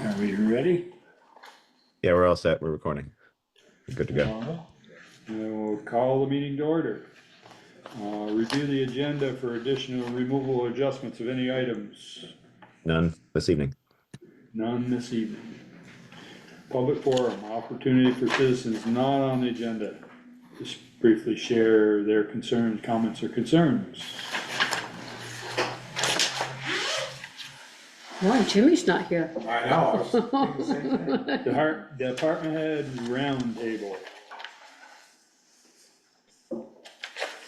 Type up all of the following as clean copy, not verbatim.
Are we ready? Yeah, we're all set. We're recording. We're good to go. All right. We'll call the meeting to order. Review the agenda for additional removal or adjustments of any items. None this evening. None this evening. Public forum, opportunity for citizens not on the agenda. Just briefly share their concerns, comments, or concerns. Why, Jimmy's not here. I know, I was thinking the same thing. Department head roundtable.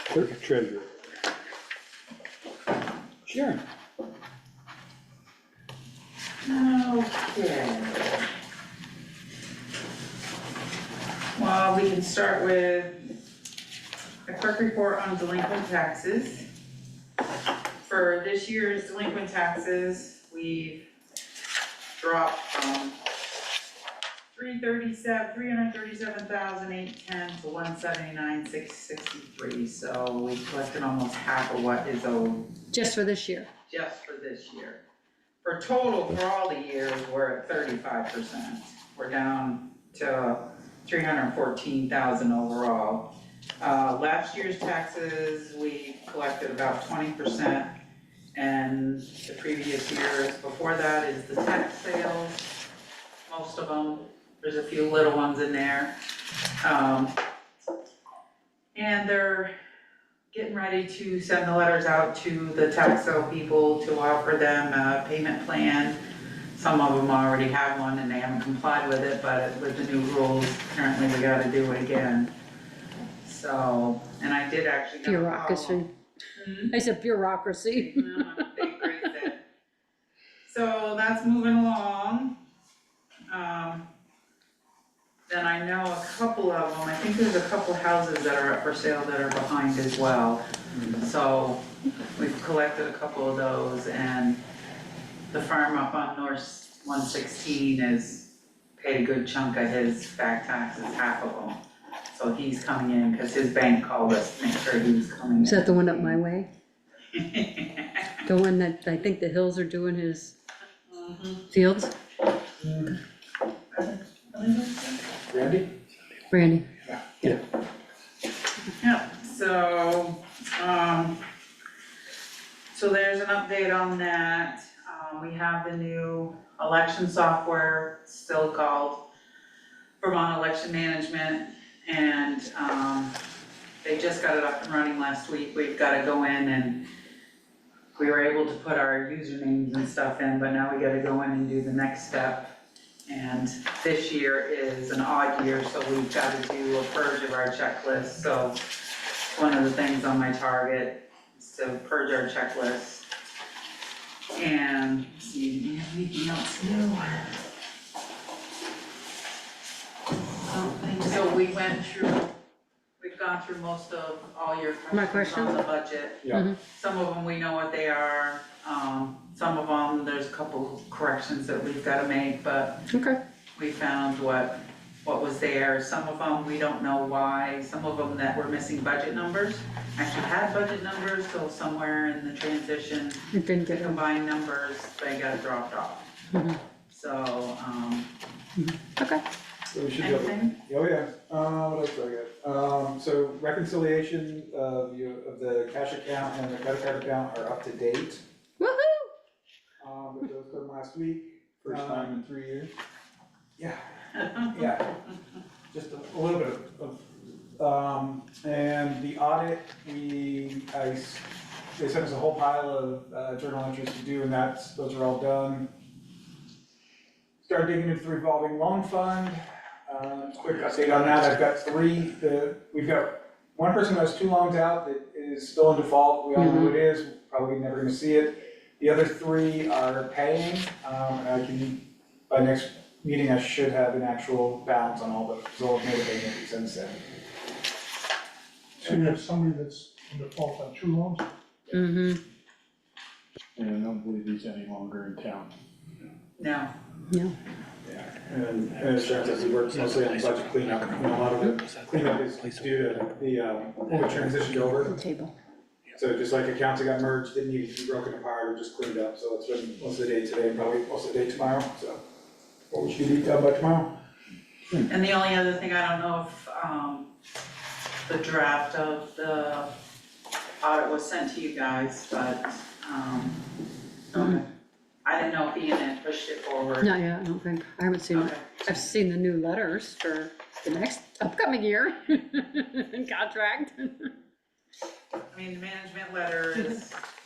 Clerk treasurer. Sharon. Okay. Well, we can start with a quick report on delinquent taxes. For this year's delinquent taxes, we've dropped from 337,810 to 179,663. So we collected almost half of what is owed Just for this year. just for this year. For total, for all the years, we're at 35%. We're down to 314,000 overall. Last year's taxes, we collected about 20%. And the previous years before that is the tax sales. Most of them, there's a few little ones in there. And they're getting ready to send the letters out to the tax sale people to offer them a payment plan. Some of them already have one and they haven't complied with it, but with the new rules, apparently we gotta do it again. So, and I did actually. Bureaucracy. I said bureaucracy. They greased it. So that's moving along. Then I know a couple of them, I think there's a couple houses that are up for sale that are behind as well. So we've collected a couple of those, and the farm up on North 116 has paid a good chunk of his back taxes, half of them. So he's coming in, because his bank called us to make sure he was coming in. Is that the one up my way? The one that I think the Hills are doing his fields? Randy? Randy. Yeah, so, so there's an update on that. We have the new election software, still called Vermont Election Management, and, they just got it up and running last week. We've gotta go in and we were able to put our usernames and stuff in, but now we gotta go in and do the next step. And this year is an odd year, so we've got to do a purge of our checklist. So one of the things on my target is to purge our checklist. And see, do you have anything else new? So we've gone through most of all your My questions on the budget. Yeah. Some of them, we know what they are. Some of them, there's a couple corrections that we've got to make, but Okay. we found what was there. Some of them, we don't know why. Some of them that were missing budget numbers actually had budget numbers, so somewhere in the transition, It didn't the get them. combined numbers, they got dropped off. So, Okay. So we should go. anything? Oh, yeah, what else do I got? So reconciliation of the cash account and the credit card account are up to date. Woohoo! But those come last week. First time in 3 years. Yeah, yeah, just a little bit of, and the audit, they sent us a whole pile of journal entries to do, and those are all done. Started digging into the revolving loan fund. Quick update on that, I've got we've got one person who has 2 loans out that is still in default. We all know who it is, probably never gonna see it. The other 3 are paying, and by next meeting, I should have an actual balance on all those, so I'll make a payment since then. So you have somebody that's in default on 2 loans? Mm-hmm. And I don't believe he's any longer in town. No. No. Yeah, and as Sharon says, he works mostly on budget cleanup, and a lot of the cleanup is due to the transitioned over. Table. So just like accounts that got merged, didn't need to be broken apart or just cleaned up, so it's been most of the day today and probably most of the day tomorrow, so. what we should be done by tomorrow. And the only other thing, I don't know if, the draft of the audit was sent to you guys, but, I didn't know if Ian had pushed it forward. Not yet, I don't think. I haven't seen it. Okay. I've seen the new letters for the next upcoming year. Contract. I mean, the management letter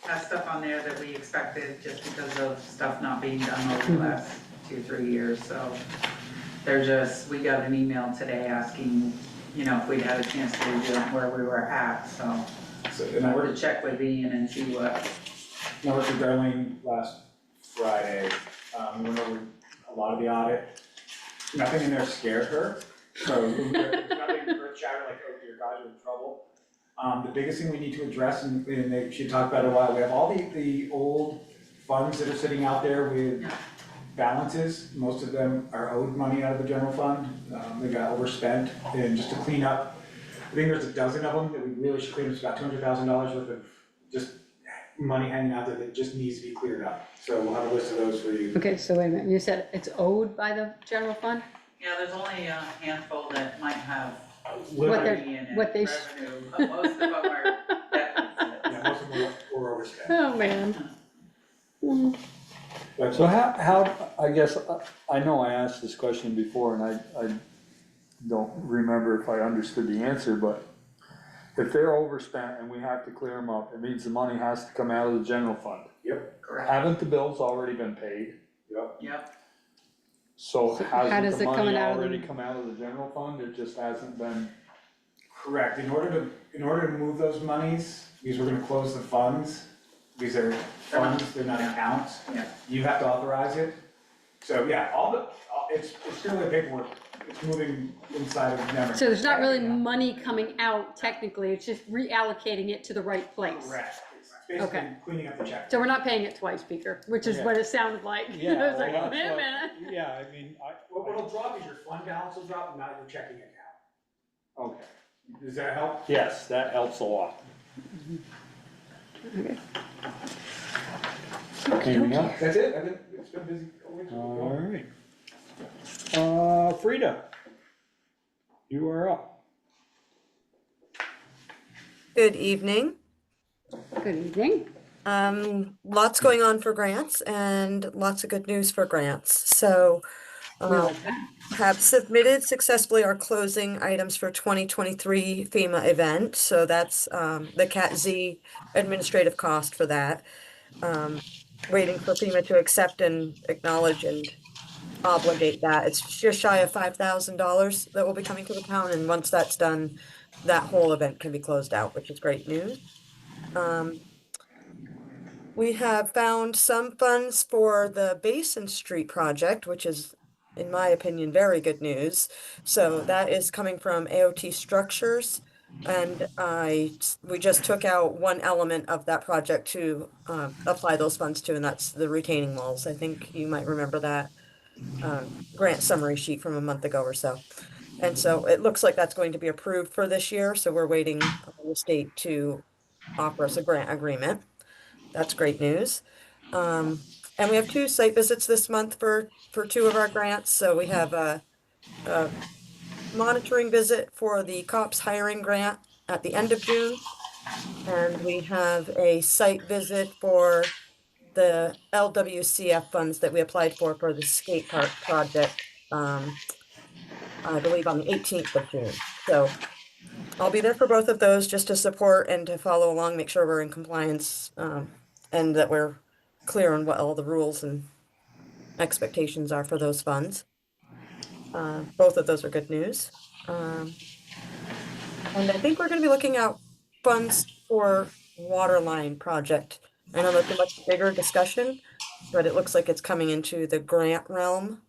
has stuff on there that we expected just because of stuff not being done over the last 2-3 years, so. We got an email today asking, if we'd had a chance to review it, where we were at, so. And I I worked, would check with Ian and see what, I worked with Darlene last Friday, we went over a lot of the audit. Nothing in there scared her, so nothing earth shattering like, oh dear God, you're in trouble. The biggest thing we need to address, and she talked about it a while, we have all the old funds that are sitting out there with Yeah. balances. Most of them are owed money out of the general fund, they got overspent, and just to clean up, I think there's a dozen of them that we really should clean up. It's about $200,000 worth of just money hanging out there that just needs to be cleared up. So we'll have a list of those for you. Okay, so wait a minute, you said it's owed by the general fund? yeah, there's only a handful that might have What they're- money in it, what they- revenue, but most of them are deficits. Yeah, most of them were overspent. Oh, man. But So how, I guess, I know I asked this question before and I don't remember if I understood the answer, but if they're overspent and we have to clear them up, it means the money has to come out of the general fund. Correct, Haven't the bills already been paid? yep, So So how hasn't does the it money coming out of the- already come out of the general fund? It just hasn't been, correct, in order to move those monies, because we're gonna close the funds, these are funds, they're not accounts. yeah. You have to authorize it. So, yeah, it's purely paperwork, it's moving inside of memory. So there's not really money coming out technically, it's just reallocating it to the right place. Correct, it's basically Okay. cleaning up the check. So we're not paying it twice, Speaker, which is Yeah. what it sounded like. Yeah, I was like, well, wait a that's minute. yeah, I mean, What'll drop is your fund balance will drop, not your checking account. okay. Does that help? Yes, that helps a lot. Okay. Anything else? That's it, I think it's been busy. Alright. Frida, you are up. Good evening. Good evening. Lots going on for grants and lots of good news for grants. So We like that. have submitted successfully our closing items for 2023 FEMA event. So that's the Cat Z administrative cost for that. Waiting for FEMA to accept and acknowledge and obligate that. It's just shy of $5,000 that will be coming to the town, and once that's done, that whole event can be closed out, which is great news. We have found some funds for the Basin Street project, which is, in my opinion, very good news. So that is coming from AOT Structures, and we just took out one element of that project to apply those funds to, and that's the retaining walls. I think you might remember that grant summary sheet from a month ago or so. And so it looks like that's going to be approved for this year, so we're waiting on the state to offer us a grant agreement. That's great news. And we have 2 site visits this month for 2 of our grants. So we have a monitoring visit for the COPS hiring grant at the end of June. And we have a site visit for the LWCF funds that we applied for the skate park project, I believe on the 18th of June. So I'll be there for both of those just to support and to follow along, make sure we're in compliance, and that we're clear on what all the rules and expectations are for those funds. Both of those are good news. And I think we're gonna be looking at funds for water line project. I know that's a much bigger discussion, but it looks like it's coming into the grant realm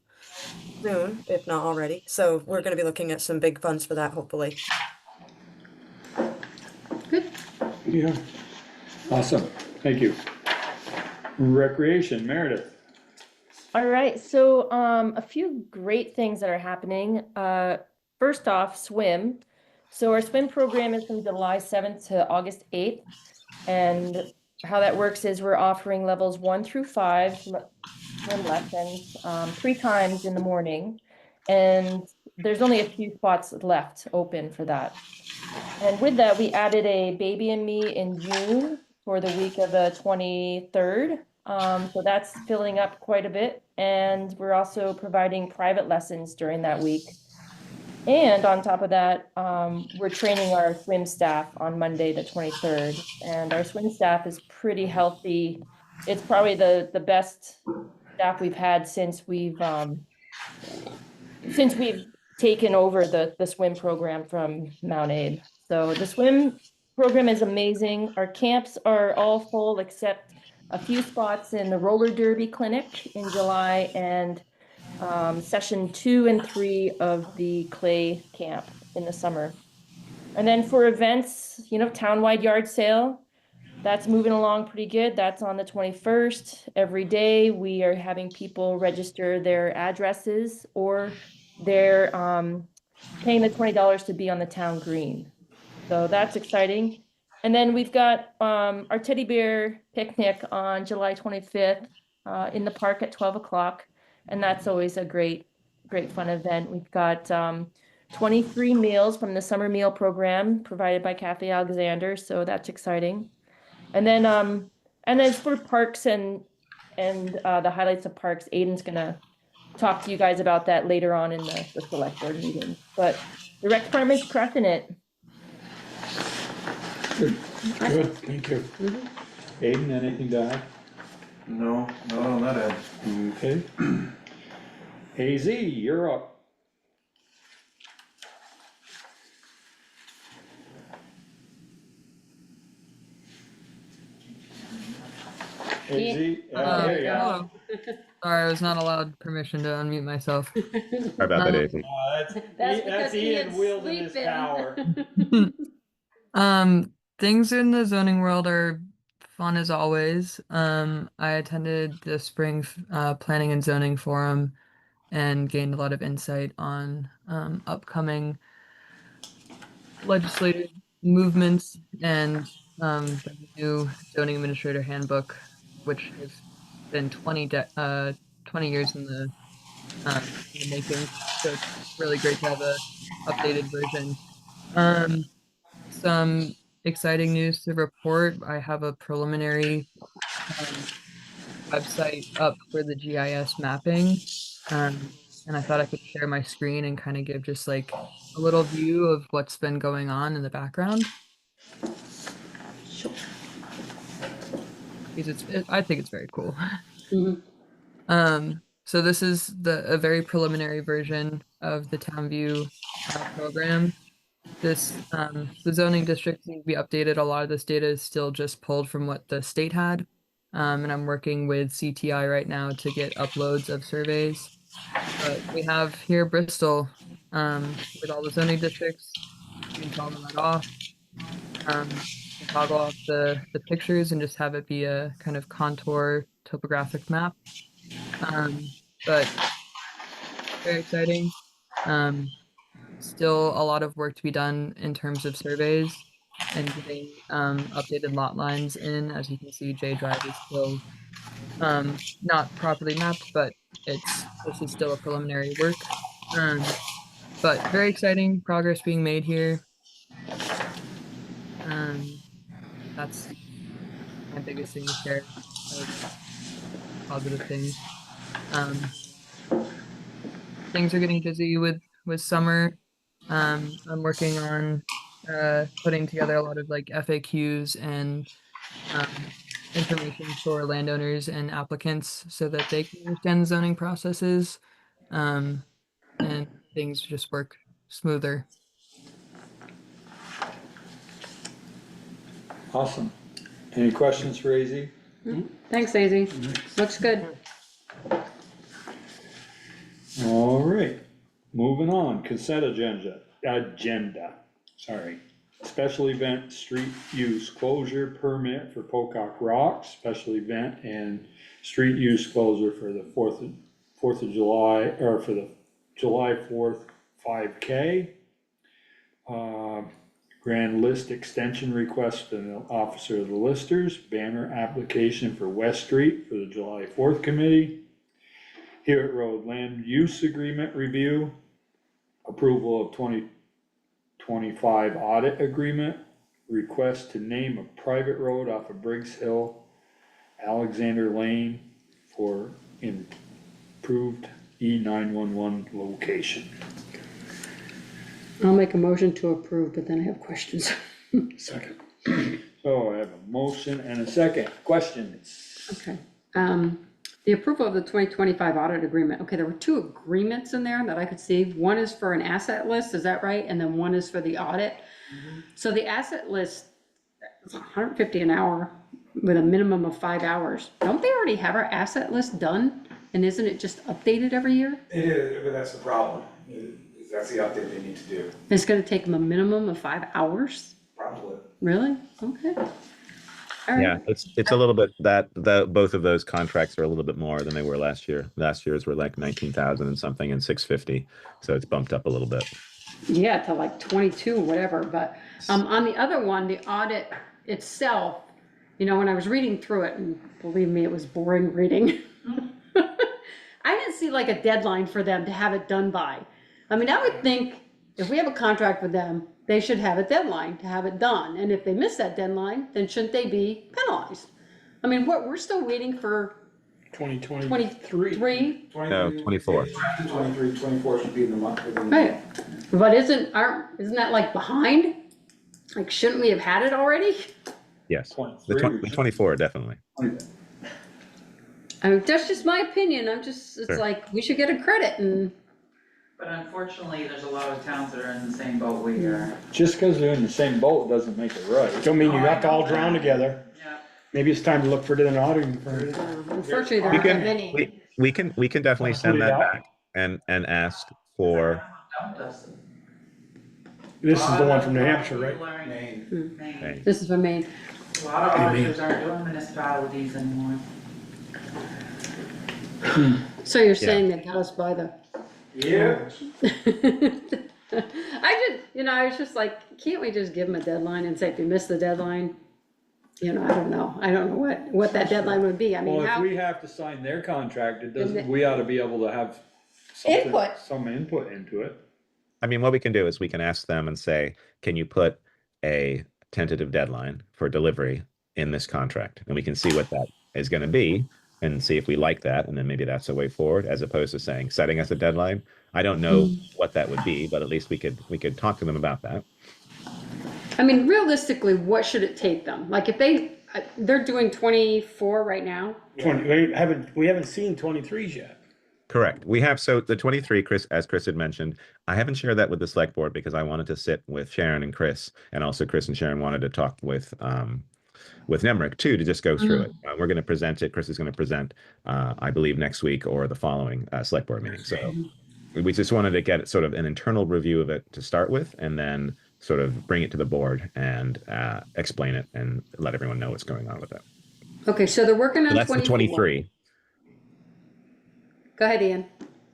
soon, if not already. So we're gonna be looking at some big funds for that, hopefully. Good. Yeah. Awesome, thank you. Recreation, Meredith. All right, so a few great things that are happening. First off, swim. So our swim program is from July 7th to August 8th. And how that works is we're offering levels 1 through 5. swim lessons 3 times in the morning, and there's only a few spots left open for that. And with that, we added a baby and me in June for the week of the 23rd. So that's filling up quite a bit. And we're also providing private lessons during that week. And on top of that, we're training our swim staff on Monday, the 23rd. And our swim staff is pretty healthy. It's probably the best staff we've had since we've taken over the swim program from Mount Abe. So the swim program is amazing. Our camps are all full except a few spots in the roller derby clinic in July and session 2 and 3 of the clay camp in the summer. And then for events, townwide yard sale, that's moving along pretty good. That's on the 21st. Every day we are having people register their addresses or they're paying the $20 to be on the town green. So that's exciting. And then we've got our teddy bear picnic on July 25th in the park at 12 o'clock. And that's always a great fun event. We've got 23 meals from the summer meal program provided by Cafe Alexander. So that's exciting. And then for parks and the highlights of parks, Aiden's gonna talk to you guys about that later on in the select board meeting. But the rec department's crushing it. Good, thank you. Aiden, anything to add? No, not on that end. Okay. AZ, you're up. AZ, there you are. Hello. Sorry, I was not allowed permission to unmute myself. Sorry about that, Daisy. That's Ian wielding his power. Things in the zoning world are fun as always. I attended the spring planning and zoning forum and gained a lot of insight on upcoming legislative movements and the new zoning administrator handbook, which has been 20 years in the making. So it's really great to have a updated version. Some exciting news to report. I have a preliminary website up for the GIS mapping. And I thought I could share my screen and kind of give just like a little view of what's been going on in the background. Because I think it's very cool. So this is a very preliminary version of the TownView program. This the zoning districts need to be updated. A lot of this data is still just pulled from what the state had. And I'm working with CTI right now to get uploads of surveys. But we have here Bristol with all the zoning districts. You can toggle that off. Toggle off the pictures and just have it be a kind of contour topographic map. But very exciting. Still a lot of work to be done in terms of surveys and getting updated lot lines in. As you can see, J Drive is still not properly mapped, but this is still a preliminary work. But very exciting progress being made here. That's my biggest thing to share. Positive things. Things are getting busy with summer. I'm working on putting together a lot of like FAQs and information for landowners and applicants so that they can understand the zoning processes and things just work smoother. Awesome. Any questions for AZ? Thanks, Daisy. Looks good. All right, moving on, consent agenda, sorry. Special event street use closure permit for Pocock Rocks, special event and street use closure for the 4th of July, or for the July 4th 5K. Grand list extension request from the officer of the listers, banner application for West Street for the July 4th committee. Hewitt Road Land Use Agreement Review, approval of 2025 audit agreement, request to name a private road off of Briggs Hill, Alexander Lane for improved E911 location. I'll make a motion to approve, but then I have questions. Second. So I have a motion and a second. Questions? Okay, the approval of the 2025 audit agreement, okay, there were two agreements in there that I could see. One is for an asset list, is that right? And then one is for the audit. So the asset list, it's $150 an hour with a minimum of 5 hours. Don't they already have our asset list done? And isn't it just updated every year? It is, but that's the problem, is that's the update they need to do, It's gonna take them a minimum of 5 hours? probably. Really? Okay. All right. Yeah, it's a little bit that both of those contracts are a little bit more than they were last year. Last year's were like 19,000 and something and 650, so it's bumped up a little bit. Yeah, to like 22 or whatever, but on the other one, the audit itself, you know, when I was reading through it, and believe me, it was boring reading. I didn't see like a deadline for them to have it done by. I mean, I would think if we have a contract with them, they should have a deadline to have it done, and if they miss that deadline, then shouldn't they be penalized? I mean, we're still waiting for 23. No, 24. 23, 24 should be in the month. within the Right, month. but isn't that like behind? Like, shouldn't we have had it already? Yes, the 23. 24 definitely. I mean, that's just my opinion, it's Sure. like, we should get a credit and, But unfortunately, there's a lot of towns that are in the same boat we are. Just because they're in the same boat doesn't make it right. Don't mean you have to all drown together. Yeah. Maybe it's time to look for an auditing firm. unfortunately, there We aren't that many. we can definitely Put send it that out. back and ask for. Dumped us. This is the one from New Hampshire, right? Maine. Maine. This is for Maine. A lot of auditors aren't doing municipalities anymore. So you're saying they got us by the. Yeah. I was just like, can't we just give them a deadline and say, if you miss the deadline, I don't know what that deadline would be, I mean, Well, if how, we have to sign their contract, it doesn't, Then we ought to be able to have something, Input. some input into it. I mean, what we can do is we can ask them and say, can you put a tentative deadline for delivery in this contract? And we can see what that is going to be and see if we like that. And then maybe that's a way forward, as opposed to saying, setting us a deadline. I don't know what that would be, but at least we could talk to them about that. I mean, realistically, what should it take them? Like, if they're doing 24 right now, 20, we haven't seen 23s yet. Correct. We have, so the 23, as Chris had mentioned, I haven't shared that with the select board because I wanted to sit with Sharon and Chris, and also Chris and Sharon wanted to talk with Nemrick too, to just go through it. We're going to present it. Chris is going to present, I believe, next week or the following select board meeting. So we just wanted to get sort of an internal review of it to start with, and then sort of bring it to the board and explain it and let everyone know what's going on with it. okay, so they're working on So that's 24. the 23. Go ahead, Ian.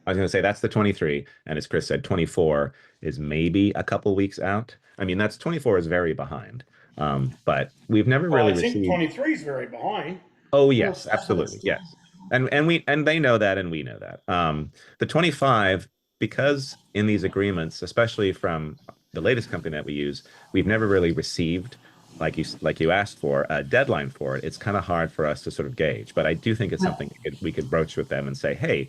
I was going to say that's the 23, and as Chris said, 24 is maybe a couple weeks out. I mean, 24 is very behind, but we've never Well, really I think received. 23 is very behind. Oh yes, Well, absolutely, yes, and they know that, and we know that. The 25, because in these agreements, especially from the latest company that we use, we've never really received, like you asked for, a deadline for it. It's kind of hard for us to sort of gauge, but I do think it's something we could broach with them and say, hey,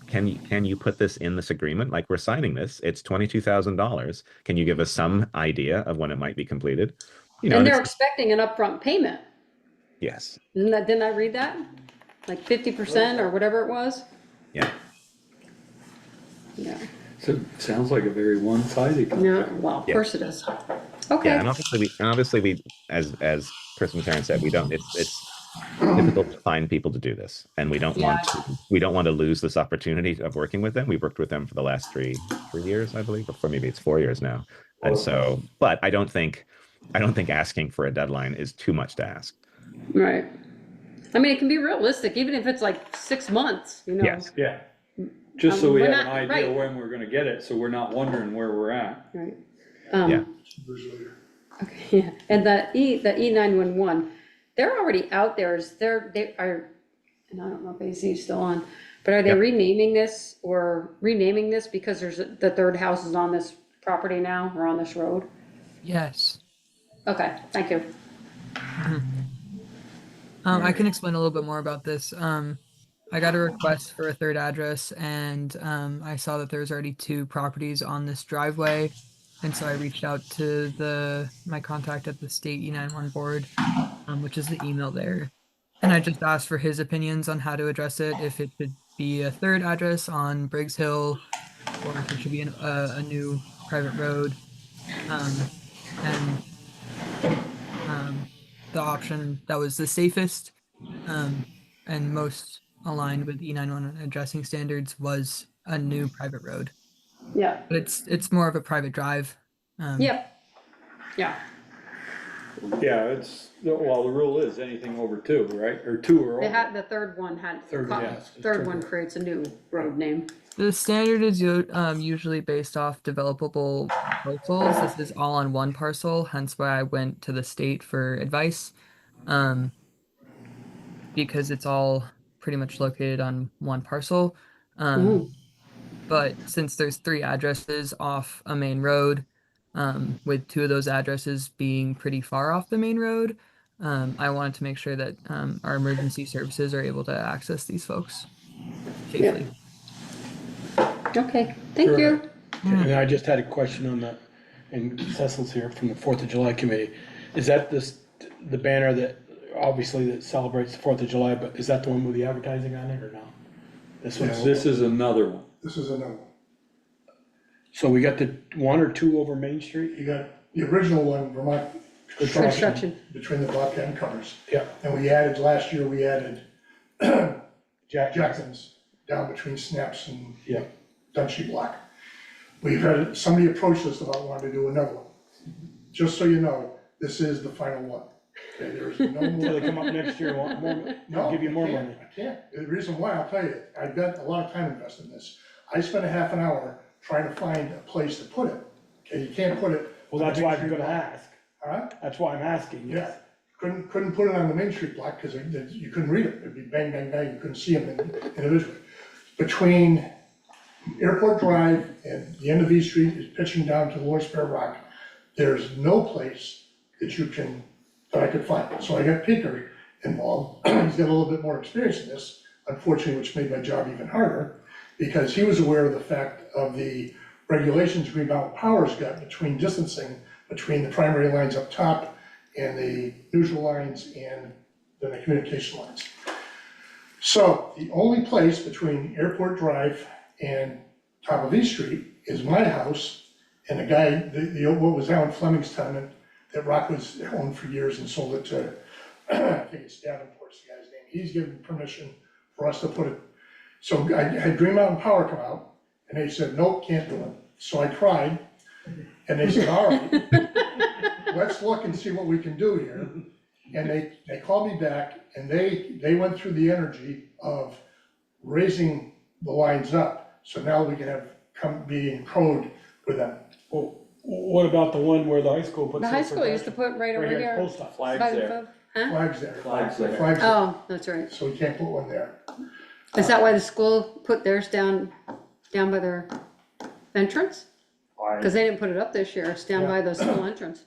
can you put this in this agreement? Like, we're signing this, it's $22,000. Can you give us some idea of when it might be completed? And they're expecting an upfront payment. Yes. Didn't I read that? Like 50% or whatever it was? Yeah. Yeah. So it sounds like a very one-sided No, contract. well, of Yeah. course it is. Yeah, Okay, and obviously we, as Chris and Sharon said, we don't. It's difficult to find people to do this, and we don't want to lose this opportunity of working with them. We've worked with them for the last three years, I believe, or maybe it's 4 years now. And so, but I don't think asking for a deadline is too much to ask. right. I mean, it can be realistic, even if it's like 6 months, Yes. Yeah, just so we We're have an not- idea right. when we're gonna get it, so we're not wondering where we're at. Right. Yeah. Okay, yeah, and the E911, they're already out there, they are, and I don't know if AZ is still on, But are they Yep. renaming this because the third house is on this property now, or on this road? Yes. Okay, thank you. I can explain a little bit more about this. I got a request for a third address, and I saw that there's already 2 properties on this driveway, and so I reached out to my contact at the state E91 board, which is the email there, and I just asked for his opinions on how to address it, if it should be a third address on Briggs Hill, or if it should be a new private road, and the option that was the safest and most aligned with E91 addressing standards was a new private road. Yeah, But it's more of a private drive. yep, yeah, Yeah, well, the rule is anything over 2, right? Or 2 or they over. had, the third one third one creates a new road name. The standard is usually based off developable parcels. This is all on one parcel, hence why I went to the state for advice. Because it's all pretty much located on one parcel. But since there's 3 addresses off a main road, with 2 of those addresses being pretty far off the main road, I wanted to make sure that our emergency services are able to access these folks safely. Okay, thank you. And I just had a question on that, and Cecil's here from the 4th of July committee. Is that the banner that, obviously, that celebrates the 4th of July, but is that the one with the advertising on it or no? This is another one. This is another one. So we got the 1 or 2 over Main Street? You got the original one, Vermont Construction. between the Bobcat and Covers. Yeah. And last year, we added Jackson's down between Snaps and Yeah. Dunshee Block. We've had, somebody approached us about wanting to do another one. Just so you know, this is the final one. Okay, there is no Until more. they come up next year and want more, No, give you more I can't. money. I can't. The reason why, I'll tell you, I've got a lot of time invested in this. I spent a half an hour trying to find a place to put it. Okay, you can't put it. Well, that's why I'm gonna ask. Huh? That's why I'm asking. Yeah, couldn't put it on the Main Street block because you couldn't read it. It'd be bang, bang, bang, you couldn't see them individually. Between Airport Drive and the end of E Street is pitching down to the Lower Spare Rock. There's no place that I could find. So I got Peter involved. He's got a little bit more experience in this, unfortunately, which made my job even harder, because he was aware of the fact of the regulations Green Mountain Power's got between distancing between the primary lines up top and the neutral lines and then the communication lines. So the only place between Airport Drive and top of E Street is my house and the guy, what was Alan Fleming's tenement that Rockwood's owned for years and sold it to, I think it's Davenport's the guy's name. He's given permission for us to put it. So I had Green Mountain Power come out and they said, nope, can't do it. So I tried and they said, all right, let's look and see what we can do here. And they called me back and they went through the energy of raising the lines up. So now we can be in code with them. Well, what about the one where the high school puts? The high school used to put right over Right here at here. post office. Flags By the there. phone. Huh? Flags there. Flags there. Flags there. Oh, that's right. So we can't put one there. Is that why the school put theirs down by their entrance? Cause they didn't put it up this year, it's down by the school entrance.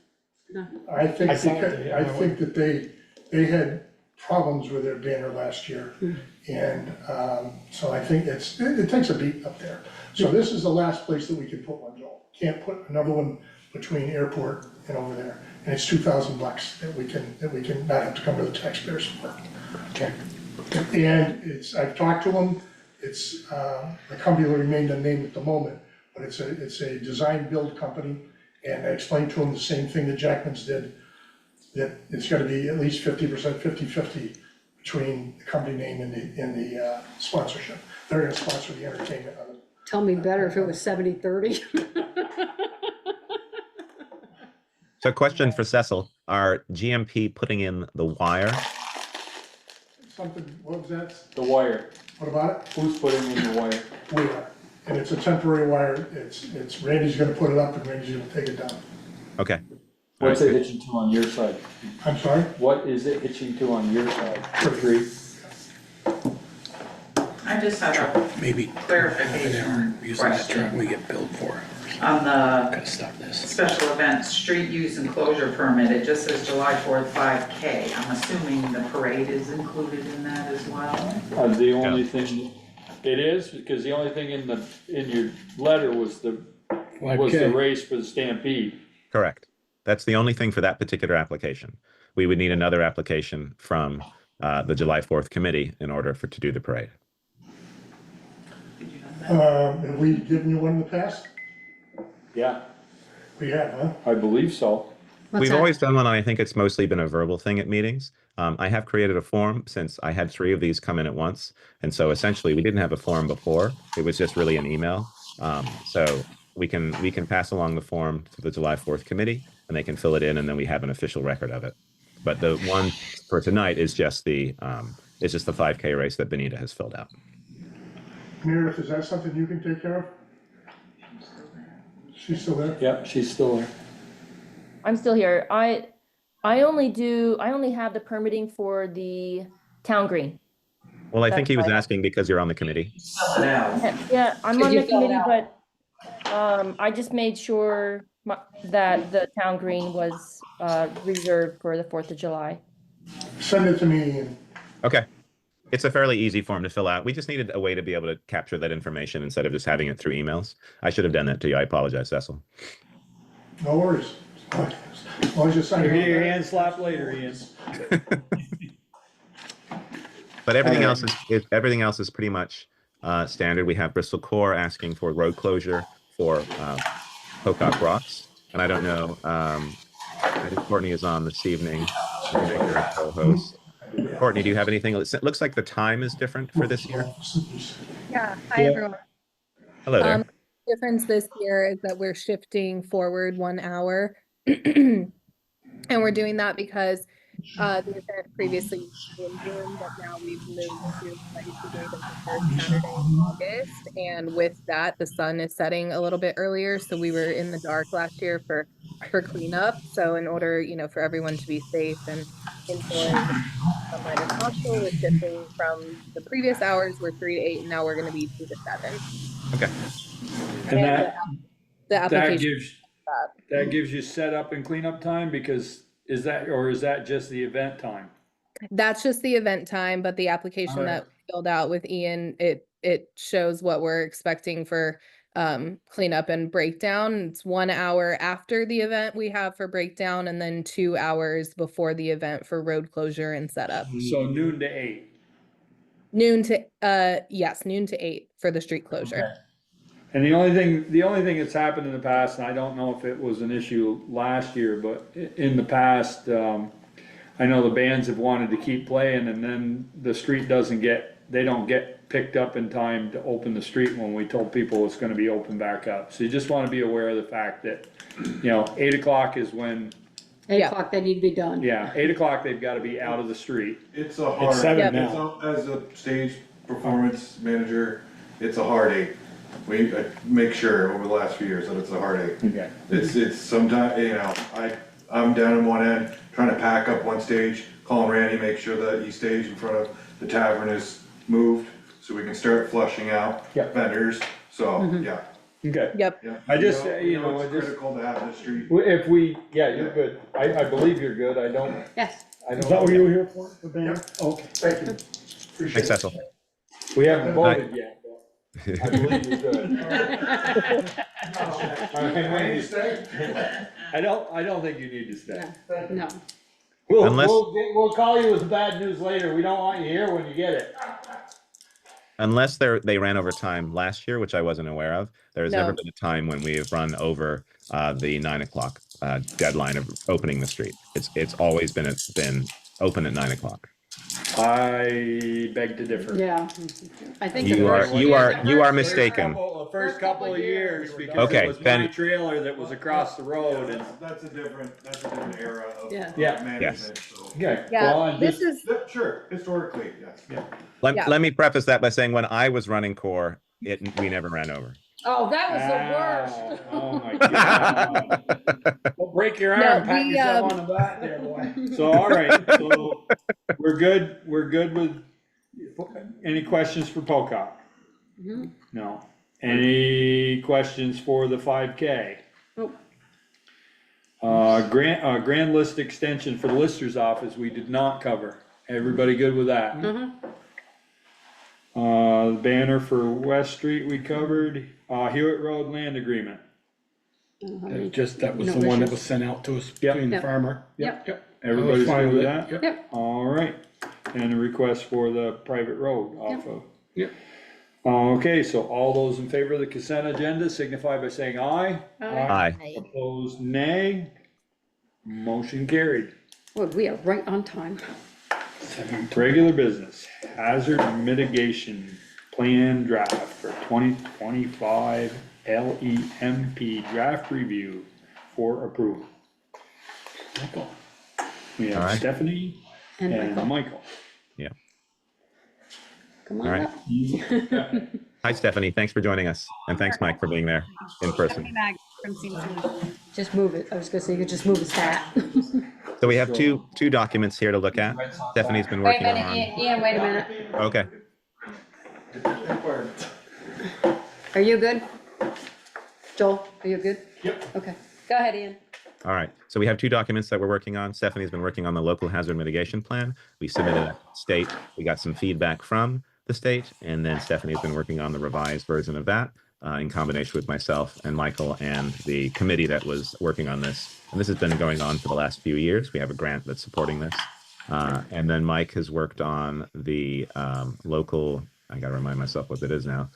No. I think, I saw it. I think that they had problems with their banner last year. And, so I think it takes a beat up there. So this is the last place that we can put one, Joel. Can't put another one between airport and over there. And it's $2,000 that we can not have to come to the taxpayers for. Okay. And I've talked to them, the company will remain unnamed at the moment, but it's a design build company. And I explained to them the same thing that Jackman's did, that it's gotta be at least 50%, 50-50 between the company name and the sponsorship. They're gonna sponsor the entertainment of it. Tell me better if it was 70-30. So question for Cecil, are GMP putting in the wire? Something, what was that? The wire, What about it? who's putting in the wire? We are. And it's a temporary wire. It's Randy's gonna put it up and Randy's gonna take it down. Okay. What's it hitching to on your side? I'm sorry? What is it hitching to on your side? For 3? I just had a Maybe clarification using that truck, question we get billed for it. on the Gotta stop this. special event street use and closure permit. It just says July 4th, 5K. I'm assuming the parade is included in that as well. The only thing, it is, because the only thing in your letter was the 5K. race for the Stampede. Correct. That's the only thing for that particular application. We would need another application from the July 4th committee in order to do the parade. Did you know that? Have we given you one in the past? Yeah, We have, huh? I believe so. What's We've that? always done one, and I think it's mostly been a verbal thing at meetings. I have created a form since I had 3 of these come in at once. And so essentially we didn't have a form before. It was just really an email. So we can pass along the form to the July 4th committee and they can fill it in and then we have an official record of it. But the one for tonight is just the 5K race that Benita has filled out. Meredith, is that something you can take care of? She's still there? Yep, she's still there. I'm still here. I only have the permitting for the town green. Well, I think That's he was fine. asking because you're on the committee. Fill it out. Yeah, I'm Did on you the fill it committee, out? but I just made sure that the town green was reserved for the 4th of July. Send it to me and Okay. It's a fairly easy form to fill out. We just needed a way to be able to capture that information instead of just having it through emails. I should have done that to you. I apologize, Cecil. no worries. As long as you sign You'll it. get your hand slapped later, Ian. But everything else is pretty much standard. We have Bristol Core asking for road closure for Pocock Rocks, and I don't know. I think Courtney is on this evening. She'll make her a co-host. Courtney, do you have anything? It looks like the time is different for this year. Yeah, hi everyone. Hello there. Difference this year is that we're shifting forward 1 hour. And we're doing that because the event previously was in June, but now we've moved to the date of the first Saturday in August. And with that, the sun is setting a little bit earlier. So we were in the dark last year for cleanup. So in order, for everyone to be safe and enjoy sunlight as possible, we're shifting from the previous hours were 3 to 8, and now we're going to be 2 to 7. Okay. And The application. that gives you setup and cleanup time, because is that just the event time? That's just the event time, but the application Alright. that we filled out with Ian, it shows what we're expecting for cleanup and breakdown. It's 1 hour after the event we have for breakdown, and then 2 hours before the event for road closure and setup. So noon to 8. Noon to 8 for the street closure. Okay. And the only thing that's happened in the past, and I don't know if it was an issue last year, but in the past, I know the bands have wanted to keep playing, and then the street they don't get picked up in time to open the street when we told people it's gonna be open back up. So you just wanna be aware of the fact that, 8 o'clock is when, 8 Yeah. o'clock, they need to be done. 8 o'clock, they've gotta be out of the street. It's a hard. It's 7 Yep. now. As a stage performance manager, it's a hard 8. I make sure over the last few years that it's a hard 8. Okay. It's sometimes, I'm down in one end, trying to pack up one stage, calling Randy, make sure that each stage in front of the tavern is moved, so we can start flushing out Yep. vendors, so, yeah. Okay. Yep. Yeah. I just, It's just, critical to have the street. you're good. I believe you're good. I don't. Yes. Is that what you were here for, the band? Okay. Thank you. Appreciate Thanks, it. Cecil. We haven't voted yet, but I believe you're good. Can you stay? I don't think you need to stay. No. Unless- We'll call you with bad news later. We don't want you here when you get it. Unless they ran over time last year, which I wasn't aware of. There has never No. been a time when we have run over the 9 o'clock deadline of opening the street. It's always been open at 9 o'clock. I beg to differ. Yeah. I think. You the are first you year- are the you first- are mistaken. The first couple of years, because Okay, it was my then- trailer that was across the road and. That's a different era of Yeah. Yeah. management, so. Okay. Yeah, Well, I'm this just, is, Yeah, sure, historically, yes. Let, Yeah. let me preface that by saying when I was running core, we never ran over. Oh, that was the worst. Oh my God. Don't break your No, arm, pat we, yourself on the back there, boy. So, all right, so we're good with Any questions for Pocock? Mhm. No. Any questions for the 5K? Nope. Grand list extension for the Lister's office, we did not cover. Everybody good with that? The banner for West Street we covered. Hewitt Road land agreement. That was No the one that issues. was sent out to us Yep. between the Yep. farmer. Yep. Everybody's fine good with with that? it. Yep. All right. And a request for the private road off of. Yep. Okay, so all those in favor of the consent agenda signify by saying aye. Aye. Opposed, nay. Motion carried. Well, we are right on time. Regular business, hazard mitigation plan draft for 2025 LEMP draft review for approval. We All have right. Stephanie And and Michael, Michael. Yeah. come All on right. up. Hi, Stephanie. Thanks for joining us. And thanks, Mike, for being there in person. Just move it. I was gonna say, you could just move his hat. So we have two documents here to look at. Stephanie's been Wait a working minute, on. Ian, wait a minute. Okay. Are you good? Joel, are you good? Yep. Okay, go ahead, Ian. All right. So we have two documents that we're working on. Stephanie's been working on the local hazard mitigation plan. We submitted a state. We got some feedback from the state, and then Stephanie's been working on the revised version of that in combination with myself and Michael and the committee that was working on this. And this has been going on for the last few years. We have a grant that's supporting this. And then Mike has worked on the local, I got to remind myself what it is now.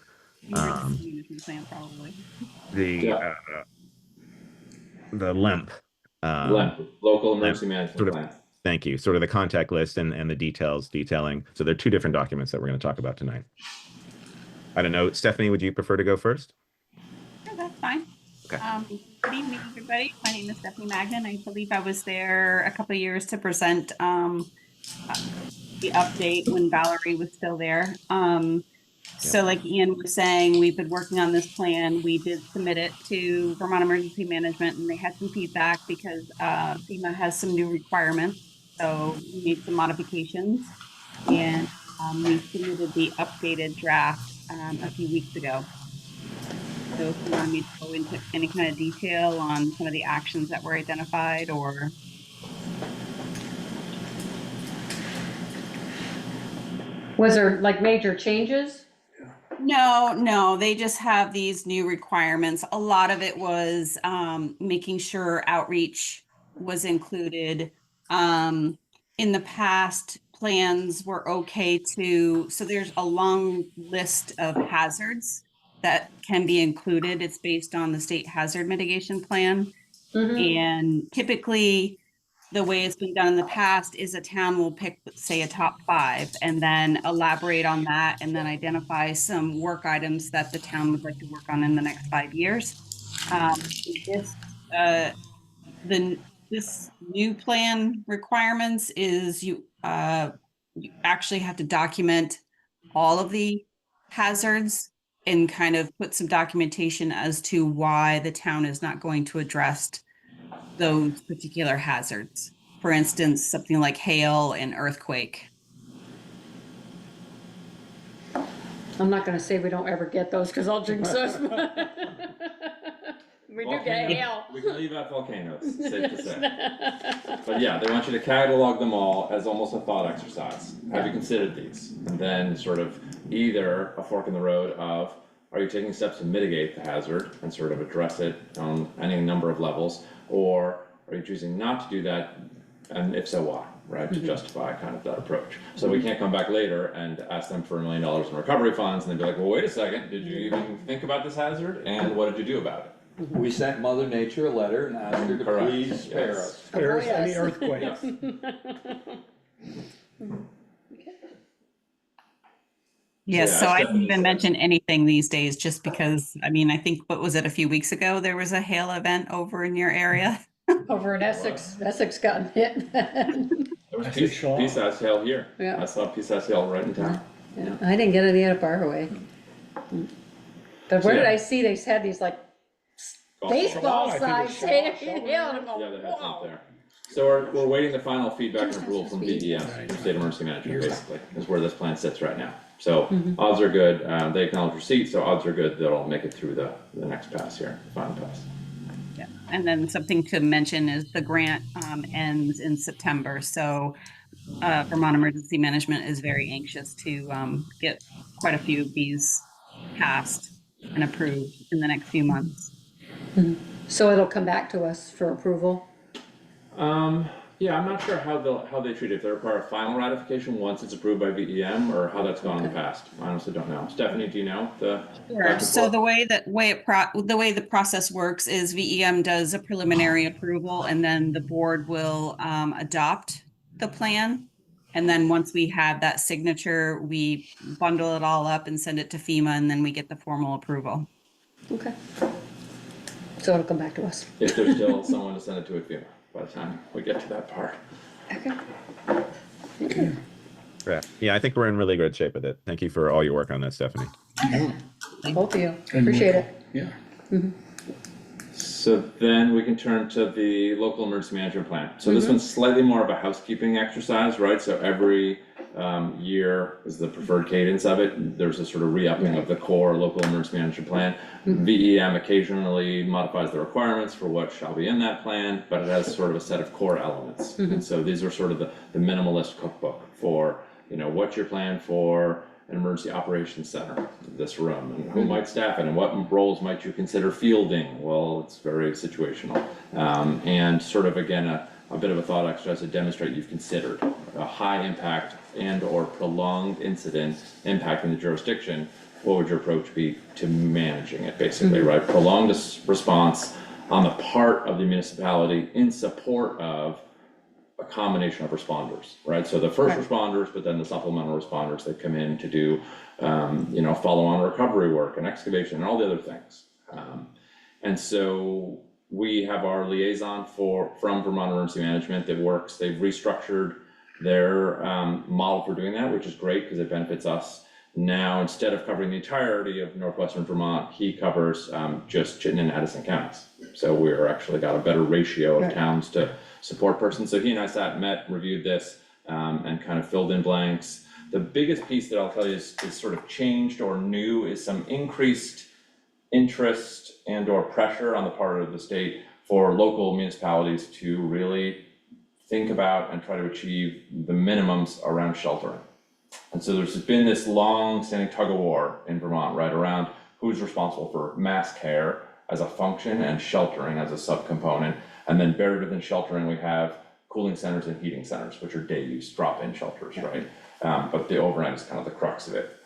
The LEMP. LEMP, Local Emergency Management sort of, Plan. Thank you. Sort of the contact list and the details detailing. So there are two different documents that we're going to talk about tonight. I don't know, Stephanie, would you prefer to go first? No, that's fine. Okay. Good evening, everybody. My name is Stephanie Magnan. I believe I was there a couple of years to present the update when Valerie was still there. So like Ian was saying, we've been working on this plan. We did submit it to Vermont Emergency Management, and they had some feedback because FEMA has some new requirements. So we made some modifications, and we submitted the updated draft a few weeks ago. So if you want me to go into any kind of detail on some of the actions that were identified, or Was there like major changes? No, they just have these new requirements. A lot of it was making sure outreach was included. In the past, plans were okay so there's a long list of hazards that can be included. It's based on the state hazard mitigation plan. And typically, the way it's been done in the past is a town will pick, say, a top 5 and then elaborate on that and then identify some work items that the town would like to work on in the next 5 years. This new plan requirements is you actually have to document all of the hazards and kind of put some documentation as to why the town is not going to address those particular hazards. For instance, something like hail and earthquake. I'm not gonna say we don't ever get those, because I'll jinx us. We do get hail. We can leave out volcanoes, safe to say. But yeah, they want you to catalog them all as almost a thought exercise. Have you considered these? And then sort of either a fork in the road of, are you taking steps to mitigate the hazard and sort of address it on any number of levels? Or are you choosing not to do that? And if so, why? Right? To justify kind of that approach. So we can't come back later and ask them for $1 million in recovery funds and they'd be like, well, wait a second, did you even think about this hazard? And what did you do about it? We sent Mother Nature a letter and asked her to Correct. please spare us. Spare us any earthquakes. Yes, Yeah, so I didn't definitely even so. mention anything these days just because, I mean, I think, what was it, a few weeks ago, there was a hail event over in your area? Over in Essex got hit. There was PSAS hail here. Yeah. I saw PSAS hail right in town. Yeah, I didn't get any out of our way. But where did I see they had these like Golf ball. baseball I think size it's hail? Shaw. And I'm Yeah, going, they had some whoa. there. So we're waiting the final feedback and approval from VEM, from State Emergency Management, basically, is where this plan sits right now. So odds are good, they acknowledge receipt, so odds are good they'll make it through the next pass here, the final pass. Yeah. And then something to mention is the grant ends in September, so Vermont Emergency Management is very anxious to get quite a few of these passed and approved in the next few months. So it'll come back to us for approval? Yeah, I'm not sure how they treat it, if they require a final ratification once it's approved by VEM, or how that's gone in the past. I honestly don't know. Stephanie, do you know the? Sure. So the way the process works is VEM does a preliminary approval, and then the board will adopt the plan. And then once we have that signature, we bundle it all up and send it to FEMA, and then we get the formal approval. Okay. So it'll come back to us. If there's still someone to send it to at FEMA by the time we get to that part. Okay. Thank you. Right. Yeah, I think we're in really good shape with it. Thank you for all your work on that, Stephanie. Both of you. Appreciate it. Yeah. So then we can turn to the local emergency management plan. So this one's slightly more of a housekeeping exercise, right? So every year is the preferred cadence of it. There's a sort of re-upping of the core local emergency management plan. VEM occasionally modifies the requirements for what shall be in that plan, but it has sort of a set of core elements. And so these are sort of the minimalist cookbook for, you know, what's your plan for an emergency operations center, this room, and who might staff it, and what roles might you consider fielding? Well, it's very situational. And sort of, again, a bit of a thought exercise to demonstrate you've considered a high impact and or prolonged incident impacting the jurisdiction. What would your approach be to managing it, basically, right? Prolonged response on the part of the municipality in support of a combination of responders, right? So the first responders, but then the supplemental responders that come in to do, you know, follow-on recovery work and excavation and all the other things. And so we have our liaison from Vermont Emergency Management that works. They've restructured their model for doing that, which is great because it benefits us. Now, instead of covering the entirety of northwestern Vermont, he covers just Chittenden and Addison counties. So we're actually got a better ratio of towns to support person. So he and I sat, met, reviewed this, and kind of filled in blanks. The biggest piece that I'll tell you is sort of changed or new is some increased interest and or pressure on the part of the state for local municipalities to really think about and try to achieve the minimums around sheltering. And so there's been this long-standing tug of war in Vermont, right, around who's responsible for mass care as a function and sheltering as a subcomponent. And then buried within sheltering, we have cooling centers and heating centers, which are day use drop-in shelters, right? But the overnight is kind of the crux of it.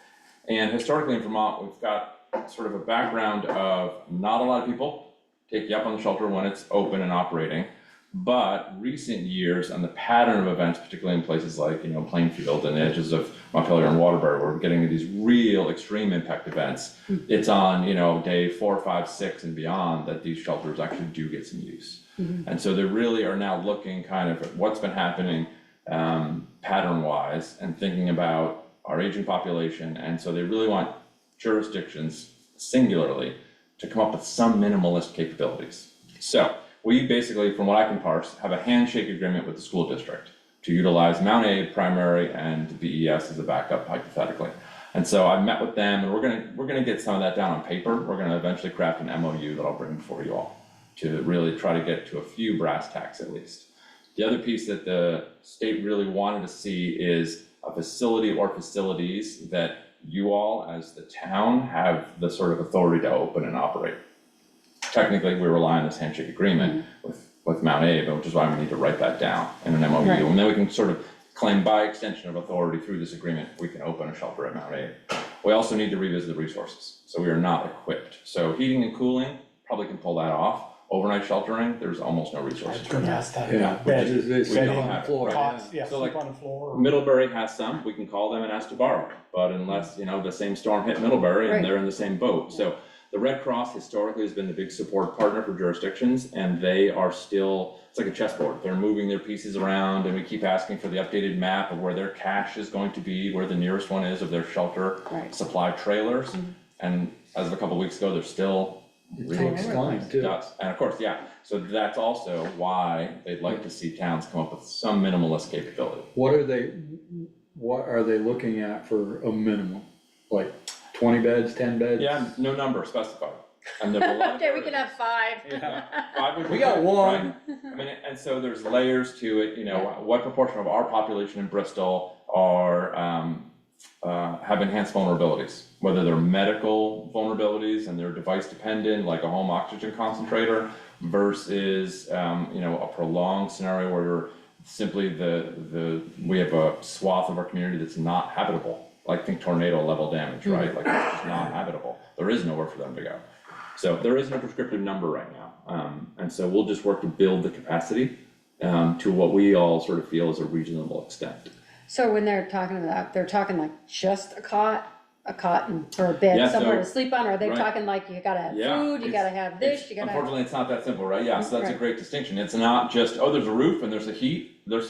And historically in Vermont, we've got sort of a background of not a lot of people take you up on the shelter when it's open and operating. But recent years and the pattern of events, particularly in places like, you know, Plainfield and the edges of Montpelier and Waterbury, where we're getting these real extreme impact events, it's on, you know, day 4, 5, 6 and beyond that these shelters actually do get some use. And so they really are now looking kind of at what's been happening pattern-wise and thinking about our aging population. And so they really want jurisdictions singularly to come up with some minimalist capabilities. So we basically, from what I can parse, have a handshake agreement with the school district to utilize Mount Aid primary and VES as a backup, hypothetically. And so I've met with them, and we're gonna get some of that down on paper. We're gonna eventually craft an MOU that I'll bring before you all to really try to get to a few brass tacks at least. The other piece that the state really wanted to see is a facility or facilities that you all, as the town, have the sort of authority to open and operate. Technically, we rely on this handshake agreement with Mount Aid, which is why we need to write that down in an MOU. And then we can sort of claim by extension of authority through this agreement, we can open a shelter at Mount Aid. We also need to revisit the resources. So we are not equipped. So heating and cooling probably can pull that off. Overnight sheltering, there's almost no resources. Good last time. Yeah, Bed, they sleep don't on have the floor. it, Cots, yeah. yeah, So, sleep like, on the floor. Middlebury has some, we can call them and ask to borrow, but unless, you know, the same storm hit Middlebury and they're in the same boat. So the Red Cross historically has been the big support partner for jurisdictions, and they are still, it's like a chessboard. They're moving their pieces around, and we keep asking for the updated map of where their cache is going to be, where the nearest one is of their shelter supply trailers. And as of a couple of weeks ago, they're still It really takes time too. does. And of course, yeah, so that's also why they'd like to see towns come up with some minimalist capability. What are they looking at for a minimum? Like 20 beds, 10 beds? Yeah, no number specified. And there's a lot of Okay, we can have 5. Yeah, 5 would be We got good, one. right? I mean, and so there's layers to it, you know, what proportion of our population in Bristol are, have enhanced vulnerabilities? Whether they're medical vulnerabilities and they're device dependent, like a home oxygen concentrator, versus, you know, a prolonged scenario where simply we have a swath of our community that's not habitable. Like think tornado level damage, right? Like it's just not habitable. There is nowhere for them to go. So there isn't a prescriptive number right now. And so we'll just work to build the capacity to what we all sort of feel is a reasonable extent. So when they're talking about, they're talking like just a cot for a bed, Yeah, somewhere so- to sleep on, or are they right. talking like you gotta have Yeah, food, you it's- gotta have this, you gotta have. Unfortunately, it's not that simple, right? Yeah, so that's a Right. great distinction. It's not just, oh, there's a roof and there's some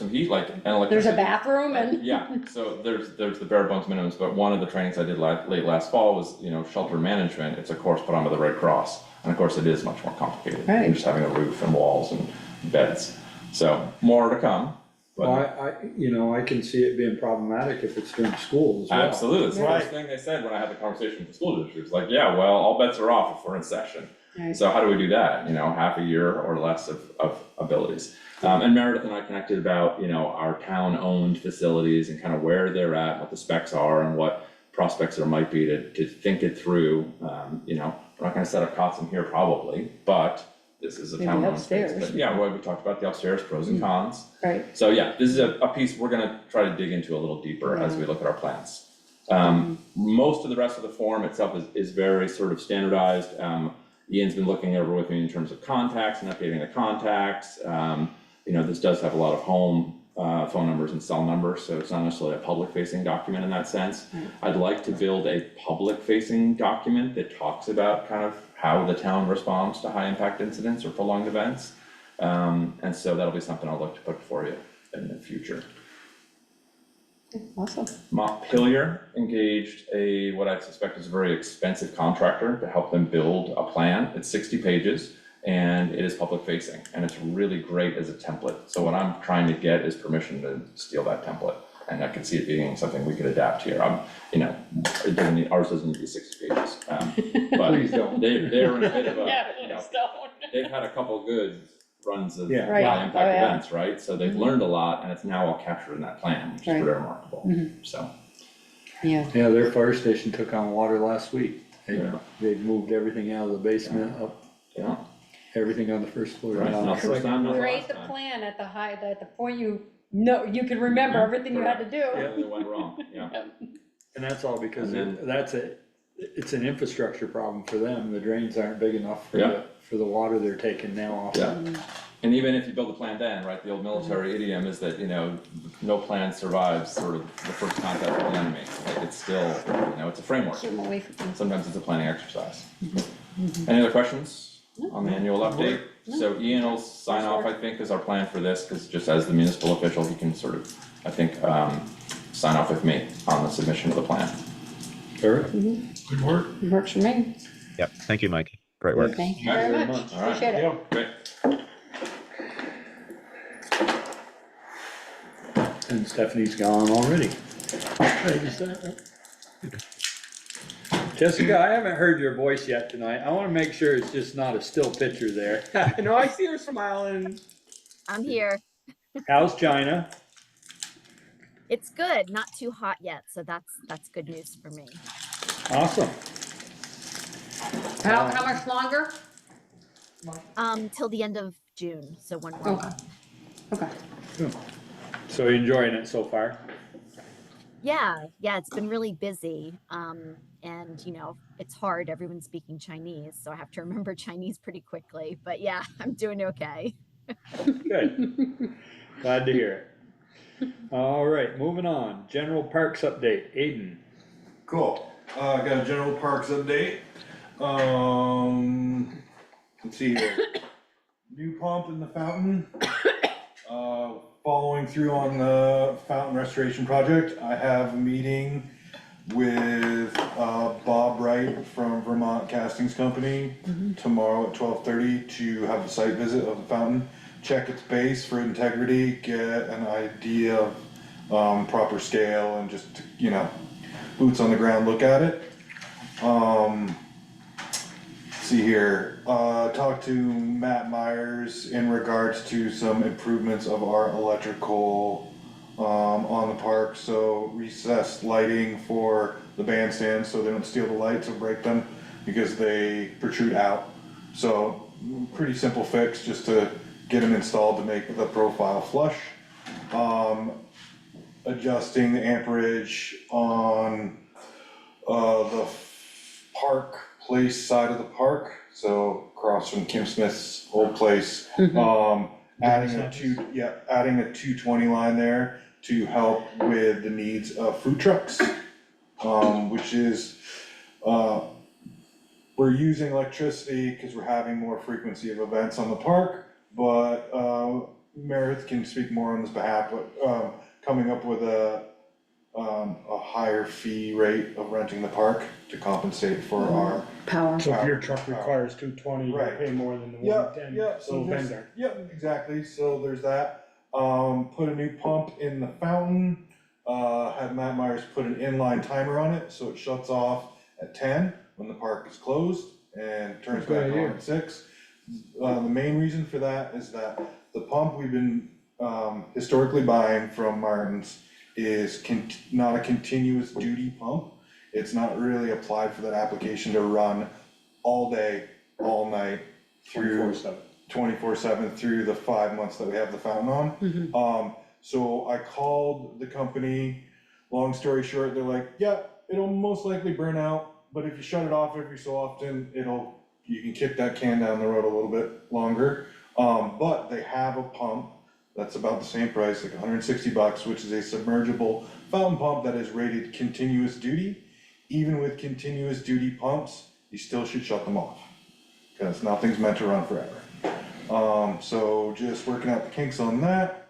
heat, like, and There's a electricity. bathroom and. Yeah, so there's the bare bones minimums, but one of the trainings I did late last fall was, you know, shelter management. It's a course put on by the Red Cross, and of course it is much more complicated Right. than just having a roof and walls and beds. So more to come. But Well, I can see it being problematic if it's during school as well. absolutely, it's the Right. first thing they said when I had the conversation with the school district. It's like, yeah, well, all bets are off if we're in session. Right. So how do we do that? You know, half a year or less of abilities. And Meredith and I connected about, you know, our town-owned facilities and kind of where they're at, what the specs are, and what prospects there might be to think it through. You know, we're not gonna set up cots in here probably, but this is a Maybe town-owned space. upstairs. But yeah, well, we talked about the upstairs pros and cons. Right. So yeah, this is a piece we're gonna try to dig into a little deeper as we look at our plans. Most of the rest of the form itself is very sort of standardized. Ian's been looking over with me in terms of contacts and updating the contacts. You know, this does have a lot of home phone numbers and cell numbers, so it's not necessarily a public-facing document in that sense. I'd like to build a public-facing document that talks about kind of how the town responds to high-impact incidents or prolonged events. And so that'll be something I'll look to put before you in the future. Awesome. Montpelier engaged what I suspect is a very expensive contractor to help them build a plan. It's 60 pages and it is public facing and it's really great as a template. So what I'm trying to get is permission to steal that template. And I can see it being something we could adapt here. You know, ours doesn't need to be 60 pages. But Please don't. They're in a bit of a, Yeah, you know, please don't. they've had a couple good runs of Yeah. Right. high impact Oh, yeah. events, right? So they've learned a lot and it's now all captured in that plan, which is Right. pretty remarkable, so. Yeah. Yeah, their fire station took on water last week. Yeah. They moved everything out of the basement, up Yeah, everything on the first floor. right, down. not the first time, not the Create last the time. plan at the point you know, you can remember everything you had to do. Yeah, it went wrong, yeah. And that's all because And it's an infrastructure problem for them. The drains aren't big enough for Yeah. the water they're taking now off. Yeah, and even if you build a plan then, right, the old military idiom is that, you know, no plan survives sort of the first contact with the enemy. Like it's still, you know, it's a framework. Keep 'em away from. Sometimes it's a planning exercise. Any other questions on the annual update? So Ian will sign off, I think, as our plan for this, because just as the municipal official, he can sort of, I think, sign off with me on the submission of the plan. Sure. Good work. Works for me. Yep, thank you, Mike. Great work. Thank you very much. All right. Appreciate it. Yeah. Great. And Stephanie's gone already. Jessica, I haven't heard your voice yet tonight. I wanna make sure it's just not a still picture there. No, I see her smiling. I'm here. How's China? It's good, not too hot yet, so that's good news for me. Awesome. How much longer? Till the end of June, so 1 more Okay. month. Okay. So you enjoying it so far? Yeah, it's been really busy. And you know, it's hard. Everyone's speaking Chinese, so I have to remember Chinese pretty quickly. But yeah, I'm doing okay. Good. Glad to hear it. All right, moving on. General Parks update, Aiden. Cool, got a general parks update. Let's see here. New pump in the fountain. Following through on the fountain restoration project, I have a meeting with Bob Wright from Vermont Castings Company tomorrow at 12:30 to have a site visit of the fountain. Check its base for integrity, get an idea of proper scale, and just, you know, boots on the ground, look at it. See here, talk to Matt Myers in regards to some improvements of our electrical on the park. So recessed lighting for the bandstands so they don't steal the lights or break them because they protrude out. So pretty simple fix just to get them installed to make the profile flush. Adjusting the amperage on the park place side of the park, so across from Kim Smith's old place. Adding a 220 line there to help with the needs of food trucks, which is we're using electricity because we're having more frequency of events on the park, but Meredith can speak more on this behalf, but coming up with a higher fee rate of renting the park to compensate for our Power. So if your truck requires 220, you Right. pay more than the Yeah, 110, yeah, so little there's, vendor. yep, exactly, so there's that. Put a new pump in the fountain, had Matt Myers put an inline timer on it, so it shuts off at 10 when the park is closed and turns Good back on idea. at 6. The main reason for that is that the pump we've been historically buying from Martin's is not a continuous duty pump. It's not really applied for that application to run all day, all night, through 24/7 through the 5 months that we have the fountain on. So I called the company, long story short, they're like, yeah, it'll most likely burn out, but if you shut it off every so often, you can kick that can down the road a little bit longer. But they have a pump that's about the same price, like $160, which is a submergible fountain pump that is rated continuous duty. Even with continuous duty pumps, you still should shut them off, because nothing's meant to run forever. So just working out the kinks on that.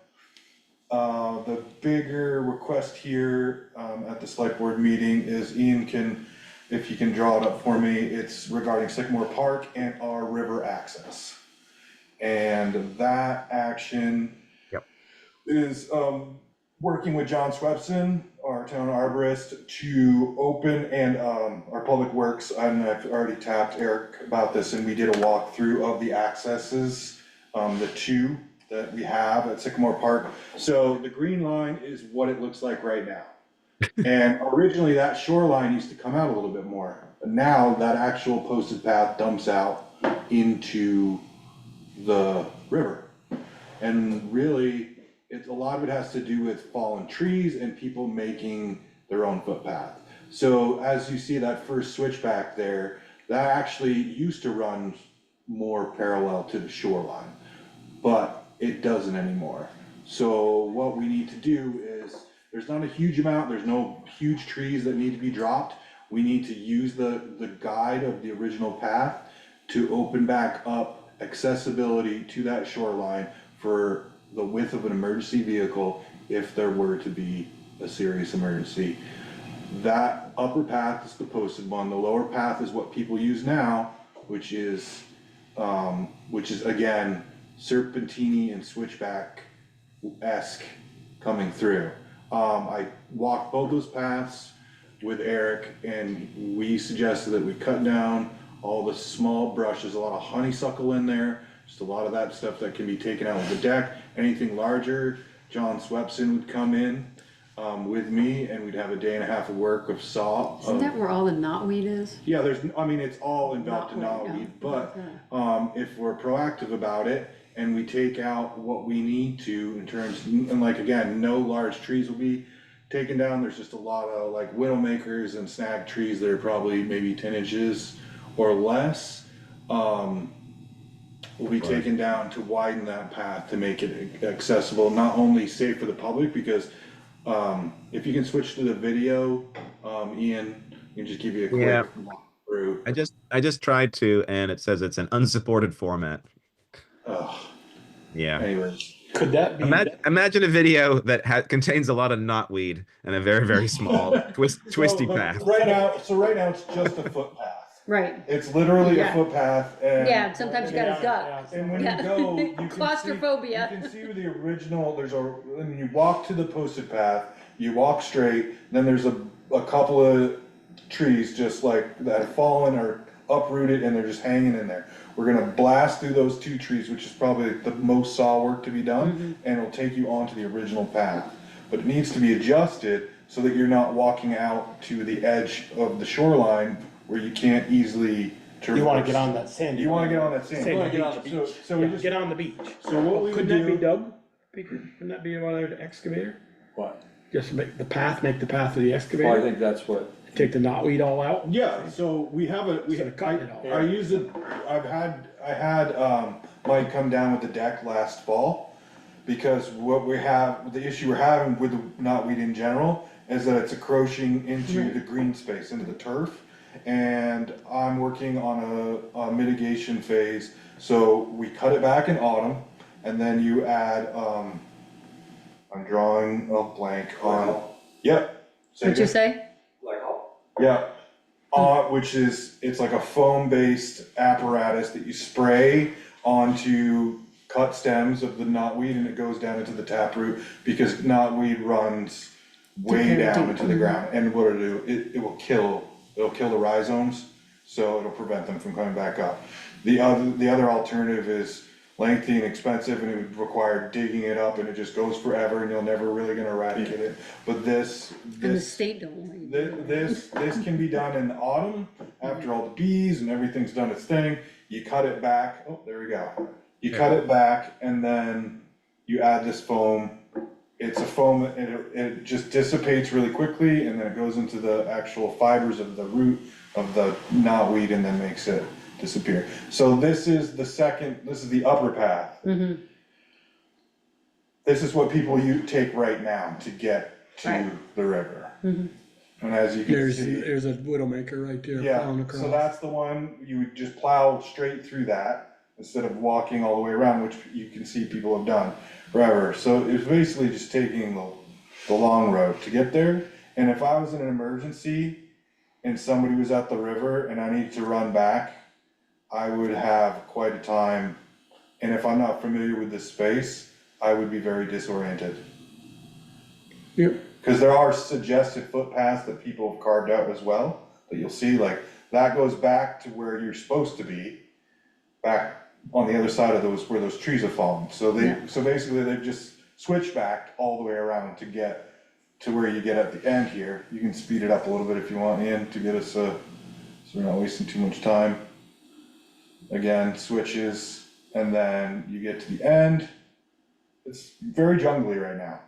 The bigger request here at the select board meeting is Ian if you can draw it up for me, it's regarding Sycamore Park and our river access. And that action is working with John Swepson, our town arborist, to open, and our public works, and I've already tapped Eric about this, and we did a walkthrough of the accesses, the two that we have at Sycamore Park. So the green line is what it looks like right now. And originally that shoreline used to come out a little bit more, but now that actual posted path dumps out into the river. And really, a lot of it has to do with fallen trees and people making their own footpath. So as you see that first switchback there, that actually used to run more parallel to the shoreline, but it doesn't anymore. So what we need to do is, there's not a huge amount, there's no huge trees that need to be dropped. We need to use the guide of the original path to open back up accessibility to that shoreline for the width of an emergency vehicle if there were to be a serious emergency. That upper path is the posted one. The lower path is what people use now, which is again serpentini and switchback-esque coming through. I walked both those paths with Eric, and we suggested that we cut down all the small brushes, a lot of honeysuckle in there, just a lot of that stuff that can be taken out of the deck. Anything larger, John Swepson would come in with me, and we'd have a day and a half of work of saw. Isn't that where all the knotweed is? Yeah, it's all enveloped in knotweed, but if we're proactive about it and we take out what we need to in terms, and like again, no large trees will be taken down. There's just a lot of like widowmakers and snag trees that are probably maybe 10 inches or less. Will be taken down to widen that path to make it accessible, not only safe for the public, because if you can switch to the video, Ian, I can just give you a quick walkthrough. I just tried to, and it says it's an unsupported format. Ugh. Yeah. Anyways, Could that be? Imagine a video that contains a lot of knotweed and a very, very small twisty path. Right now it's just a footpath. Right. It's literally a Yeah. footpath, and Yeah, sometimes you gotta duck. and when Yeah. you go, you can Claustrophobia. See, you can see the original. When you walk to the posted path, you walk straight. Then there's a couple of trees just like that have fallen or uprooted, and they're just hanging in there. We're gonna blast through those 2 trees, which is probably the most saw work to be done, and it'll take you onto the original path. But it needs to be adjusted so that you're not walking out to the edge of the shoreline where you can't easily traverse. You wanna get on that sand. You wanna get on that sand. Sand You wanna beach. get on the beach. So we Yeah, just, get on the beach. so what we would Couldn't that be do, dug? Couldn't that be another excavator? What? Just make the path of the Well, I excavator? think that's what, Take the knotweed all out? yeah, so we have Instead of cutting it all. I use it, I had Mike come down with the deck last fall, because the issue we're having with the knotweed in general is that it's encroaching into the green space, into the turf. And I'm working on a mitigation phase, so we cut it back in autumn, and then you add, I'm drawing a blank on, yep. What'd you say? Yeah, which is, it's like a foam-based apparatus that you spray onto cut stems of the knotweed, and it goes down into the taproot, because knotweed runs way down into the ground, and what it'll do, it'll kill the rhizomes, so it'll prevent them from coming back up. The other alternative is lengthy and expensive, and it would require digging it up, and it just goes forever, and you're never really gonna eradicate it. But this And the state don't want you. this can be done in the autumn, after all the bees and everything's done its thing. You cut it back, oh, there we go. You cut it back, and then you add this foam. It's a foam, it just dissipates really quickly, and then it goes into the actual fibers of the root of the knotweed, and then makes it disappear. So this is the upper path. This is what people take right now to get to the river. And as you can see. There's a widowmaker right there Yeah, plowing across. so that's the one, you would just plow straight through that instead of walking all the way around, which you can see people have done forever. So it's basically just taking the long road to get there. And if I was in an emergency and somebody was at the river and I needed to run back, I would have quite a time. And if I'm not familiar with this space, I would be very disoriented. Yep. Because there are suggested footpaths that people have carved out as well, that you'll see, like, that goes back to where you're supposed to be, back on the other side of where those trees have fallen. So basically they've just switchbacked all the way around to get to where you get at the end here. You can speed it up a little bit if you want, Ian, to get us, so we're not wasting too much time. Again, switches, and then you get to the end. It's very jungly right now.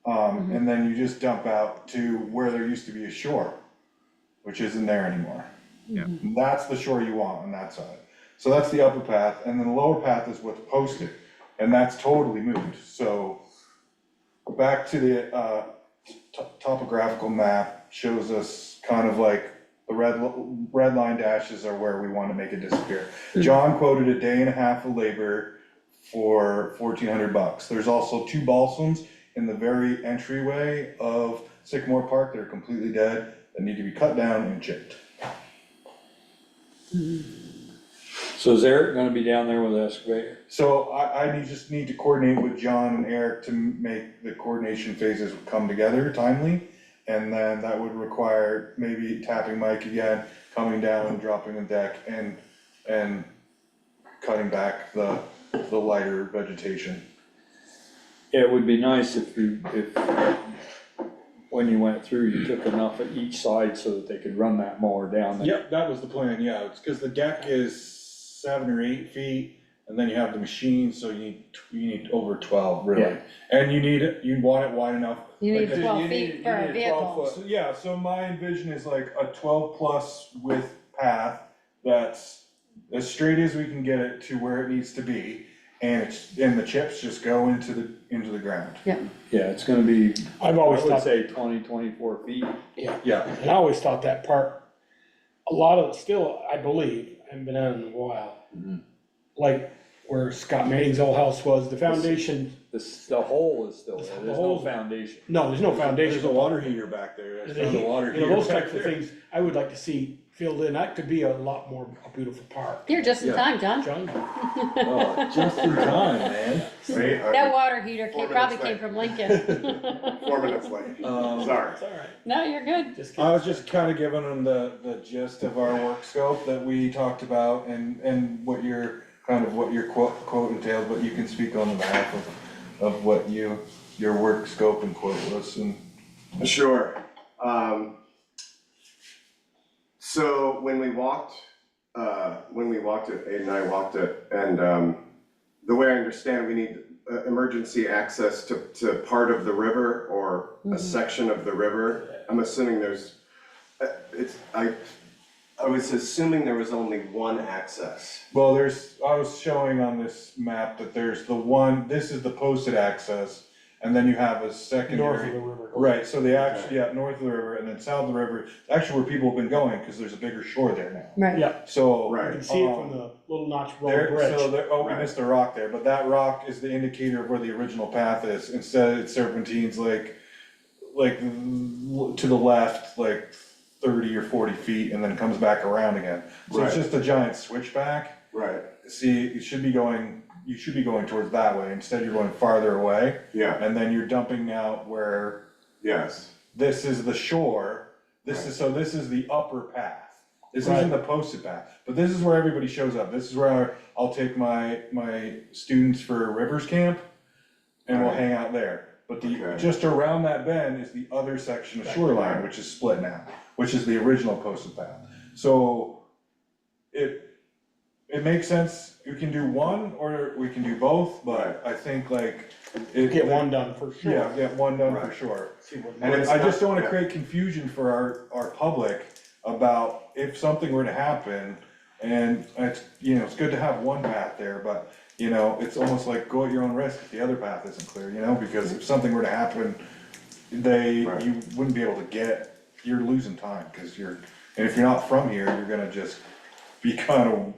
And then you just dump out to where there used to be a shore, which isn't there anymore. Yeah. And that's the shore you want on that side. So that's the upper path, and then the lower path is what's posted, and that's totally moved. So back to the topographical map shows us kind of like the red line dashes are where we want to make it disappear. John quoted a day and a half of labor for $1,400. There's also 2 balsams in the very entryway of Sycamore Park that are completely dead, that need to be cut down and chipped. so is Eric gonna be down there with the excavator? So I just need to coordinate with John and Eric to make the coordination phases come together timely. And then that would require maybe tapping Mike again, coming down and dropping the deck and cutting back the lighter vegetation. It would be nice if when you went through, you took enough at each side so that they could run that mower down there. Yep, that was the plan, yeah, it's because the deck is 7 or 8 feet, and then you have the machine, so you need over 12, really. Yeah. And you want it wide enough. You need like, 12 feet for a vehicle. So, yeah, so my vision is like a 12+ width path that's as straight as we can get it to where it needs to be, and the chips just go into the ground. Yeah, it's gonna be, I I've always would thought, say 24 feet. Yeah, and I always thought that part, a lot of, still, I believe, I haven't been on it in a while. Like, where Scott Manning's old house was, the foundation, The hole is still there, The there's no hole's- foundation. no, there's no foundation. There's a water heater back there. I And found a water you know, heater those back types of there. things, I would like to see filled in, that could be a lot more, a beautiful park. You're just in Yeah. time, John. John, Oh, just in time, man. Wait, That water heater came, 4 probably minutes came from Lincoln. 4 minutes late. Sorry. it's all right. No, you're good. Just I was just kind of giving them the gist of our work scope that we talked about and what your, kind of what your quote entails, but you can speak on behalf of what your work scope and quote was and. Sure. So when we walked it, Aid and I walked it, and the way I understand, we need emergency access to part of the river or a section of the river. I'm assuming there's, I was assuming there was only one access. Well, I was showing on this map that there's the one, this is the posted access, and then you have a secondary. north of the river. Right, so north of the river, and then south of the river, actually where people have been going, cause there's a bigger shore there now. Right. Yeah, So. Right. you can see it from the Little Notch Road There, Bridge. so there, we Right. missed a rock there, but that rock is the indicator of where the original path is. Instead, it serpentines like to the left, like 30 or 40 feet, and then comes back around again. So it's Right. just a giant switchback. Right, See, you should be going towards that way. Instead, you're going farther away, yeah, and then you're dumping out where yes, this is the shore. This is the upper path. This Right. isn't the posted path, but this is where everybody shows up. This is where I'll take my students for Rivers Camp, and we'll Right. hang out there. But Okay. just around that bend is the other section of shoreline, which is split now, which is the original posted path. So it makes sense. We can do one or we can do both, but I think like Get one done for sure. Yeah, get one done for Right. sure. See what- And it's I just not- don't wanna yeah. create confusion for our public about if something were to happen. And it's, it's good to have one path there, but, it's almost like go at your own risk if the other path isn't clear, because if something were to happen, Right. you wouldn't be able to you're losing time, and if you're not from here, you're gonna just be kind of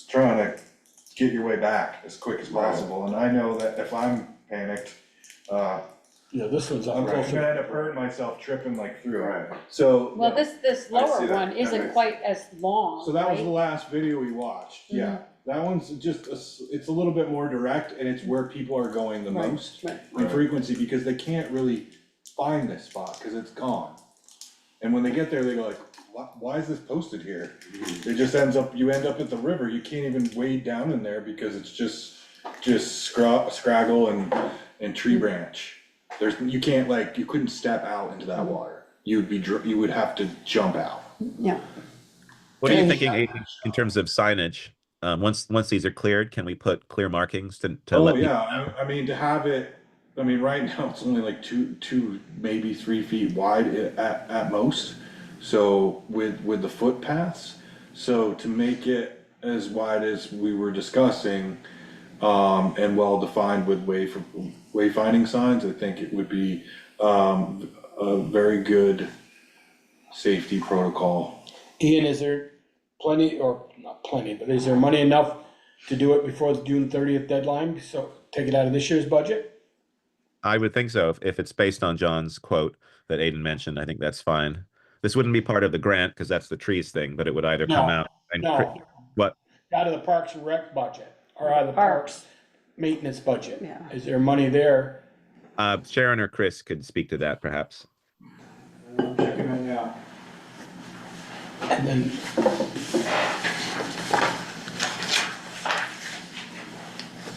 trying to get your way back as quick as Right. possible. And I know that if I'm panicked, Yeah, this one's up I'm gonna closer. end up hurting myself tripping through it. right. So. Well, this I lower see that. one That isn't makes- quite as long, So that was right? the last video we watched, yeah. That one's just, it's a little bit more direct and it's where people are going the Right, most right. in frequency because they can't really find this spot, cause it's gone. And when they get there, they go like, why is this posted here? It just you end up at the river, you can't even wade down in there because it's just scraggle and tree branch. You can't you couldn't step out into that water. You would have to jump out. Yeah. What are you thinking Aiden, in terms of signage? Once these are cleared, can we put clear markings to let people? Yeah, I mean, to have it, right now, it's only like two, maybe 3 feet wide at most. So with the footpaths, so to make it as wide as we were discussing, and well-defined with wayfinding signs, I think it would be, a very good safety protocol. Ian, is there plenty, or not plenty, but is there money enough to do it before the June 30th deadline? So take it out of this year's budget? I would think so. If it's based on John's quote that Aiden mentioned, I think that's fine. This wouldn't be part of the grant because that's the trees thing, but it would either come out and No, what? out of the Parks and Rec budget, or out of the Parks maintenance budget. Yeah. Is there money there? Sharon or Chris could speak to that perhaps. I'm checking it now. And then,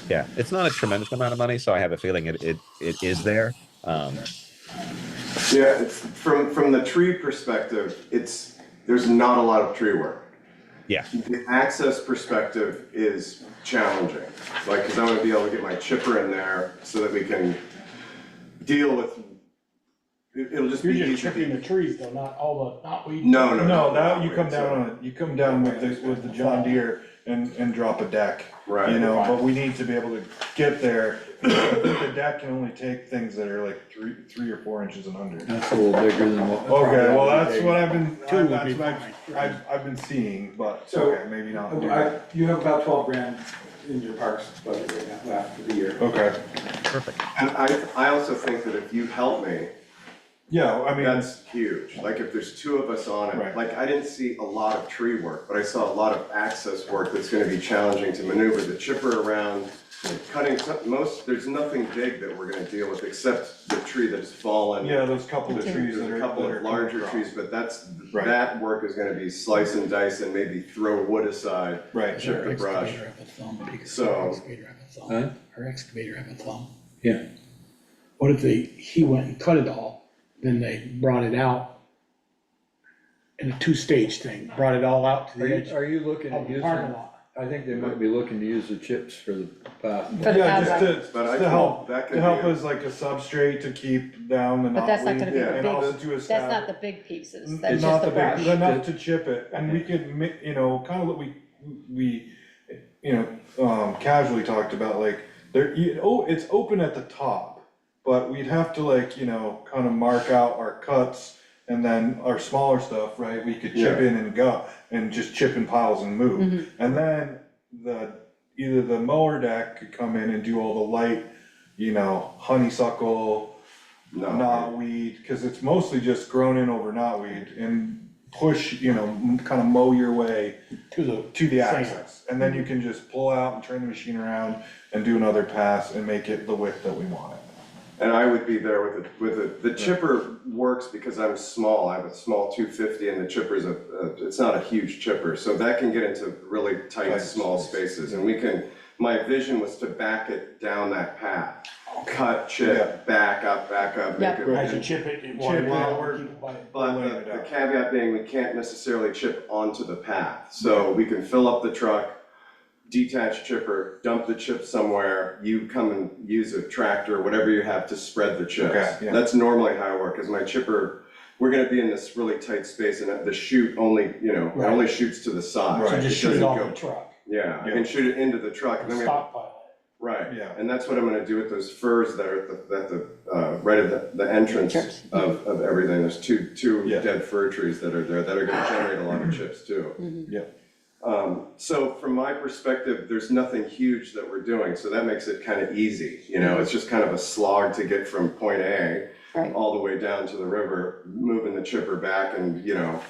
Yeah, it's not a tremendous amount of money, so I have a feeling it is there. Yeah, it's from the tree perspective, there's not a lot of tree work. Yeah. The access perspective is challenging, cause I wanna be able to get my chipper in there so that we can deal with, it'll just be you're easy. just chipping the trees though, not weeding. No, No, that, you come down with the John Deere and drop a deck. Right. But we need to be able to get there. I think the deck can only take things that are like 3 or 4 inches and under. That's a little bigger than what. Okay, well, that's what I've been, Two would that's be what fine. I've been seeing, but, So, okay, maybe not. You have about 12 grand in your parks budget right now, for the year. Okay, Perfect. And I also think that if you help me, yeah, I mean, that's huge. Like if there's two of us on it, Right. like I didn't see a lot of tree work, but I saw a lot of access work that's gonna be challenging to maneuver. The chipper around, cutting there's nothing big that we're gonna deal with except the tree that's fallen. yeah, there's a couple of trees There's that a are. couple that are of larger coming trees, across. but that work is gonna be slice and dice and maybe throw wood aside. Right. Chip the brush. Excavator have a thumb, because So- our excavator have a thumb. Huh? Our excavator have a thumb. Yeah. What if he went and cut it all, then they brought it out in a two-stage thing, brought it all out to the edge Are you looking of at the using, parking lot? I think they might be looking to use the chips for the path. For the Yeah, path, just But I to can- help, that can to help be a- as like a substrate to keep down the But that's not knotweed, gonna be Yeah. the and big, also to that's establish. not the big pieces, It's that's not just the the big, brush. enough to chip it, and we could you know, kind of what we, casually talked about, like, it's open at the top, but we'd have to like, you know, kind of mark out our cuts, and then our smaller stuff, right, we could chip Yeah. in and go, and just chip in piles and move. And then either the mower deck could come in and do all the light, you know, honeysuckle, knotweed, cause it's mostly just grown in over knotweed, and push, you know, kind of mow your way To the. to the sand. access. And then you can just pull out and turn the machine around and do another pass and make it the width that we want it. And I would be there the chipper works because I'm small, I have a small 250 and the chipper's it's not a huge chipper, so that can get into really tight, small spaces, and my vision was to back it down that path. Cut, chip, back up, make it. As you chip it, you want Chip it, to. But the caveat being, we can't necessarily chip onto the path, so we can fill up the truck, detach chipper, dump the chip somewhere, you come and use a tractor, whatever you have to spread the chips. Okay, yeah. That's normally how I work, cause my chipper, we're gonna be in this really tight space and the chute only, you know, it Right. only shoots to the side. So just shoot it doesn't off go- the truck, Yeah, I can shoot it into the truck, and then we have, stockpile right, Yeah. and that's what I'm gonna do with those firs that are right at the entrance Chips. of everything, there's two Yeah. dead fir trees that are there, that are gonna generate a lot of chips too. Yeah. So from my perspective, there's nothing huge that we're doing, so that makes it kind of easy, you know, it's just kind of a slog to get from point A Right. all the way down to the river, moving the chipper back, and, you know,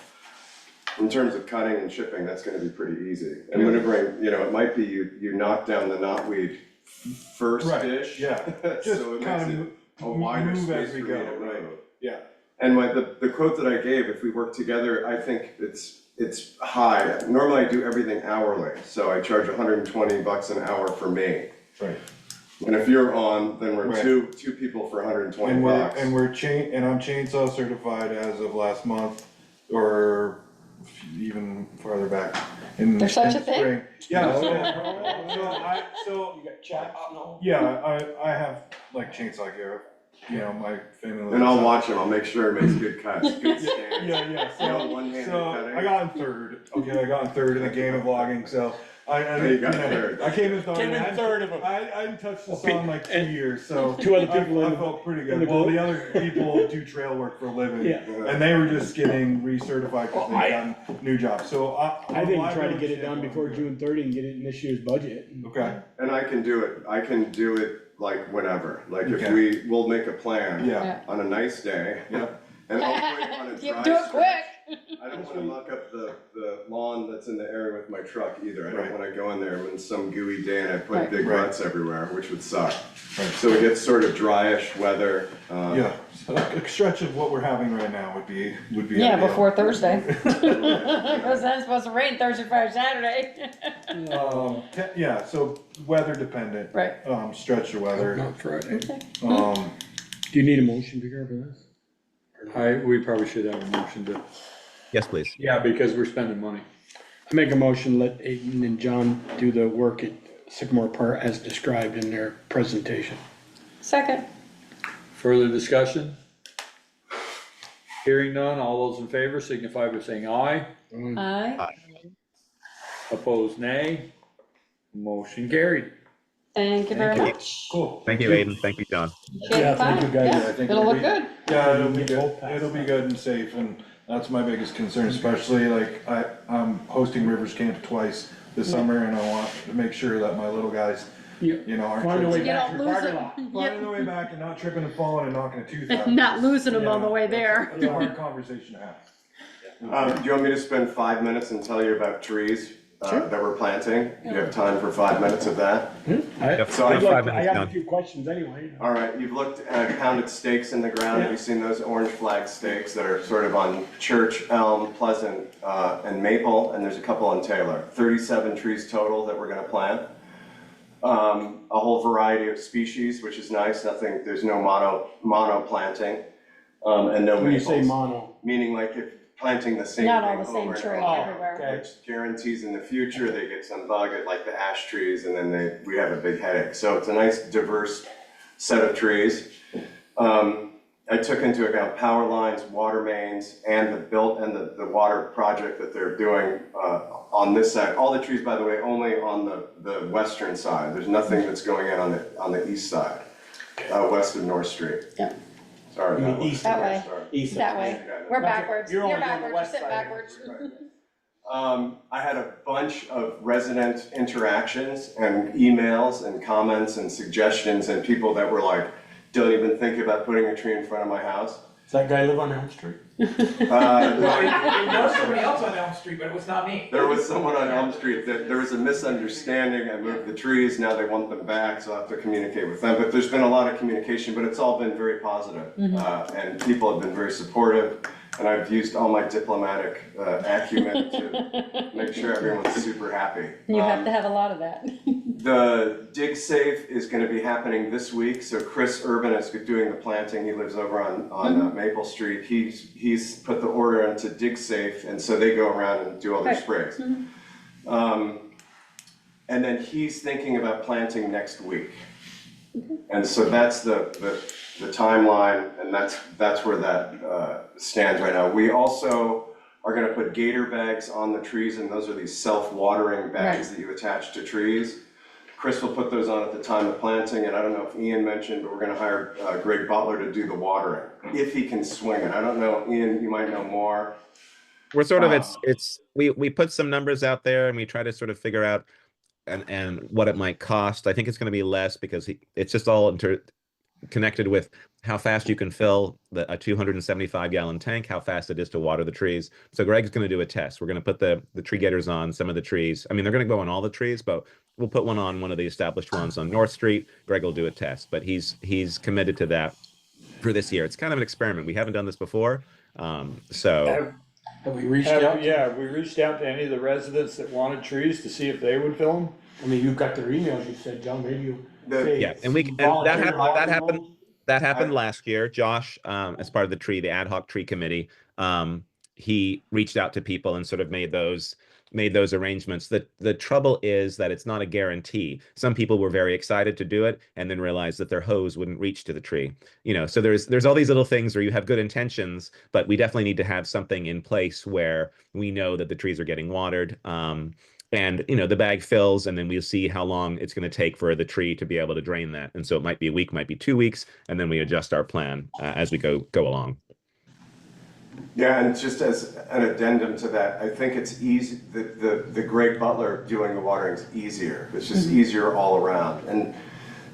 in terms of cutting and chipping, that's gonna be pretty easy. And maneuvering, you know, it might be you knock down the knotweed first-ish. Yeah, just So it kind makes of it a wider move space as for we me go, to right. move. Yeah. And the quote that I gave, if we work together, I think it's high. Normally I do everything hourly, so I charge $120 an hour for me. Right. And if you're on, then we're Right. two people for $120. And I'm chainsaw certified as of last month, or even farther back in There's such in a thing? spring. Yeah, You got chaps and all? yeah, I have like chainsaw gear, you know, my family. And I'll lives watch him, I'll make sure it makes good cuts, good scans. Yeah, You know, one-handed so cutting. I got in third, okay, I got in third in the game of logging, so You got third. I came in third. Came in third of them. I hadn't touched the saw in like 2 years, so. Two other people I in the- felt pretty in the good, well, group? the other people do trail work for a living. Yeah. And they were just getting recertified because Well, they've done new jobs, so I think try to get it done before June 30 and get it in this year's budget. Okay, And I can do it like whenever, like if Okay. we'll make a plan. yeah, On a nice day. Yep. And hopefully on a You dry do it stretch. quick. I don't wanna muck up the lawn that's in the area with my truck either, I don't Right. wanna go in there when some gooey day and I put Right. big Right. ruts everywhere, which would suck. Right. So it gets sort of dryish weather, yeah, so a stretch of what we're having right now would be Yeah, ideal. before Thursday. Cause then it's supposed to rain Thursday, Friday, Saturday. Yeah, so weather dependent. Right. Stretch of weather, Not Friday. um, Do you need a motion, Peter, for this? We probably should have a motion to, Yes, please. yeah, because we're spending money. I make a motion, let Aiden and John do the work at Sycamore Park as described in their presentation. Second. Further discussion? Hearing none, all those in favor signify by saying aye. Aye. Opposed, nay. Motion carried. Thank you very Thank you. much. cool. Thank you, Aiden. Thank you, John. Appreciate Yeah, the thank time. you, guys. Yeah, I think it'll it'll look be- good. Yeah, it'll be Both good, paths. it'll be good and safe, and that's my biggest concern, especially like I'm hosting Rivers Camp twice this summer, and I want to make sure that my little guys, you know, aren't Find a way tripping, back don't to the lose parking it. lot. finding their way back and not tripping and falling and knocking a tooth out. Not losing them on the way That's there. a hard conversation to have. Do you want me to spend 5 minutes and tell you about trees that we're planting? Do you have time for 5 minutes of that? Yep. So I'd like Five to- I minutes have done. a few questions anyway. All right, you've looked at pounded stakes in the ground. Have you seen those orange flag stakes that are sort of on Church, Elm, Pleasant, and Maple? And there's a couple on Taylor. 37 trees total that we're gonna plant. A whole variety of species, which is nice. Nothing, there's no mono planting, and no When you say maples. mono, Meaning like if planting the same Not thing all the same over and tree over, everywhere. okay. which guarantees in the future they get some bug at like the ash trees, and then we have a big headache. So it's a nice diverse set of trees. I took into account power lines, water mains, and the water project that they're doing on this side. All the trees, by the way, only on the western side. There's nothing that's going in on the east side, west of North Street. Yep. Sorry. You mean that was- east That way. sorry. east. That way. Okay. We're That's it. backwards. You're You're only on the backwards. west Sit side. backwards. I had a bunch of resident interactions and emails and comments and suggestions and people that were like, don't even think about putting a tree in front of my house. Does that guy live on Elm Street? There was somebody else on Elm Street, but it was not me. There was someone on Elm Street that there was a misunderstanding. I moved the trees, now they want them back, so I have to communicate with them. But there's been a lot of communication, but it's all been very positive. And people have been very supportive. And I've used all my diplomatic acumen to make sure everyone's super happy. You have to have a lot of that. The dig safe is gonna be happening this week, so Chris Urban is doing the planting, he lives over on Maple Street. He's put the order into dig safe, and so they go around and do all their sprays. And then he's thinking about planting next week. And so that's the timeline, and that's where that stands right now. We also are gonna put gator bags on the trees, and those are these self-watering bags that you attach to trees. Chris will put those on at the time of planting, and I don't know if Ian mentioned, but we're gonna hire Greg Butler to do the watering, if he can swing it. I don't know, Ian, you might know more. We're sort of we put some numbers out there and we try to sort of figure out and what it might cost. I think it's going to be less because it's just all connected with how fast you can fill a 275-gallon tank, how fast it is to water the trees. So Greg's going to do a test. We're going to put the tree getters on some of the trees. I mean, they're going to go on all the trees, but we'll put one on one of the established ones on North Street. Greg will do a test, but he's committed to that for this year. It's kind of an experiment. We haven't done this before, so. Have we reached out? Have we reached out to any of the residents that wanted trees to see if they would fill them? I mean, you've got their emails, you said, John, maybe you say. Yeah, and that happened last year. Josh, as part of the ad hoc tree committee, he reached out to people and sort of made those arrangements. The trouble is that it's not a guarantee. Some people were very excited to do it and then realized that their hose wouldn't reach to the tree. You know, so there's all these little things where you have good intentions, but we definitely need to have something in place where we know that the trees are getting watered. And you know, the bag fills, and then we'll see how long it's going to take for the tree to be able to drain that. And so it might be a week, might be 2 weeks, and then we adjust our plan as we go along. Yeah, and just as an addendum to that, I think it's easy, the Greg Butler doing the watering is easier. It's just easier all around. And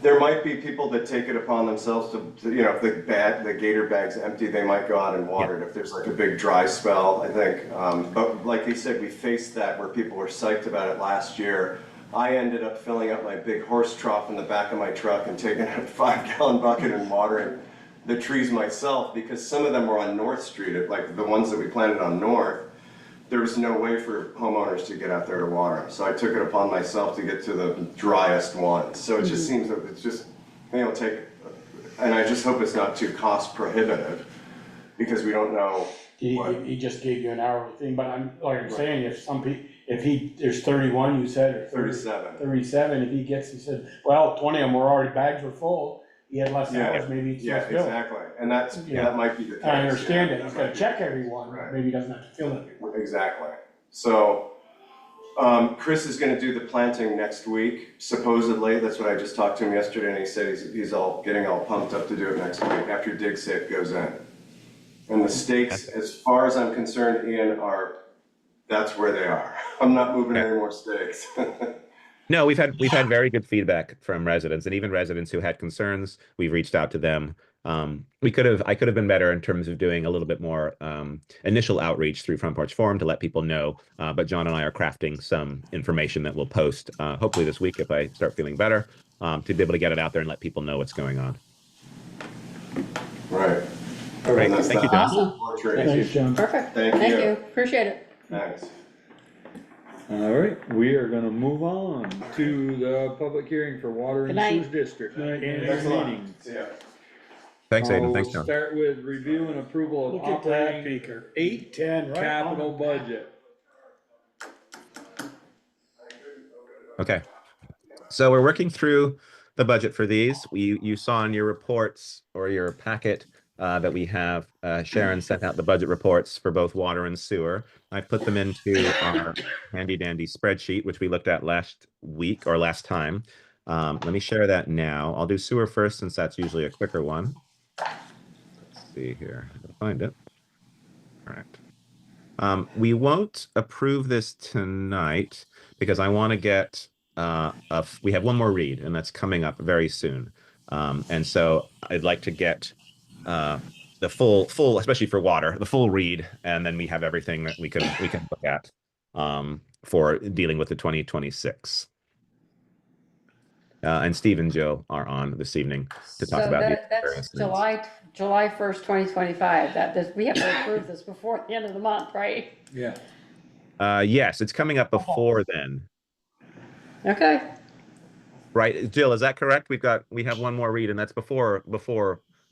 there might be people that take it upon themselves to you know, if the gator bag's empty, they might go out and water it if there's like a big dry spell, I think. But like he said, we faced that where people were psyched about it last year. I ended up filling up my big horse trough in the back of my truck and taking a 5-gallon bucket and watering the trees myself, because some of them were on North Street, like the ones that we planted on North. There was no way for homeowners to get out there to water them. So I took it upon myself to get to the driest ones. So it just seems that it's just, you know, and I just hope it's not too cost prohibitive, because we don't know. He just gave you an hourly thing, but I'm saying, if there's 31, you said, or 37, if he said, well, 20 of them were already, bags were full, he had less hours, maybe it's less bill. Exactly, and that might be the case. I understand it, he's gotta check everyone, maybe he doesn't have to fill it. Exactly. So, Chris is gonna do the planting next week, supposedly. That's what I just talked to him yesterday, and he said he's getting all pumped up to do it next week after dig safe goes in. And the stakes, as far as I'm concerned, Ian, are that's where they are. I'm not moving any more stakes. No, we've had very good feedback from residents, and even residents who had concerns, we've reached out to them. I could have been better in terms of doing a little bit more initial outreach through Front Porch Forum to let people know. But John and I are crafting some information that we'll post hopefully this week if I start feeling better, to be able to get it out there and let people know what's going on. Right. Great. Thank you, John. Awesome. Thanks, John. Perfect. Thank Thank you. you. Appreciate it. Thanks. All right, we are gonna move on to the public hearing for Water Good and night. Sewage District. Night. Thanks a Annual lot. meeting. See ya. Thanks, Aidan. Thanks, John. Start with review and approval of Look at that, operating Beaker. 8:10, right? capital on. budget. Okay. So we're working through the budget for these. You saw in your reports or your packet that we have, Sharon sent out the budget reports for both water and sewer. I put them into our handy dandy spreadsheet, which we looked at last week or last time. Let me share that now. I'll do sewer first since that's usually a quicker one. Let's see here. I can find it. All right. We won't approve this tonight because I want to get we have one more read, and that's coming up very soon. And so I'd like to get the full, especially for water, the full read, and then we have everything that we can look at for dealing with the 2026. And Steve and Jill are on this evening to talk So about these that's various things. July 1st, 2025. We have to approve this before the end of the month, right? Yeah. Yes, it's coming up before then. Okay. Right, Jill, is that correct? We have one more read, and that's before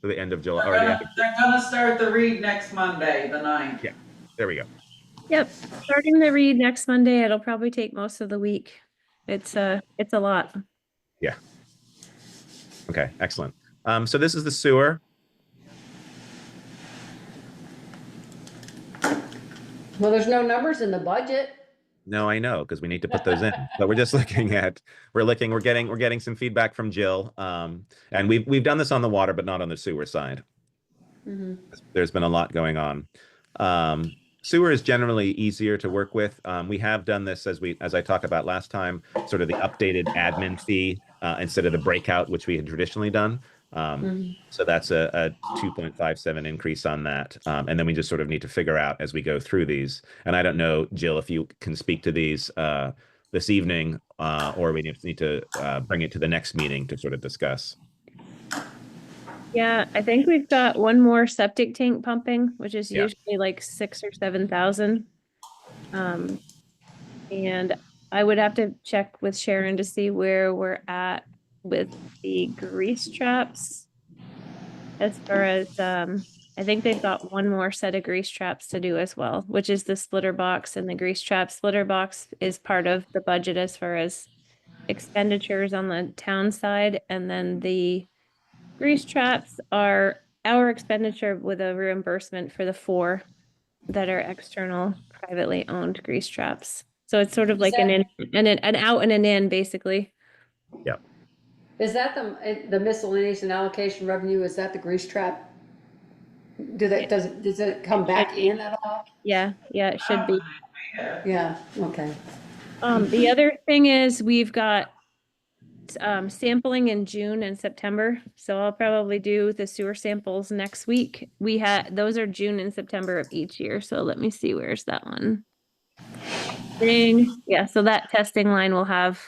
the end of July. Or the end of, They're gonna start the read next Monday, the 9th. yeah, there we go. Yep, starting the read next Monday. It'll probably take most of the week. It's a lot. Yeah. Okay, excellent. So this is the sewer. Well, there's no numbers in the budget. No, I know, because we need to put those in. But we're just we're getting some feedback from Jill. And we've done this on the water, but not on the sewer side. Mm-hmm. There's been a lot going on. Sewer is generally easier to work with. We have done this as I talked about last time, sort of the updated admin fee instead of the breakout, which we had traditionally done. So that's a 2.57 increase on that. And then we just sort of need to figure out as we go through these. And I don't know, Jill, if you can speak to these this evening, or we need to bring it to the next meeting to sort of discuss. Yeah, I think we've got one more septic tank pumping, which is Yeah. usually like 6,000 or 7,000. And I would have to check with Sharon to see where we're at with the grease traps. As far as I think they've got one more set of grease traps to do as well, which is the splitter box and the grease trap. Splitter box is part of the budget as far as expenditures on the town side, and then the grease traps are our expenditure with a reimbursement for the 4 that are external, privately owned grease traps. So it's sort of like an out and an in, basically. Yeah. Is that the miscellaneous and allocation revenue? Is that the grease trap? Does it come back in at all? Yeah, it should be. Yeah, okay. The other thing is we've got sampling in June and September. So I'll probably do the sewer samples next week. Those are June and September of each year. So let me see, where's that one? Yeah, so that testing line will have.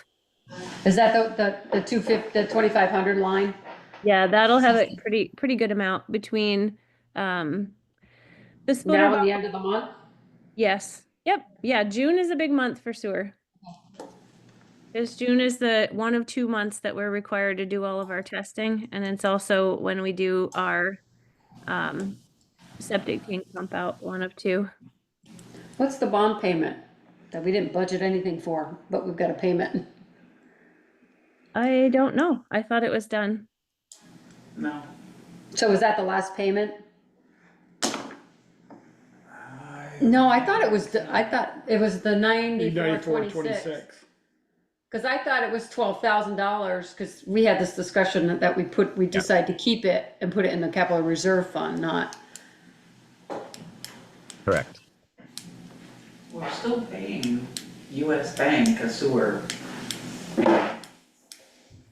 Is that the 2,500 line? Yeah, that'll have a pretty good amount between the splitter. Now and the end of the month? Yes. Yep. Yeah, June is a big month for sewer. Because June is the one of 2 months that we're required to do all of our testing, and it's also when we do our septic tank pump out, 1 of 2. What's the bond payment that we didn't budget anything for, but we've got a payment? I don't know. I thought it was done. No. So is that the last payment? No, I thought it was the 9426. Because I thought it was $12,000, because we had this discussion that we decided to keep it and put it in the capital reserve fund, not. Correct. We're still paying US Bank a sewer. Let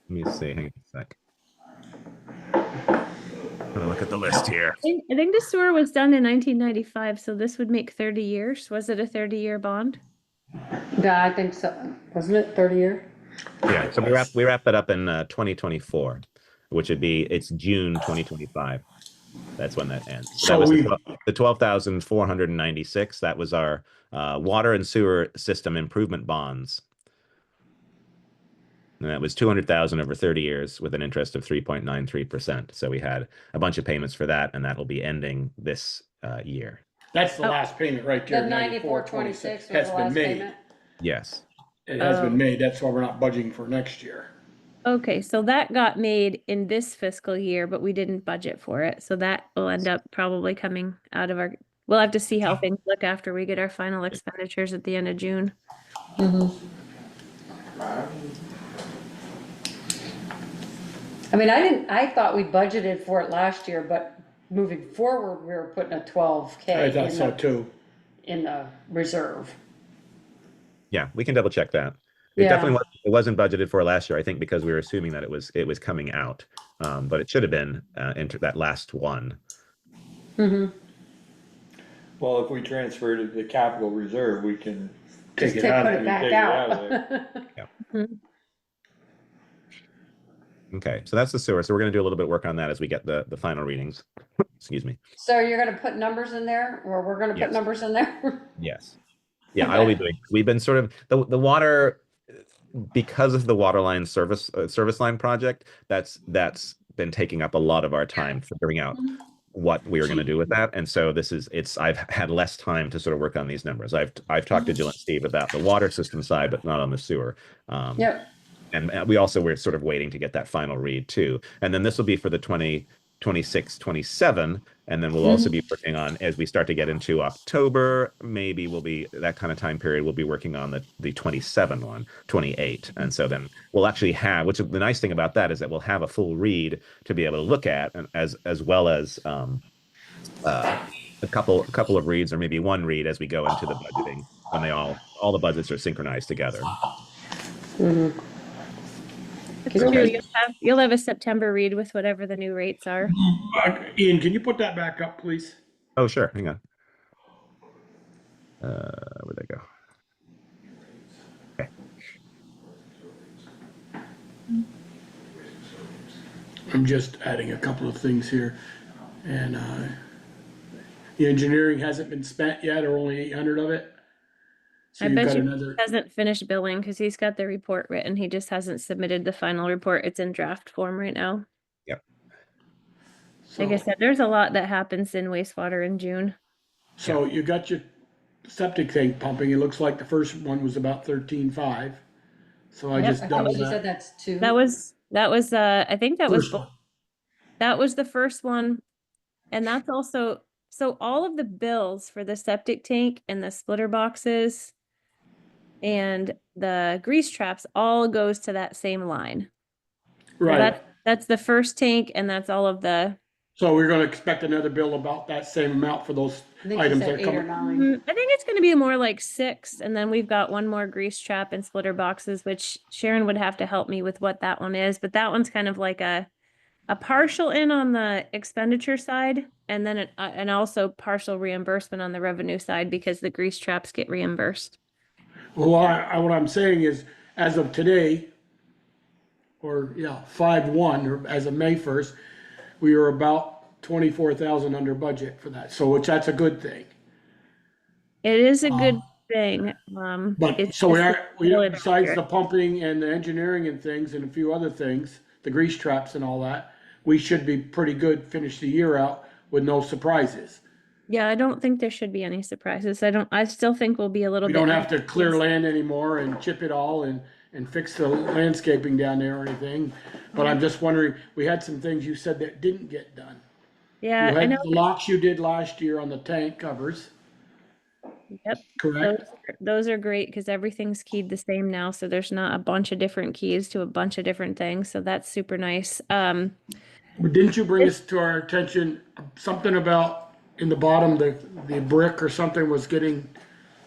me see, hang on a sec. Gonna look at the list here. I think the sewer was done in 1995, so this would make 30 years. Was it a 30-year bond? Yeah, I think so. Wasn't it 30-year? Yeah, so we wrapped that up in 2024, which would be, it's June 2025. That's when that ends. So So that was we- the 12,496. That was our water and sewer system improvement bonds. And that was 200,000 over 30 years with an interest of 3.93%. So we had a bunch of payments for that, and that'll be ending this year. That's the last payment right there. The 9426 was Has the been last made. payment? Yes. It has Oh. been made. That's why we're not budgeting for next year. Okay, so that got made in this fiscal year, but we didn't budget for it. So that will end up probably coming out of our, we'll have to see how things look after we get our final expenditures at the end of June. I mean, I thought we budgeted for it last year, but moving forward, we were putting a 12K I thought so too. in the reserve. Yeah, we can double check that. It Yeah. definitely it wasn't budgeted for last year, I think, because we were assuming that it was coming out. But it should have been into that last one. Mm-hmm. Well, if we transfer it to the capital reserve, we can. Take Just it out put of it it. back Take it out out. of Okay, so that's the sewer. So we're going to do a little bit of work on that as we get the final readings. Excuse me. So you're gonna put numbers in there, or we're gonna put Yes. numbers in there? Yes. Yeah, I will be doing. We've been sort of the water, because of the water line service line project. That's been taking up a lot of our time figuring out what we were going to do with that. And so I've had less time to sort of work on these numbers. I've talked to Jill and Steve about the water system side, but not on the sewer. Yep. And we also were sort of waiting to get that final read too. And then this will be for the 2026, 27. And then we'll also be working on, as we start to get into October, maybe we'll be, that kind of time period, we'll be working on the 27 one, 28. And so then we'll actually have, which the nice thing about that is that we'll have a full read to be able to look at, and as well as a couple of reads, or maybe one read as we go into the budgeting, when all the budgets are synchronized together. Mm-hmm. It's true. You'll have a September read with whatever the new rates are. Ian, can you put that back up, please? Oh, sure. Hang on. Where'd that go? Okay. I'm just adding a couple of things here. And the engineering hasn't been spent yet, or only 800 of it. So I you've bet got you another. he hasn't finished billing because he's got the report written. He just hasn't submitted the final report. It's in draft form right now. Yep. Like I said, there's a lot that happens in wastewater in June. So you got your septic tank pumping. It looks like the first one was about 13.5. So I Yep. just doubled You said that. that's 2. That was I think that was First one. that was the first one. And that's also, so all of the bills for the septic tank and the splitter boxes and the grease traps all goes to that same line. So Right. that's the first tank, and that's all of the, So we're gonna expect another bill about that same amount for those I think you items said that 8 or come. 9. I think it's gonna be more like 6, and then we've got one more grease trap and splitter boxes, which Sharon would have to help me with what that one is, but that one's kind of like a partial in on the expenditure side, and then and also partial reimbursement on the revenue side because the grease traps get reimbursed. Well, what I'm saying is, as of today, or 5/1, or as of May 1st, we are about 24,000 under budget for that. So that's a good thing. It is a good thing. But it's so just we really besides inaccurate. the pumping and the engineering and things and a few other things, the grease traps and all that, we should be pretty good, finish the year out with no surprises. Yeah, I don't think there should be any surprises. I still think we'll be a little We bit. don't have to clear land anymore and chip it all and fix the landscaping down there or anything. But I'm just wondering, we had some things you said that didn't get done. Yeah, You I had know. the locks you did last year on the tank covers, Yep. correct? Those are great because everything's keyed the same now. So there's not a bunch of different keys to a bunch of different things. So that's super nice. But didn't you bring us to our attention something about in the bottom, the brick or something was getting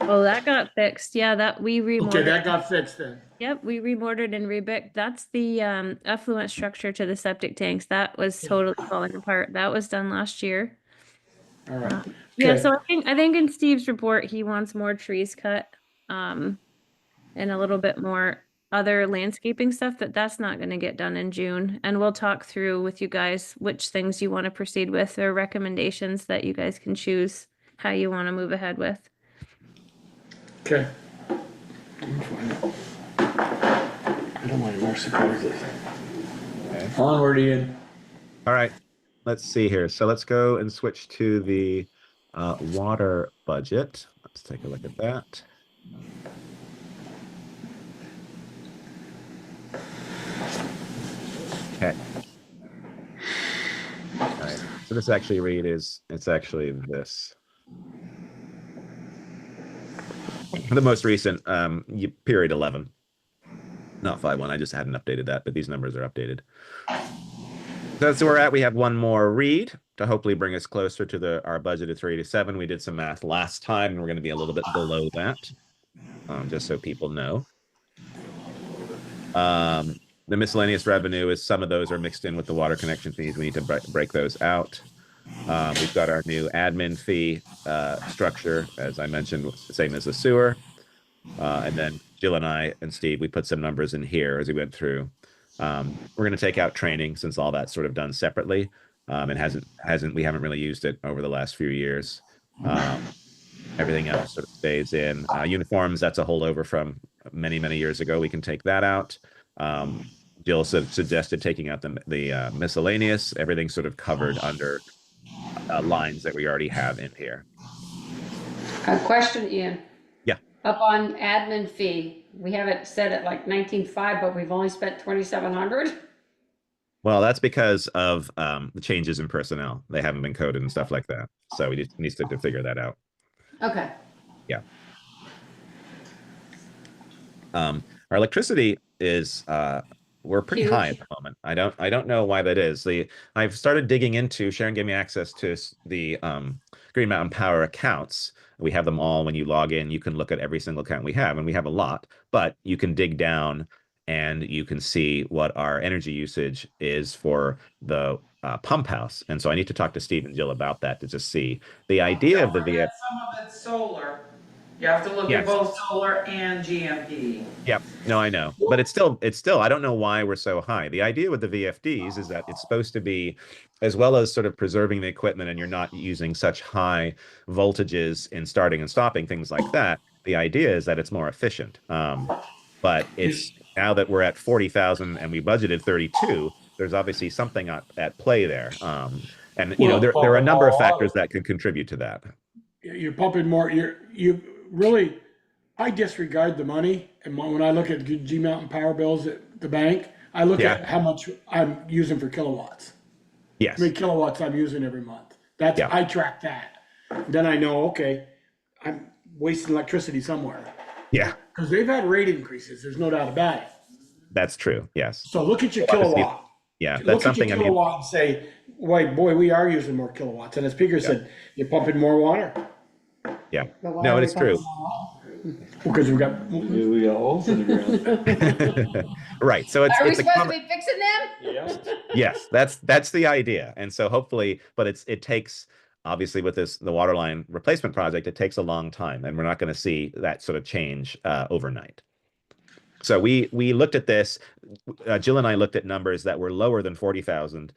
Oh, that got fixed. Yeah, that we Okay, remortared. that got fixed then. Yep, we remortared and rebuilt. That's the effluent structure to the septic tanks. That was totally falling apart. That was done last year. All right. Yeah, Okay. so I think in Steve's report he wants more trees cut, and a little bit more other landscaping stuff, but that's not going to get done in June. And we'll talk through with you guys which things you want to proceed with or recommendations that you guys can choose how you want to move ahead with. Okay. I don't want any more surprises. Onward, Ian. All right, let's see here. So let's go and switch to the water budget. Let's take a look at that. Okay. All right. So this actually it's actually this. The most recent period 11. Not 5.1. I just hadn't updated that, but these numbers are updated. That's where we're at. We have one more read to hopefully bring us closer to our budget of 387. We did some math last time, and we're going to be a little bit below that, just so people know. The miscellaneous revenue is some of those are mixed in with the water connection fees. We need to break those out. We've got our new admin fee structure, as I mentioned, same as the sewer. And then Jill and I and Steve, we put some numbers in here as we went through. We're going to take out training since all that's sort of done separately, and we haven't really used it over the last few years. Everything else sort of stays in. Uniforms, that's a holdover from many years ago. We can take that out. Jill suggested taking out the miscellaneous. Everything's sort of covered under lines that we already have in here. Question, Ian. Yeah. Up on admin fee, we have it set at like 19.5, but we've only spent 2,700. Well, that's because of the changes in personnel. They haven't been coded and stuff like that. So we just need to figure that out. Okay. Yeah. Our electricity is we're pretty Huge. high at the moment. I don't know why that is. I've started digging into. Sharon gave me access to the Green Mountain Power accounts. We have them all. When you log in, you can look at every single account we have, and we have a lot. But you can dig down and you can see what our energy usage is for the pump house. And so I need to talk to Steve and Jill about that to just see the idea of the VF. Some of it's solar. You have to look at both solar and GMP. Yep. No, I know. But it's still, I don't know why we're so high. The idea with the VFDs is that it's supposed to be, as well as sort of preserving the equipment and you're not using such high voltages in starting and stopping, things like that. The idea is that it's more efficient. But it's now that we're at 40,000 and we budgeted 32, there's obviously something at play there. And you know, there are a number of factors that can contribute to that. You're pumping more, you really, I disregard the money, and when I look at G Mountain Power bills at the bank, I look at how much I'm using for kilowatts. Yes. How many kilowatts I'm using every month. I track that. Then I know, okay, I'm wasting electricity somewhere. Yeah. Because they've had rate increases, there's no doubt about it. That's true, yes. So look at your kilowatt. Yeah, that's Look something at your kilowatt and say, boy, we are using more kilowatts. And as Peter said, you're pumping more water. Yeah. No, it is true. Because we got holes in the ground. Right. So Are we supposed to be fixing them? Yeah. Yes, that's the idea. And so hopefully, but it takes, obviously with the water line replacement project, it takes a long time, and we're not going to see that sort of change overnight. So we looked at this. Jill and I looked at numbers that were lower than 40,000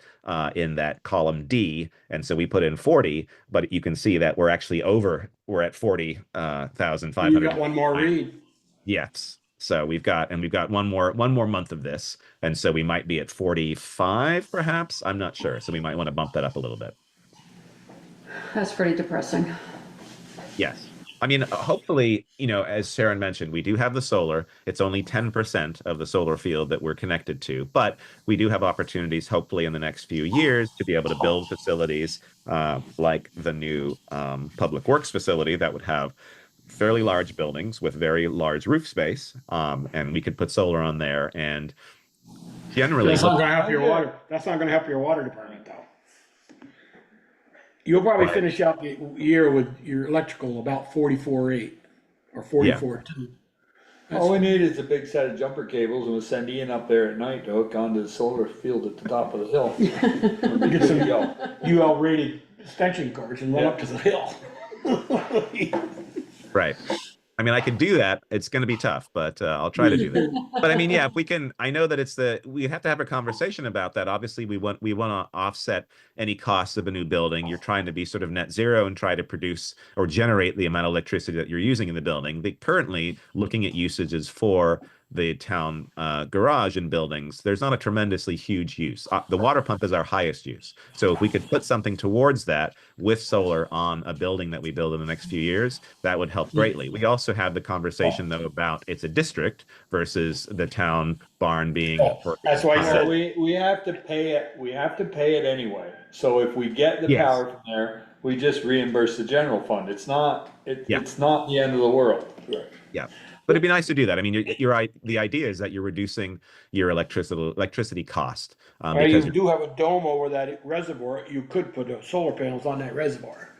in that column D, and so we put in 40. But you can see that we're actually over. We're at 40,500. You got one more read. Yes. So we've got one more month of this, and so we might be at 45, perhaps. I'm not sure. So we might want to bump that up a little bit. That's pretty depressing. Yes. I mean, hopefully, you know, as Sharon mentioned, we do have the solar. It's only 10% of the solar field that we're connected to, but we do have opportunities, hopefully, in the next few years to be able to build facilities like the new public works facility that would have fairly large buildings with very large roof space, and we could put solar on there. And generally, that's not going to help your water. That's not going to help your water department, though. You'll probably finish out the year with your electrical about 44.8. or 44 too. All we need is a big set of jumper cables, and we'll send Ian up there at night to hook onto the solar field at the top of the hill. Get some UL rated extension cords and run up to the hill. Right. I mean, I could do that. It's going to be tough, but I'll try to do that. But I mean, yeah, if we can, I know that we have to have a conversation about that. Obviously, we want to offset any costs of a new building. You're trying to be sort of net zero and try to produce or generate the amount of electricity that you're using in the building. Currently, looking at usages for the town garage and buildings, there's not a tremendously huge use. The water pump is our highest use. So if we could put something towards that with solar on a building that we build in the next few years, that would help greatly. We also have the conversation though about it's a district versus the town barn being. That's why I said we have to pay it. We have to pay it anyway. So if we get the power from there, we just reimburse the general fund. It's not. It's not the end of the world. Right. Yeah. But it'd be nice to do that. I mean, you're right. The idea is that you're reducing your electricity cost. Because you do have a dome over that reservoir. You could put solar panels on that reservoir.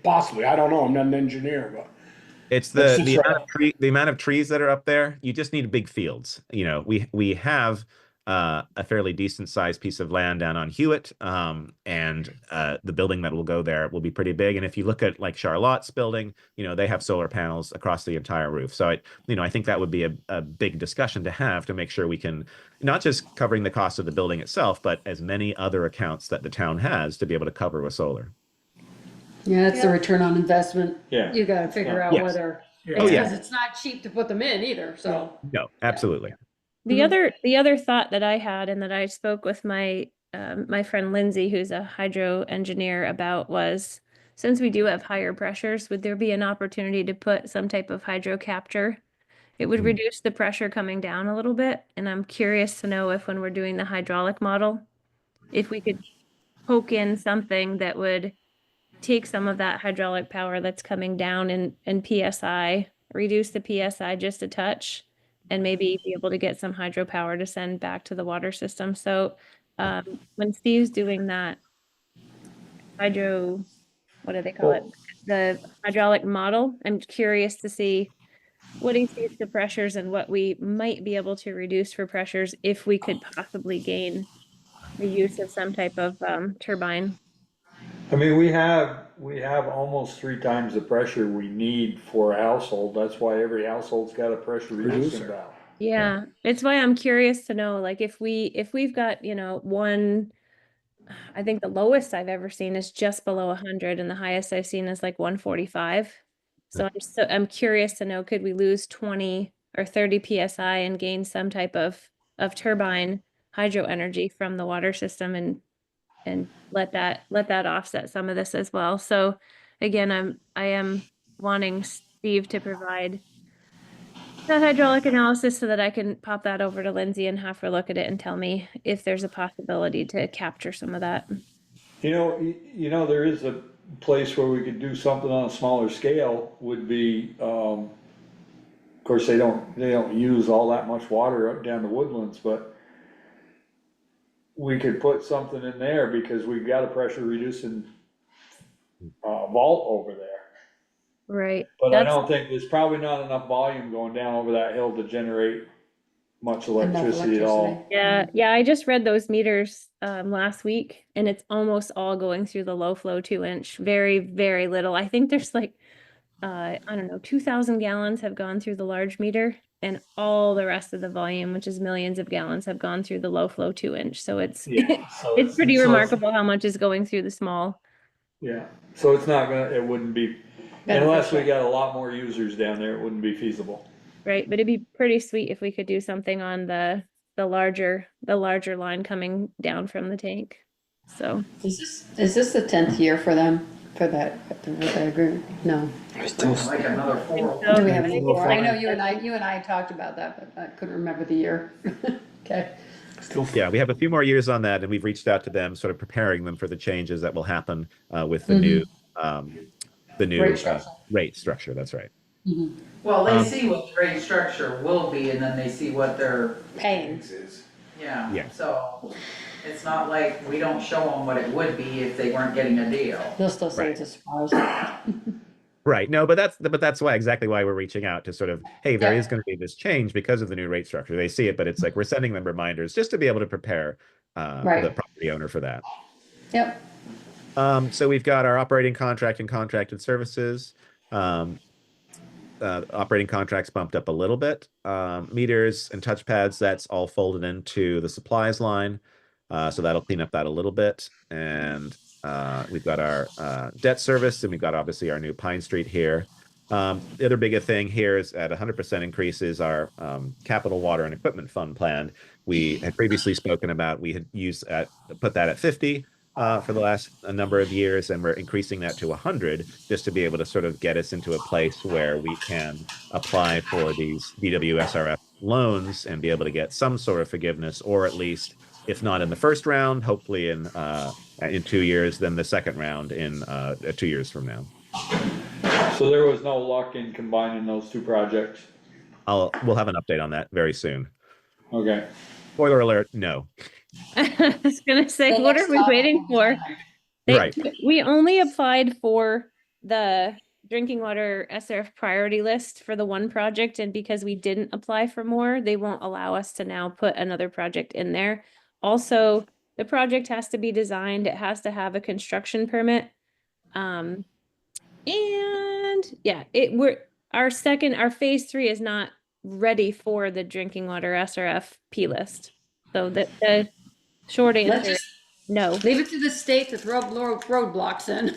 Possibly. I don't know. I'm not an engineer, but it's the amount of trees that are up there. You just need big fields. You know, we have a fairly decent sized piece of land down on Hewitt, and the building that will go there will be pretty big. And if you look at like Charlotte's building, you know, they have solar panels across the entire roof. So I think that would be a big discussion to have to make sure we can not just covering the cost of the building itself, but as many other accounts that the town has to be able to cover with solar. Yeah, it's the return on investment. Yeah. You gotta figure out whether, because it's not cheap to put them in either, so. No, absolutely. The other thought that I had and that I spoke with my my friend Lindsay, who's a hydro engineer, about was, since we do have higher pressures, would there be an opportunity to put some type of hydro capture? It would reduce the pressure coming down a little bit, and I'm curious to know if, when we're doing the hydraulic model, if we could poke in something that would take some of that hydraulic power that's coming down in PSI, reduce the PSI just a touch, and maybe be able to get some hydropower to send back to the water system. So when Steve's doing that what do they call it? The hydraulic model, I'm curious to see what he sees the pressures and what we might be able to reduce for pressures if we could possibly gain the use of some type of turbine. I mean, we have almost 3 times the pressure we need for a household. That's why every household's got a pressure reducing valve. Yeah, it's why I'm curious to know, like, if we've got, you know, one, I think the lowest I've ever seen is just below 100, and the highest I've seen is like 145. So I'm curious to know, could we lose 20 or 30 PSI and gain some type of turbine hydro energy from the water system and let that offset some of this as well. So again, I am wanting Steve to provide that hydraulic analysis so that I can pop that over to Lindsay and have her look at it and tell me if there's a possibility to capture some of that. You know, there is a place where we could do something on a smaller scale. Would be, of course, they don't use all that much water up down the Woodlands, but we could put something in there because we've got a pressure reducing vault over there. Right. But I don't think there's probably not enough volume going down over that hill to generate much electricity at all. Yeah, I just read those meters last week, and it's almost all going through the low flow 2-inch. Very, very little. I think there's like I don't know, 2,000 gallons have gone through the large meter, and all the rest of the volume, which is millions of gallons, have gone through the low flow 2-inch. So it's it's pretty remarkable how much is going through the small. Yeah, so it wouldn't be, unless we got a lot more users down there, it wouldn't be feasible. Right, but it'd be pretty sweet if we could do something on the larger line coming down from the tank. So is this the 10th year for them for that agreement? No. Like another 4. Do we have any more? I know you and I talked about that, but I couldn't remember the year. Okay. Yeah, we have a few more years on that, and we've reached out to them, sort of preparing them for the changes that will happen with the new rate structure. That's right. Well, they see what the rate structure will be, and then they see what their paying is. Yeah. Yeah. So it's not like we don't show them what it would be if they weren't getting a deal. They'll still say it's a surprise. Right. No, but that's why exactly why we're reaching out to sort of, hey, there is going to be this change because of the new rate structure. They see it, but it's like we're sending them reminders just to be able to prepare the Right. property owner for that. Yep. So we've got our operating contract and contracted services. Um, Operating contracts bumped up a little bit. Meters and touchpads, that's all folded into the supplies line. So that'll clean up that a little bit. And we've got our debt service, and we've got obviously our new Pine Street here. The other big thing here is at 100% increase is our capital water and equipment fund plan. We had previously spoken about, we had put that at 50 for the last number of years, and we're increasing that to 100 just to be able to sort of get us into a place where we can apply for these DWSRF loans and be able to get some sort of forgiveness, or at least, if not in the first round, hopefully in 2 years, then the second round in 2 years from now. So there was no luck in combining those two projects? We'll have an update on that very soon. Okay. Spoiler alert, no. I was gonna say, what are we waiting for? Right. We only applied for the drinking water SRF priority list for the one project, and because we didn't apply for more, they won't allow us to now put another project in there. Also, the project has to be designed, it has to have a construction permit. And yeah, our phase 3 is not ready for the drinking water SRF P list. So the short answer, no. Leave it to the state to throw roadblocks in.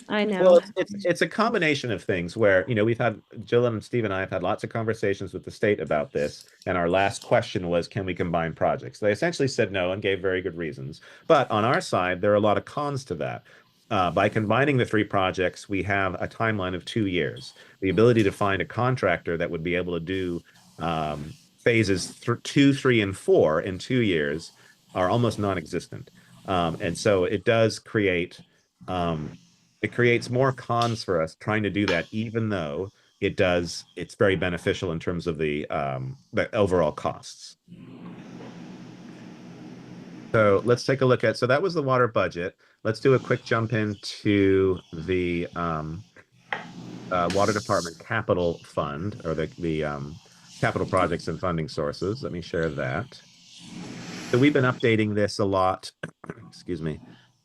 I know. Well, it's a combination of things where, Jill and Steve and I have had lots of conversations with the state about this. And our last question was, can we combine projects? They essentially said no and gave very good reasons. But on our side, there are a lot of cons to that. By combining the 3 projects, we have a timeline of 2 years. The ability to find a contractor that would be able to do phases 2, 3, and 4 in 2 years are almost non-existent. And so it does create, it creates more cons for us trying to do that, even though it's very beneficial in terms of the overall costs. So let's take a look at, so that was the water budget. Let's do a quick jump into the water department capital fund, or the capital projects and funding sources. Let me share that. So we've been updating this a lot, excuse me,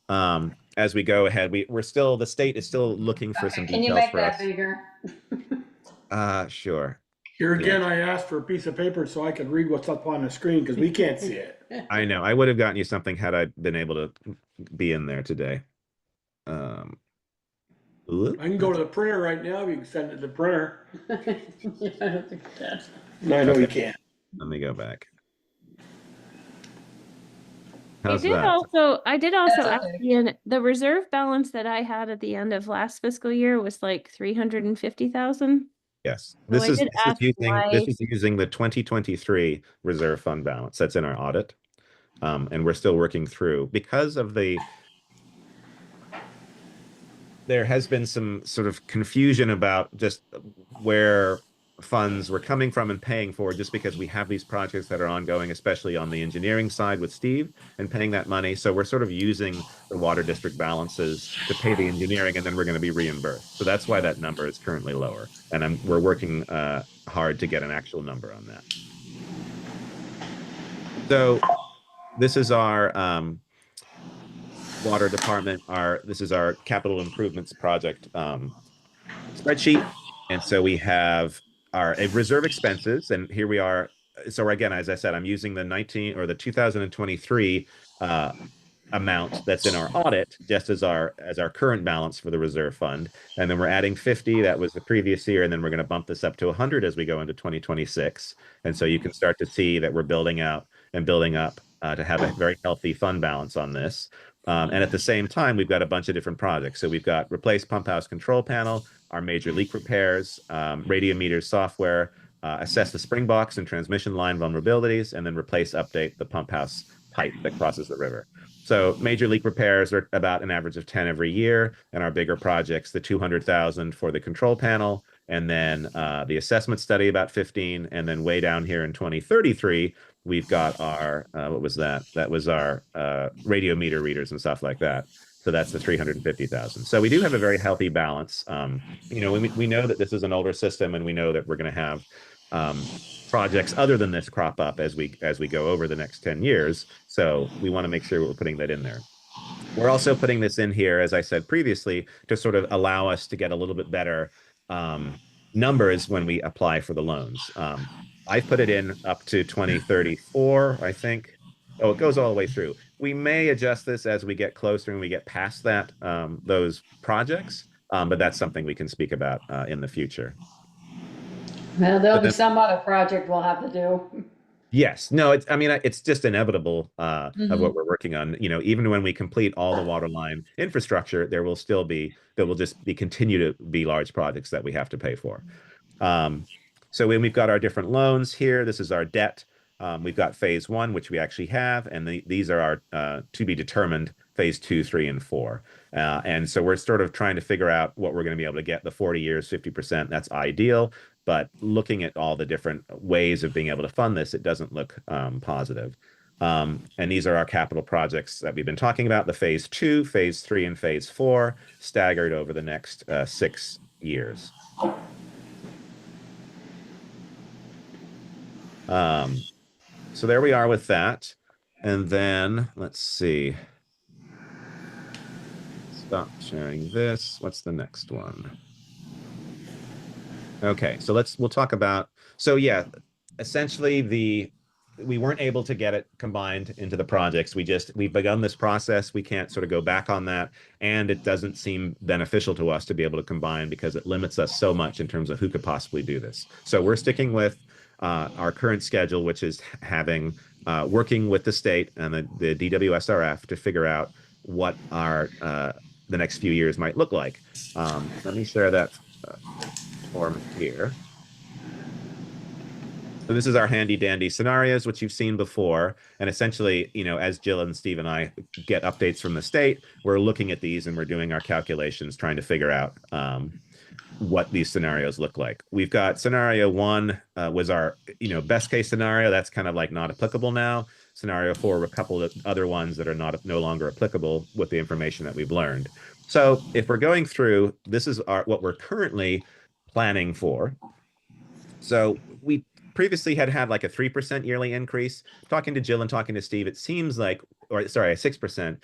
as we go ahead. The state is still looking for some details for us. Can you make that bigger? Sure. Here again, I asked for a piece of paper so I could read what's up on the screen because we can't see it. I know. I would have gotten you something had I been able to be in there today. I can go to the printer right now. You can send it to the printer. Yeah, I don't think that. No, I know you can't. Let me go back. I How's did that? also ask Ian, the reserve balance that I had at the end of last fiscal year was like 350,000. Yes, So this I is did ask why- using the 2023 reserve fund balance that's in our audit, and we're still working through because of there has been some sort of confusion about just where funds were coming from and paying for, just because we have these projects that are ongoing, especially on the engineering side with Steve, and paying that money. So we're sort of using the water district balances to pay the engineering, and then we're going to be reimbursed. So that's why that number is currently lower. And we're working hard to get an actual number on that. So this is our water department. This is our capital improvements project spreadsheet. And so we have our reserve expenses, and here we are. So again, as I said, I'm using the 2023 amount that's in our audit just as our current balance for the reserve fund, and then we're adding 50. That was the previous year, and then we're going to bump this up to 100 as we go into 2026. And so you can start to see that we're building out and building up to have a very healthy fund balance on this. And at the same time, we've got a bunch of different projects. So we've got replace pump house control panel, our major leak repairs, radio meters software, assess the spring box and transmission line vulnerabilities, and then replace, update the pump house pipe that crosses the river. So major leak repairs are about an average of 10 every year, and our bigger projects, the 200,000 for the control panel, and then the assessment study about 15, and then way down here in 2033, we've got our what was that? That was our radio meter readers and stuff like that. So that's the 350,000. So we do have a very healthy balance. You know, we know that this is an older system, and we know that we're going to have projects other than this crop up as we go over the next 10 years. So we want to make sure we're putting that in there. We're also putting this in here, as I said previously, to sort of allow us to get a little bit better numbers when we apply for the loans. I've put it in up to 2034, I think. Oh, it goes all the way through. We may adjust this as we get closer and we get past that, those projects, but that's something we can speak about in the future. Well, there'll But be then- some other project we'll have to do. Yes, no, I mean, it's just inevitable of what we're working on. You know, even when we complete all the water line infrastructure, there will just be continue to be large projects that we have to pay for. So when we've got our different loans here, this is our debt. We've got phase 1, which we actually have, and these are our to be determined phase 2, 3, and 4. And so we're sort of trying to figure out what we're going to be able to get. The 40 years, 50%, that's ideal. But looking at all the different ways of being able to fund this, it doesn't look positive. And these are our capital projects that we've been talking about, the phase 2, phase 3, and phase 4, staggered over the next 6 years. So there we are with that. And then let's see. Stop sharing this. What's the next one? Okay, so we'll talk about, so yeah, essentially we weren't able to get it combined into the projects. We've begun this process. We can't sort of go back on that. And it doesn't seem beneficial to us to be able to combine because it limits us so much in terms of who could possibly do this. So we're sticking with our current schedule, which is having, working with the state and the DWSRF to figure out what our, the next few years might look like. Let me share that form here. So this is our handy dandy scenarios, which you've seen before. And essentially, you know, as Jill and Steve and I get updates from the state, we're looking at these and we're doing our calculations, trying to figure out what these scenarios look like. We've got scenario 1 was our, you know, best case scenario. That's kind of like not applicable now. Scenario 4 were a couple of other ones that are no longer applicable with the information that we've learned. So if we're going through, this is what we're currently planning for. So we previously had like a 3% yearly increase. Talking to Jill and talking to Steve, it seems like, or sorry, 6%.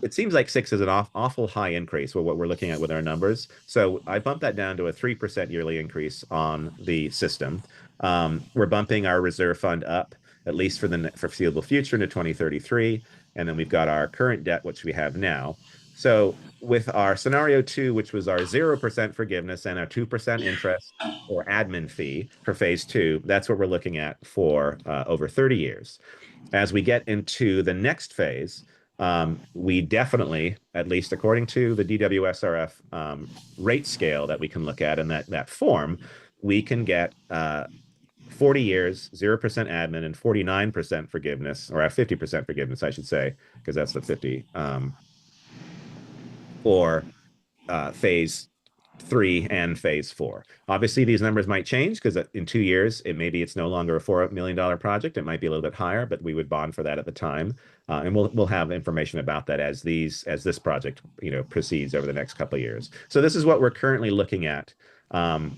It seems like 6 is an awful high increase with what we're looking at with our numbers. So I bumped that down to a 3% yearly increase on the system. We're bumping our reserve fund up, at least for the foreseeable future, into 2033. And then we've got our current debt, which we have now. So with our scenario 2, which was our 0% forgiveness and our 2% interest or admin fee for phase 2, that's what we're looking at for over 30 years. As we get into the next phase, we definitely, at least according to the DWSRF rate scale that we can look at in that form, we can get 40 years, 0% admin, and 49% forgiveness, or 50% forgiveness, I should say, because that's the 50, for phase 3 and phase 4. Obviously, these numbers might change because in 2 years, it's no longer a $4 million project. It might be a little bit higher, but we would bond for that at the time. And we'll have information about that as this project, you know, proceeds over the next couple of years. So this is what we're currently looking at.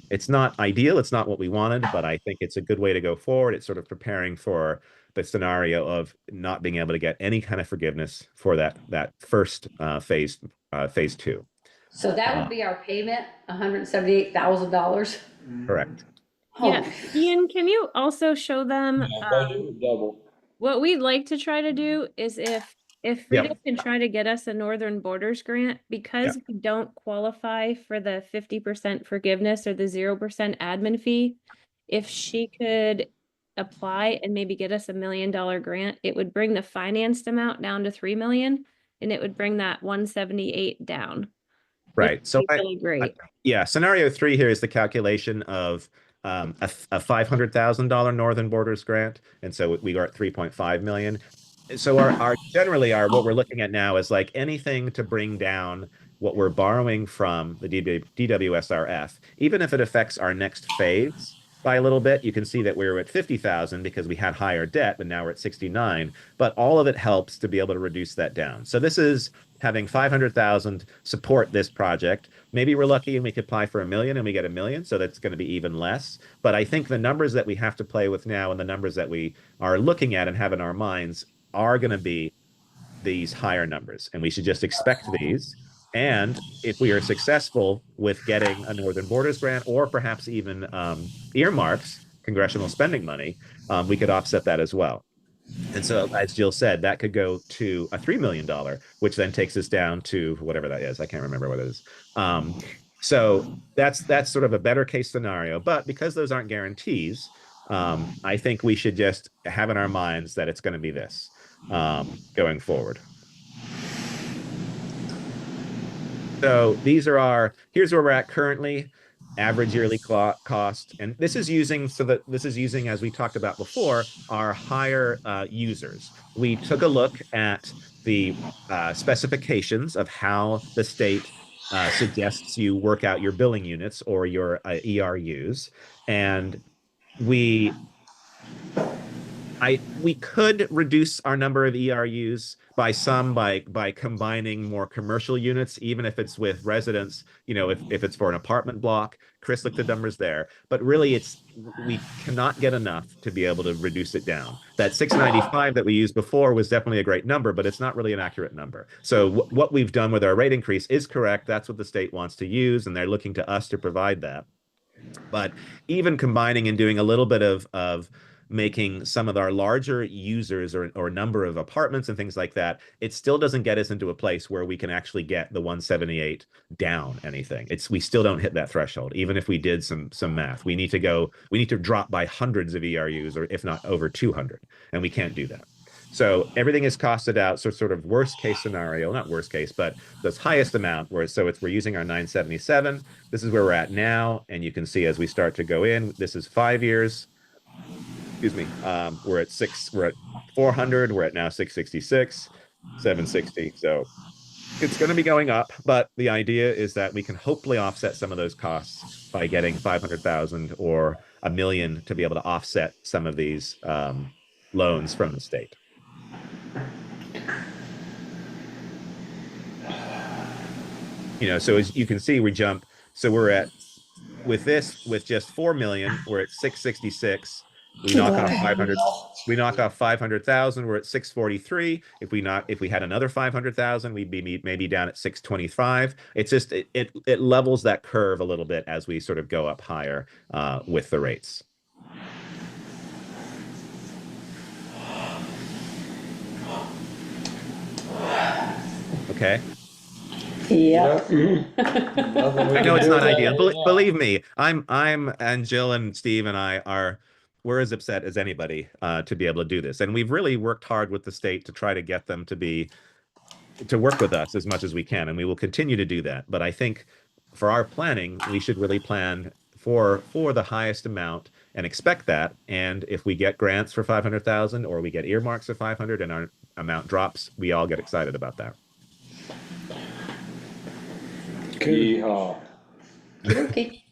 It's not ideal. It's not what we wanted, but I think it's a good way to go forward. It's sort of preparing for the scenario of not being able to get any kind of forgiveness for that first phase 2. So that would be our payment, $178,000. Correct. Yeah, Ian, can you also show them Double. what we'd like to try to do is if Freedom can try to get us a Northern Borders grant, because we don't qualify for the 50% forgiveness or the 0% admin fee, if she could apply and maybe get us $1 million grant, it would bring the financed amount down to 3 million, and it would bring that 178 down. Right. So really great. Scenario 3 here is the calculation of a $500,000 Northern Borders grant, and so we are at 3.5 million. So what we're looking at now is like anything to bring down what we're borrowing from the DWSRF, even if it affects our next phase. by a little bit. You can see that we were at 50,000 because we had higher debt, but now we're at 69. But all of it helps to be able to reduce that down. So this is having 500,000 support this project. Maybe we're lucky and we could apply for $1 million and we get $1 million, so that's going to be even less. But I think the numbers that we have to play with now and the numbers that we are looking at and have in our minds are going to be these higher numbers, and we should just expect these. And if we are successful with getting a Northern Borders grant or perhaps even earmarks, congressional spending money, we could offset that as well. And so, as Jill said, that could go to a $3 million, which then takes us down to whatever that is. I can't remember what it is. So that's sort of a better case scenario. But because those aren't guarantees, I think we should just have in our minds that it's going to be this going forward. So these are here's where we're at currently. Average yearly cost, and this is using as we talked about before, our higher users. We took a look at the specifications of how the state suggests you work out your billing units or your ERUs, and we could reduce our number of ERUs by combining more commercial units, even if it's with residents, if it's for an apartment block. Chris looked at numbers there, but really we cannot get enough to be able to reduce it down. That 695 that we used before was definitely a great number, but it's not really an accurate number. So what we've done with our rate increase is correct. That's what the state wants to use, and they're looking to us to provide that. But even combining and doing a little bit of making some of our larger users or number of apartments and things like that, it still doesn't get us into a place where we can actually get the 178 down anything. We still don't hit that threshold, even if we did some math. We need to drop by hundreds of ERUs, or if not over 200, and we can't do that. So everything is costed out. So sort of worst case scenario, not worst case, but this highest amount we're using our 977. This is where we're at now. And you can see as we start to go in, this is 5 years. Excuse me. We're at 400. We're at now 666, 760. So it's going to be going up, but the idea is that we can hopefully offset some of those costs by getting 500,000 or $1 million to be able to offset some of these loans from the state. So as you can see, we jump. So we're at, with just 4 million, we're at 666. We knock off 500. We knock off 500,000. We're at 643. If we had another 500,000, we'd be maybe down at 625. It's just it levels that curve a little bit as we sort of go up higher with the rates. Okay. Yeah. I know it's not ideal. Believe me, I'm and Jill and Steve and we're as upset as anybody to be able to do this. And we've really worked hard with the state to try to get them to work with us as much as we can. And we will continue to do that. But I think for our planning, we should really plan for the highest amount and expect that. And if we get grants for 500,000 or we get earmarks for 500 and our amount drops, we all get excited about that. Yeehaw. Okay.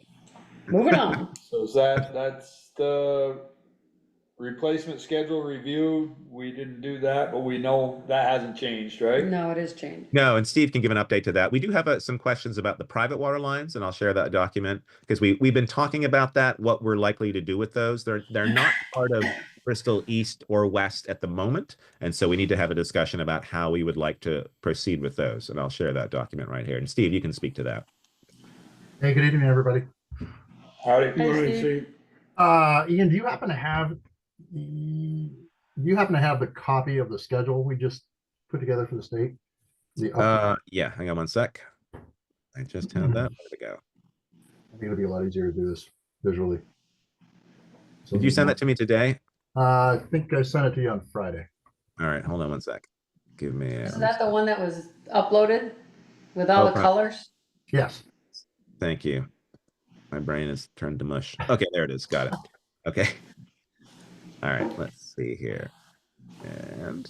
Moving on. So that's the replacement schedule review. We didn't do that, but we know that hasn't changed, right? No, it is changed. No, and Steve can give an update to that. We do have some questions about the private water lines, and I'll share that document because we've been talking about that, what we're likely to do with those. They're not part of Bristol East or West at the moment, and so we need to have a discussion about how we would like to proceed with those, and I'll share that document right here. And Steve, you can speak to that. Hey, good evening, everybody. Howdy. Hi, Steve. Ian, do you happen to have the copy of the schedule we just put together for the state? Yeah, hang on one sec. I just had that. Where did it go? I think it'll be a lot easier to do this visually. So Did you send that to me today? I think I sent it to you on Friday. All right, hold on one sec. Give me. Is that the one that was uploaded with all the colors? Yes. Thank you. My brain is turned to mush. Okay, there it is. Got it. Okay. All right, let's see here. And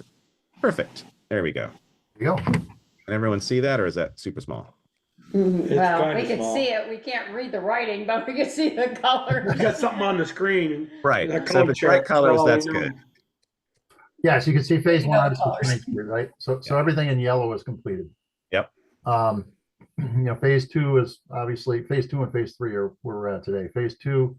perfect. There we go. There you go. Can everyone see that, or is that super small? It's Well, kinda we can small. see it, we can't read the writing, but we can see the colors. We got something on the screen. Right. That So if code it's bright chart, for colors, all we that's know. good. Yeah, so you can see phase You one, know the obviously, colors. Pine Street, right? So everything in yellow is completed. Yep. Phase two is obviously, phase two and phase three are where we're at today. Phase two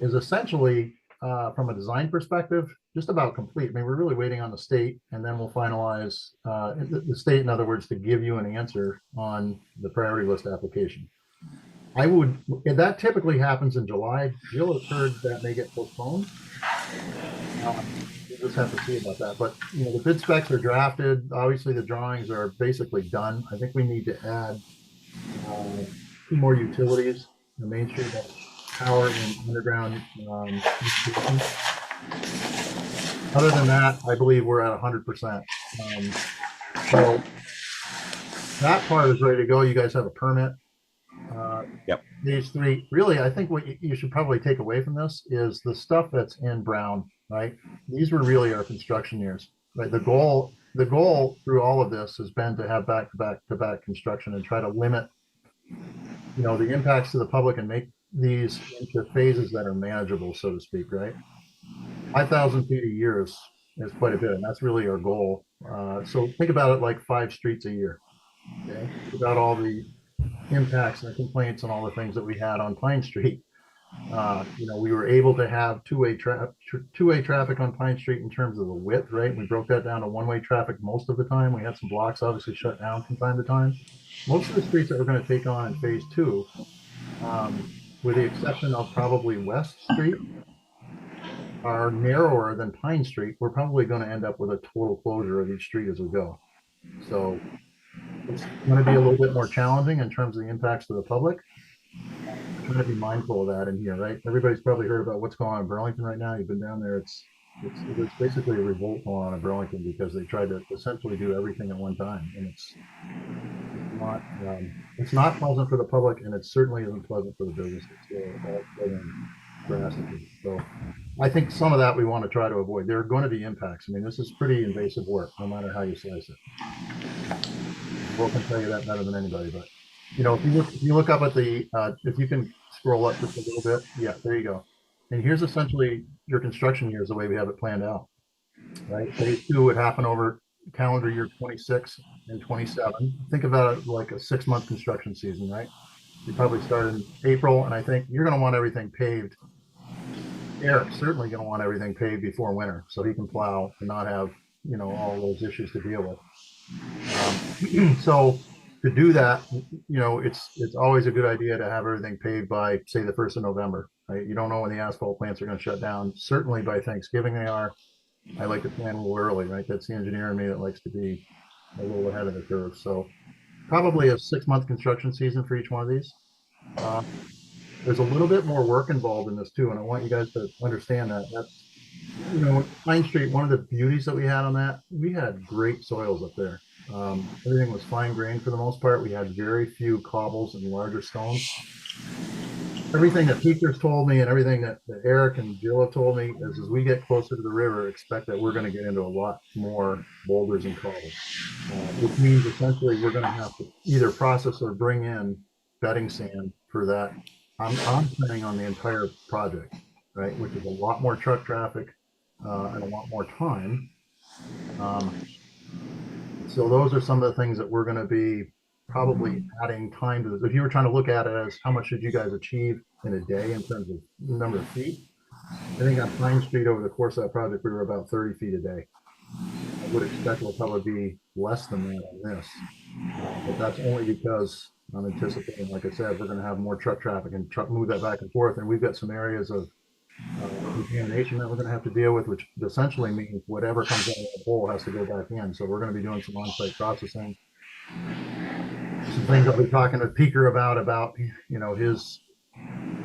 is essentially, from a design perspective, just about complete. I mean, we're really waiting on the state, and then we'll finalize, the state, in other words, to give you an answer on the priority list application. If that typically happens in July. Jill has heard that may get postponed. We'll just have to see about that. But, the bid specs are drafted. Obviously, the drawings are basically done. I think we need to add 2 more utilities. The Main Street power and underground. Other than that, I believe we're at 100%. So that part is ready to go. You guys have a permit. Yep. Phase three, really, I think what you should probably take away from this is the stuff that's in brown, right? These were really our construction years, right? The goal through all of this has been to have back-to-back construction and try to limit, the impacts to the public and make these into phases that are manageable, so to speak, right? 5,000 feet a year is quite a bit, and that's really our goal. So think about it like 5 streets a year, okay? Without all the impacts and the complaints and all the things that we had on Pine Street. We were able to have two-way traffic on Pine Street in terms of the width, right? We broke that down to one-way traffic most of the time. We had some blocks obviously shut down from time to time. Most of the streets that we're going to take on in phase two, with the exception of probably West Street, are narrower than Pine Street. We're probably going to end up with a total closure of each street as we go. So it's going to be a little bit more challenging in terms of the impacts to the public. I'm trying to be mindful of that in here, right? Everybody's probably heard about what's going on in Burlington right now. You've been down there. It's basically a revolt going on in Burlington because they tried to essentially do everything at one time, and it's not pleasant for the public, and it certainly isn't pleasant for the business. Drastically. So I think some of that we want to try to avoid. There are going to be impacts. I mean, this is pretty invasive work, no matter how you slice it. Will can tell you that better than anybody, but if you look up at the, if you can scroll up just a little bit, yeah, there you go. And here's essentially your construction years the way we have it planned out, right? Phase two would happen over calendar year 26 and 27. Think about it like a 6-month construction season, right? You probably start in April, and I think you're going to want everything paved. Eric's certainly going to want everything paved before winter, so he can plow and not have, all those issues to deal with. So to do that, it's always a good idea to have everything paved by, say, the 1st of November, right? You don't know when the asphalt plants are going to shut down. Certainly by Thanksgiving they are. I like to plan a little early, right? That's the engineer in me that likes to be a little ahead of the curve. So probably a 6-month construction season for each one of these. There's a little bit more work involved in this too, and I want you guys to understand that. That's, Pine Street, one of the beauties that we had on that, we had great soils up there. Everything was fine grained for the most part. We had very few cobbles and larger stones. Everything that Peter's told me and everything that Eric and Jill have told me is as we get closer to the river, expect that we're going to get into a lot more boulders and cobbles, which means essentially we're going to have to either process or bring in bedding sand for that. I'm planning on the entire project, right, which is a lot more truck traffic and a lot more time. So those are some of the things that we're going to be probably adding time to this. If you were trying to look at it as how much should you guys achieve in a day in terms of number of feet, I think on Pine Street over the course of that project, we were about 30 feet a day. I would expect we'll probably be less than that on this, but that's only because I'm anticipating, like I said, we're going to have more truck traffic and move that back and forth. And we've got some areas of contamination that we're going to have to deal with, which essentially means whatever comes out of the hole has to go back in. So we're going to be doing some on-site processing. Some things I'll be talking to Peter about his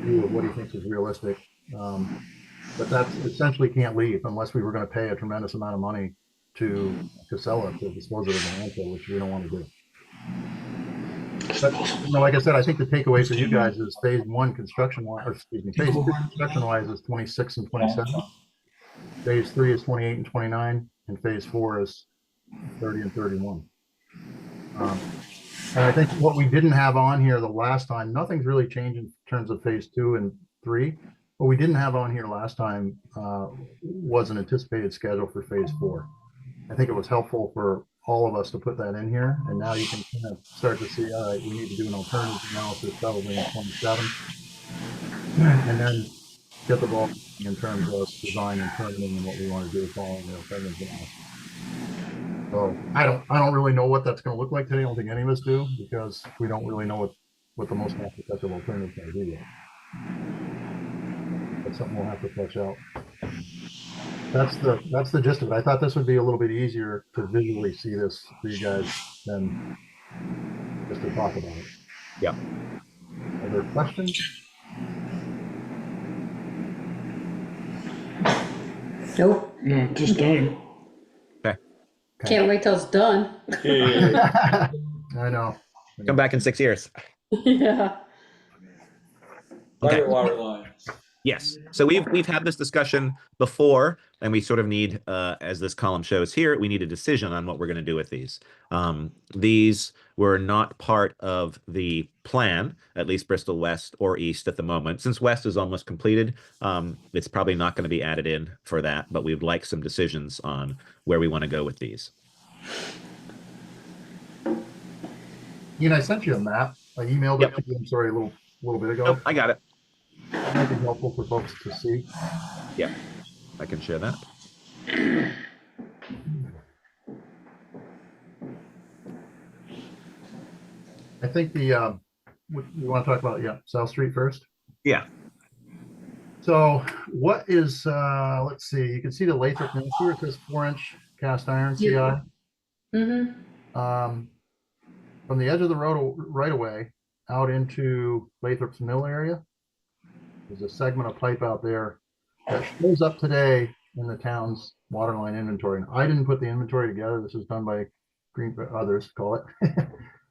view of what he thinks is realistic. But that's essentially can't leave unless we were going to pay a tremendous amount of money to sell it, to dispose of it in landfill, which we don't want to do. But, like I said, I think the takeaway for you guys is phase one construction-wise, or excuse me, phase two construction-wise is 26 and 27. Phase three is 28 and 29, and phase four is 30 and 31. And I think what we didn't have on here the last time, nothing's really changed in terms of phase 2 and 3. What we didn't have on here last time was an anticipated schedule for phase 4. I think it was helpful for all of us to put that in here, and now you can kind of start to see, all right, we need to do an alternative analysis probably in 27, and then get the ball in terms of design and permitting and what we want to do following the alternative analysis. So I don't really know what that's going to look like today. I don't think any of us do, because we don't really know what the most cost-effective alternative is going to be yet. That's something we'll have to flesh out. That's the gist of it. I thought this would be a little bit easier to visually see this for you guys than just to talk about it. Yeah. Are there questions? Nope. No, just done. Can't wait till it's done. I know. Come back in 6 years. Yeah. Okay. Private water lines. Yes. So we've had this discussion before, and we sort of need, as this column shows here, we need a decision on what we're going to do with these. These were not part of the plan, at least Bristol West or East at the moment. Since West is almost completed, it's probably not going to be added in for that, but we'd like some decisions on where we want to go with these. Ian, I sent you a map. I emailed it to you, I'm sorry, a little bit ago. Oh, I got it. It might be helpful for folks to see. Yeah, I can share that. I think we want to talk about, South Street first. Yeah. So what is, let's see, you can see the Lathrop Mill here. It says 4-inch cast iron CI. Mm-hmm. From the edge of the road right away out into Lathrop's Mill area, there's a segment of pipe out there that shows up today in the town's waterline inventory. And I didn't put the inventory together. This is done by others, call it.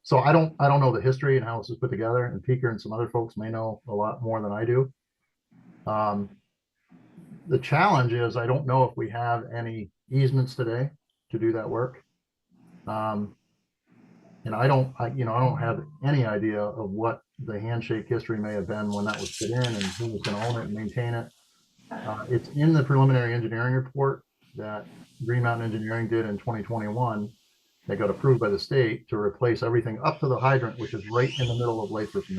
So I don't know the history and how this is put together, and Peeker and some other folks may know a lot more than I do. The challenge is I don't know if we have any easements today to do that work. And I don't have any idea of what the handshake history may have been when that was put in and who was going to own it and maintain it. It's in the preliminary engineering report that Green Mountain Engineering did in 2021. They got approved by the state to replace everything up to the hydrant, which is right in the middle of Lathrop's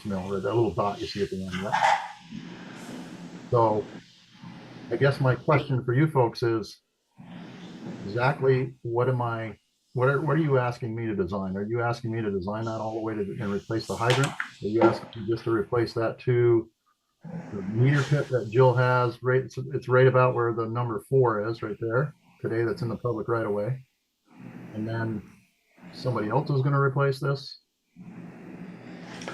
Mill, right? That little dot you see at the end of that. So I guess my question for you folks is exactly what are you asking me to design? Are you asking me to design that all the way to and replace the hydrant? Are you asking me just to replace that to the meter pit that Jill has? Right, it's right about where the number 4 is, right there today. That's in the public right away. And then somebody else is going to replace this.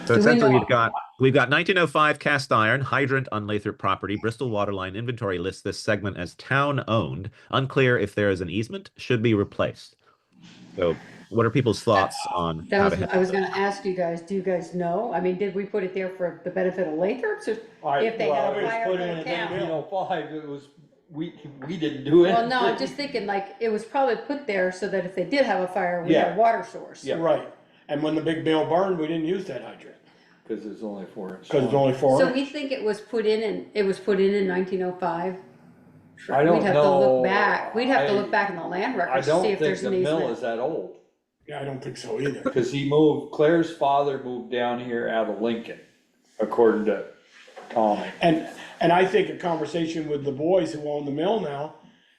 So essentially, we've got 1905 cast iron hydrant on Lathrop property. Bristol Waterline inventory lists this segment as town owned. Unclear if there is an easement. Should be replaced. So what are people's thoughts on how to I was going to ask you guys, do you guys know? I mean, did we put it there for the benefit of Lathrop's, or if they had a fire in the town? 1905, it was, we didn't do it. Well, no, I'm just thinking like it was probably put there so that if they did have a fire, we had a water source. Yeah, right. And when the big mill burned, we didn't use that hydrant. Because it's only 4 inches. Because it's only 4 So inch. we think it was put in 1905. I don't We'd have to know. look back. We'd have to look back in the land I records to see don't if think there's the an mill easement. is that old. Yeah, I don't think so either. Because Claire's father moved down here out of Lincoln, according to Tommy. And I think a conversation with the boys who own the mill now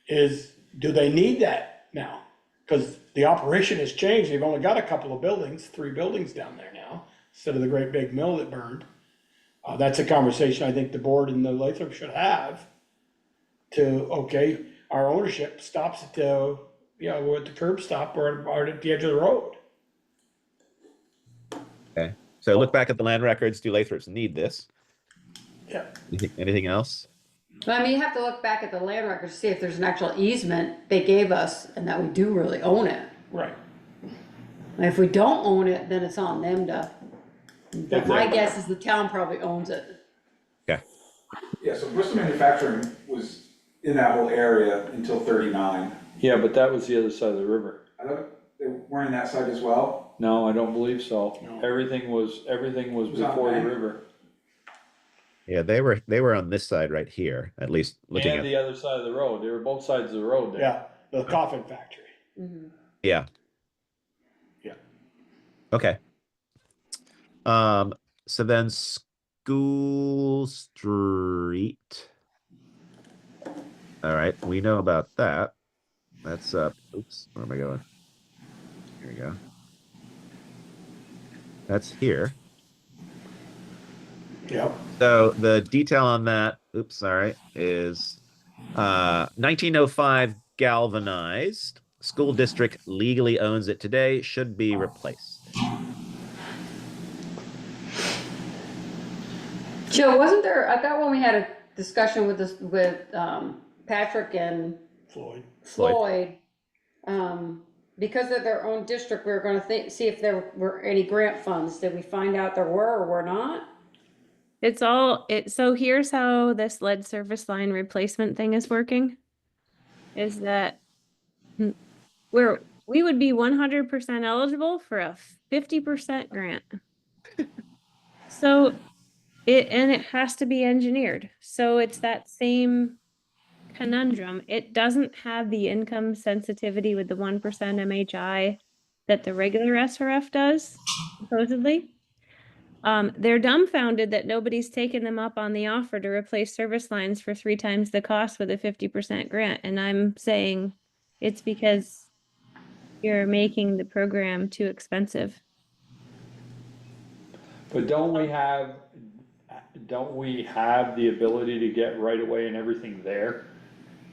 is, do they need that now? Because the operation has changed. They've only got a couple of buildings, 3 buildings down there now, instead of the great big mill that burned. That's a conversation I think the board and the Lathrop should have to, okay, our ownership stops at the, we're at the curb stop or at the edge of the road. Okay. So look back at the land records. Do Lathrop's need this? Yeah. Anything else? I mean, you have to look back at the land records to see if there's an actual easement they gave us and that we do really own it. Right. And if we don't own it, then it's on them to, but my guess is the town probably owns it. Okay. Yeah, so Bristol Manufacturing was in that whole area until 39. Yeah, but that was the other side of the river. I thought they weren't in that side as well. No, I don't believe so. No. Everything was was on before the May. river. Yeah, they were on this side right here, at least looking And at, the other side of the road, they were both sides of the road there. Yeah, the coffin factory. yeah. Yeah. Okay. So then School Street. All right, we know about that. That's oops, where am I going? Here we go. That's here. Yep. So the detail on that, oops, sorry, is 1905 galvanized. School district legally owns it today, should be replaced. Joe, wasn't there, I thought when we had a discussion with this, with, Patrick and Floyd, because of their own district, we were gonna see if there were any grant funds. Did we find out there were or were not? It's all it. So here's how this lead service line replacement thing is working. Is that we would be 100% eligible for a 50% grant. So it has to be engineered. So it's that same conundrum. It doesn't have the income sensitivity with the 1% MHI that the regular SRF does, supposedly. They're dumbfounded that nobody's taken them up on the offer to replace service lines for 3 times the cost with a 50% grant. And I'm saying it's because you're making the program too expensive. But don't we have the ability to get right away and everything there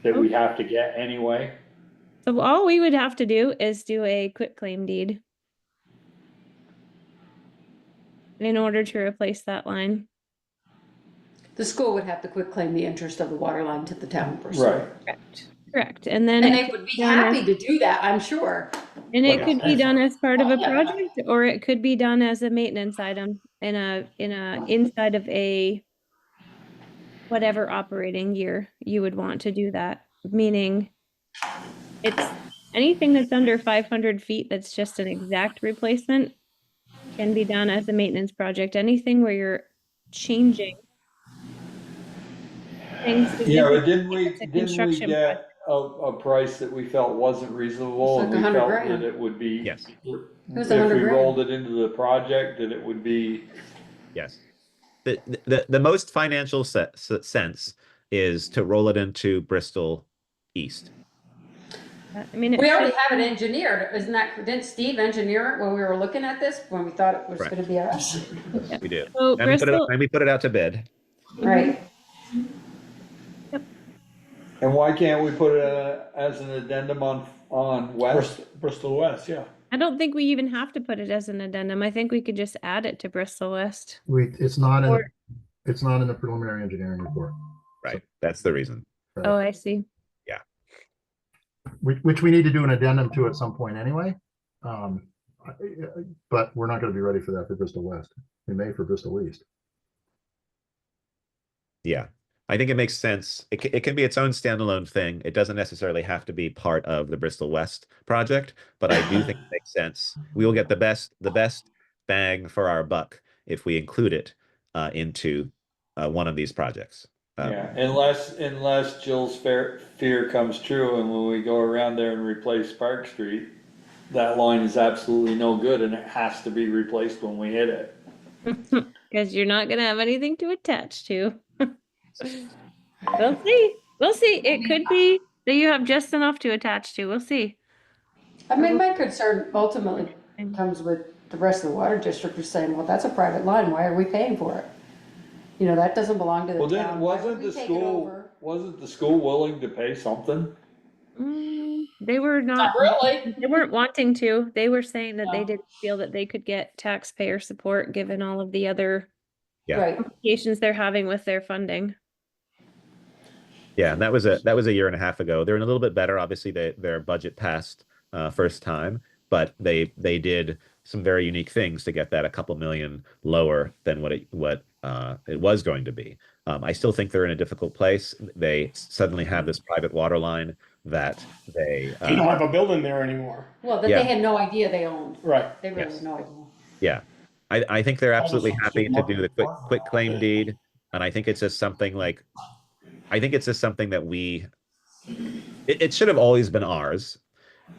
that we have to get anyway? So all we would have to do is do a quitclaim deed in order to replace that line. The school would have to quitclaim the interest of the water line to the town of Bristol. Right. Correct. And then And they would be happy to do that, I'm sure. And it could be done as part of a Yeah. project, or it could be done as a maintenance item in a inside of a whatever operating year you would want to do that. Meaning it's anything that's under 500 feet that's just an exact replacement can be done as a maintenance project. Anything where you're changing things. Yeah, but didn't we construction get a price that we felt wasn't reasonable? It's And like we 100 felt grand. that it would be. Yes. was If 100 we grand. rolled it into the project, that it would be. Yes. The most financial sense is to roll it into Bristol East. I mean, We already have it engineered, isn't that, didn't Steve engineer it when we were looking at this, when we thought it was Correct. gonna be us? We do. So And we Bristol, put it out to bid. Right. And why can't we put it as an addendum on West? Bristol West, yeah. I don't think we even have to put it as an addendum. I think we could just add it to Bristol West. It's not in, Or- it's not in the preliminary engineering report. Right. That's the reason. Right. Oh, I see. Which we need to do an addendum to at some point anyway. But we're not gonna be ready for that for Bristol West. We may for Bristol East. Yeah. I think it makes sense. It can be its own standalone thing. It doesn't necessarily have to be part of the Bristol West project, but I do think it makes sense. We will get the best bang for our buck if we include it into one of these projects. Yeah, unless Jill's fear comes true, and when we go around there and replace Park Street, that line is absolutely no good, and it has to be replaced when we hit it. Because you're not gonna have anything to attach to. We'll see. We'll see. It could be that you have just enough to attach to. We'll see. I mean, my concern ultimately comes with the rest of the water district is saying, well, that's a private line, why are we paying for it? You know, that doesn't belong to the Well, then, town. Why would we take it over? wasn't the school willing to pay something? They were not really. They weren't wanting to. They were saying that they No. didn't feel that they could get taxpayer support given all of the other Yeah. Right. complications they're having with their funding. Yeah, and that was a year and a half ago. They're in a little bit better. Obviously, their budget passed first time, but they did some very unique things to get that a couple million lower than what it was going to be. I still think they're in a difficult place. They suddenly have this private water line that they They don't have a building there anymore. Well, that Yeah. they had no idea they owned. Right. They really Yes. had no idea. Yeah, I think they're absolutely Almost happy to market do the quick claim deed, and I think it's just something like, I think it's just something that it should have always been ours,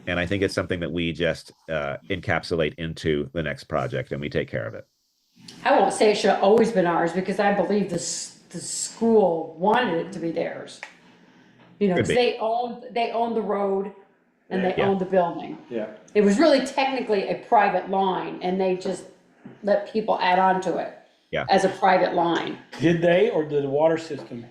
and I think it's something that we just encapsulate into the next project and we take care of it. I won't say it should have always been ours, because I believe the school wanted it to be theirs. You know, Could because be. they owned the road and they Yeah. owned the building. Yeah. It was really technically a private line, and they just let people add on to it. Yeah. As a private line. Did they, or did the water system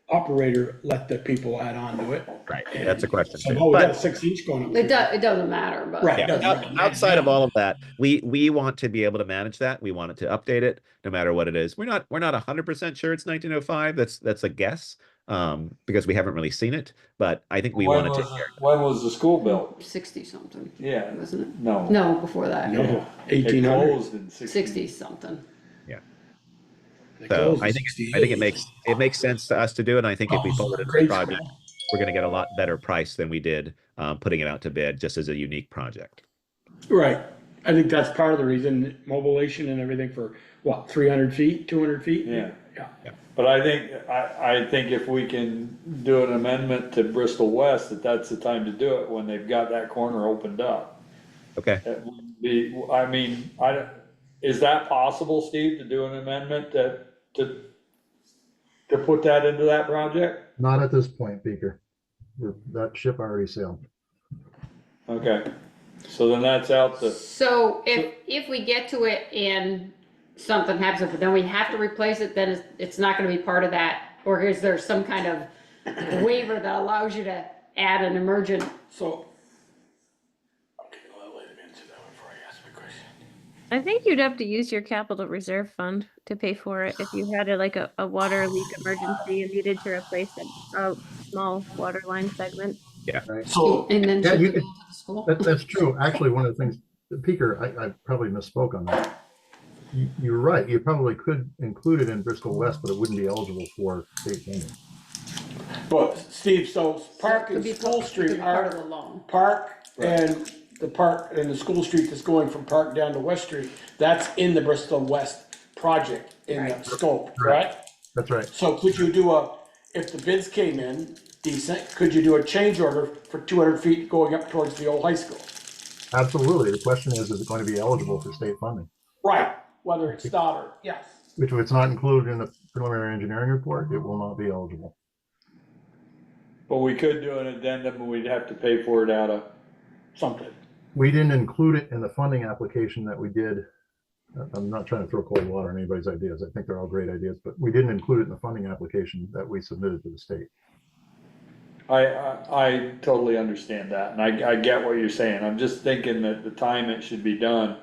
operator let the people add on to it? Right, that's a question So, too. oh, we got a But 6-inch going up. It doesn't matter, but. Right. yeah, doesn't really outside matter. of all of that, we want to be able to manage that. We want it to update it no matter what it is. We're not 100% sure it's 1905. That's a guess, because we haven't really seen it. But I think we When want to was take care. when was the school built? 60 something, Yeah. wasn't it? No. No, before that. No, It 1800. closed in 60 something. So I think it makes sense to us to do it. And I think if we pull it into the Great project, school. we're going to get a lot better price than we did putting it out to bid just as a unique project. Right. I think that's part of the reason, mobilization and everything for, what, 300 feet, 200 feet? Yeah. Yeah. But I think if we can do an amendment to Bristol West, that's the time to do it, when they've got that corner opened up. Okay. That would be, I mean, is that possible, Steve, to do an amendment to put that into that project? Not at this point, Beaker. That ship already sailed. Okay, so then that's out the, So if we get to it and something happens, but then we have to replace it, then it's not gonna be part of that? Or is there some kind of waiver that allows you to add an emergent? So. Okay, I'll let him answer that one before I ask my question. I think you'd have to use your capital reserve fund to pay for it if you had a water leak emergency and needed to replace a small water line segment. Yeah. Right. So, And then Yeah, ship you it could- to the school? That's true. Actually, one of the things, Peter, I probably misspoke on that. You're right. You probably could include it in Bristol West, but it wouldn't be eligible for state funding. but Steve, so Park Could and be School could Street be part of are, the loan. Park and the park and the School Street that's going from Park down to West Street, that's in the Bristol West project in the scope, correct? That's right. So could you do if the bids came in decent, could you do a change order for 200 feet going up towards the old high school? Absolutely. The question is it going to be eligible for state funding? Right, whether it's not or, yes. Which if it's not included in the preliminary engineering report, it will not be eligible. but we could do an addendum, and we'd have to pay for it out of, Something. We didn't include it in the funding application that we did. I'm not trying to throw cold water on anybody's ideas. I think they're all great ideas, but we didn't include it in the funding application that we submitted to the state. I totally understand that, and I get what you're saying. I'm just thinking that the time it should be done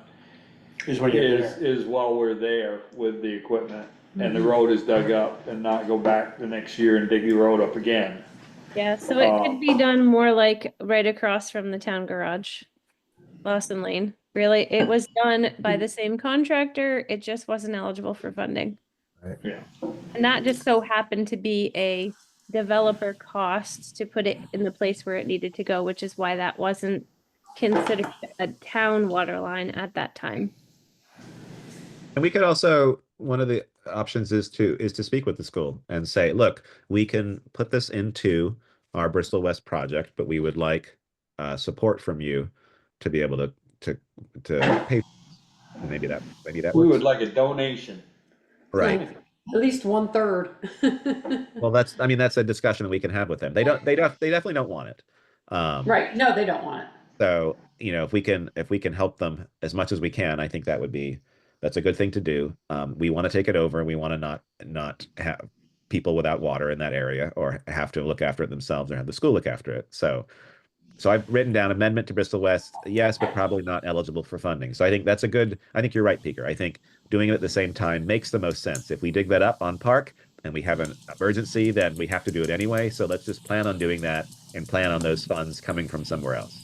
Is when you're there. is while we're there with the equipment, and the road is dug up, and not go back the next year and dig the road up again. Yeah, so it could be done more like right across from the town garage, Lawson Lane. Really, it was done by the same contractor. It just wasn't eligible for funding. Yeah. And that just so happened to be a developer cost to put it in the place where it needed to go, which is why that wasn't considered a town water line at that time. And we could also, one of the options is to speak with the school and say, look, we can put this into our Bristol West project, but we would like support from you to be able to pay. And maybe that We works. would like a donation. Right. At least 1/3. Well, that's a discussion that we can have with them. They definitely don't want it. Right, no, they don't want it. So, if we can help them as much as we can, I think that's a good thing to do. We want to take it over. We want to not have people without water in that area or have to look after it themselves or have the school look after it. So I've written down amendment to Bristol West, yes, but probably not eligible for funding. So I think I think you're right, Peter. I think doing it at the same time makes the most sense. If we dig that up on Park and we have an emergency, then we have to do it anyway. So let's just plan on doing that and plan on those funds coming from somewhere else.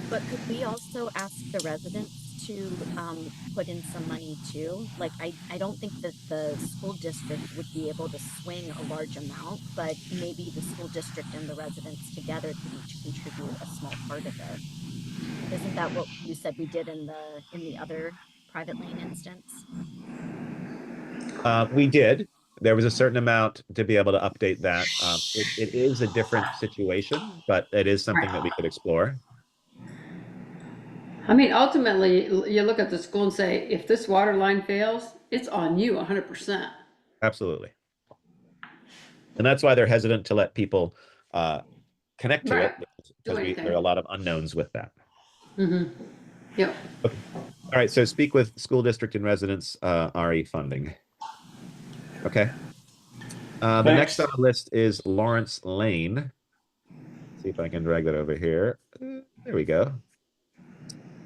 But could we also ask the residents to put in some money too. Like, I don't think that the school district would be able to swing a large amount, but maybe the school district and the residents together could each contribute a small part of it. Isn't that what you said we did in the other private lane instance? We did. There was a certain amount to be able to update that. It is a different situation, but it is something that we could explore. I mean, ultimately, you look at the school and say, if this water line fails, it's on you 100%. Absolutely. And that's why they're hesitant to let people connect to Right. it, because there are a lot of unknowns with that. Mm-hmm. Yep. Okay. All right, so speak with school district and residents RE funding. Okay. The next on the list is Lawrence Lane. See if I can drag that over here. There we go.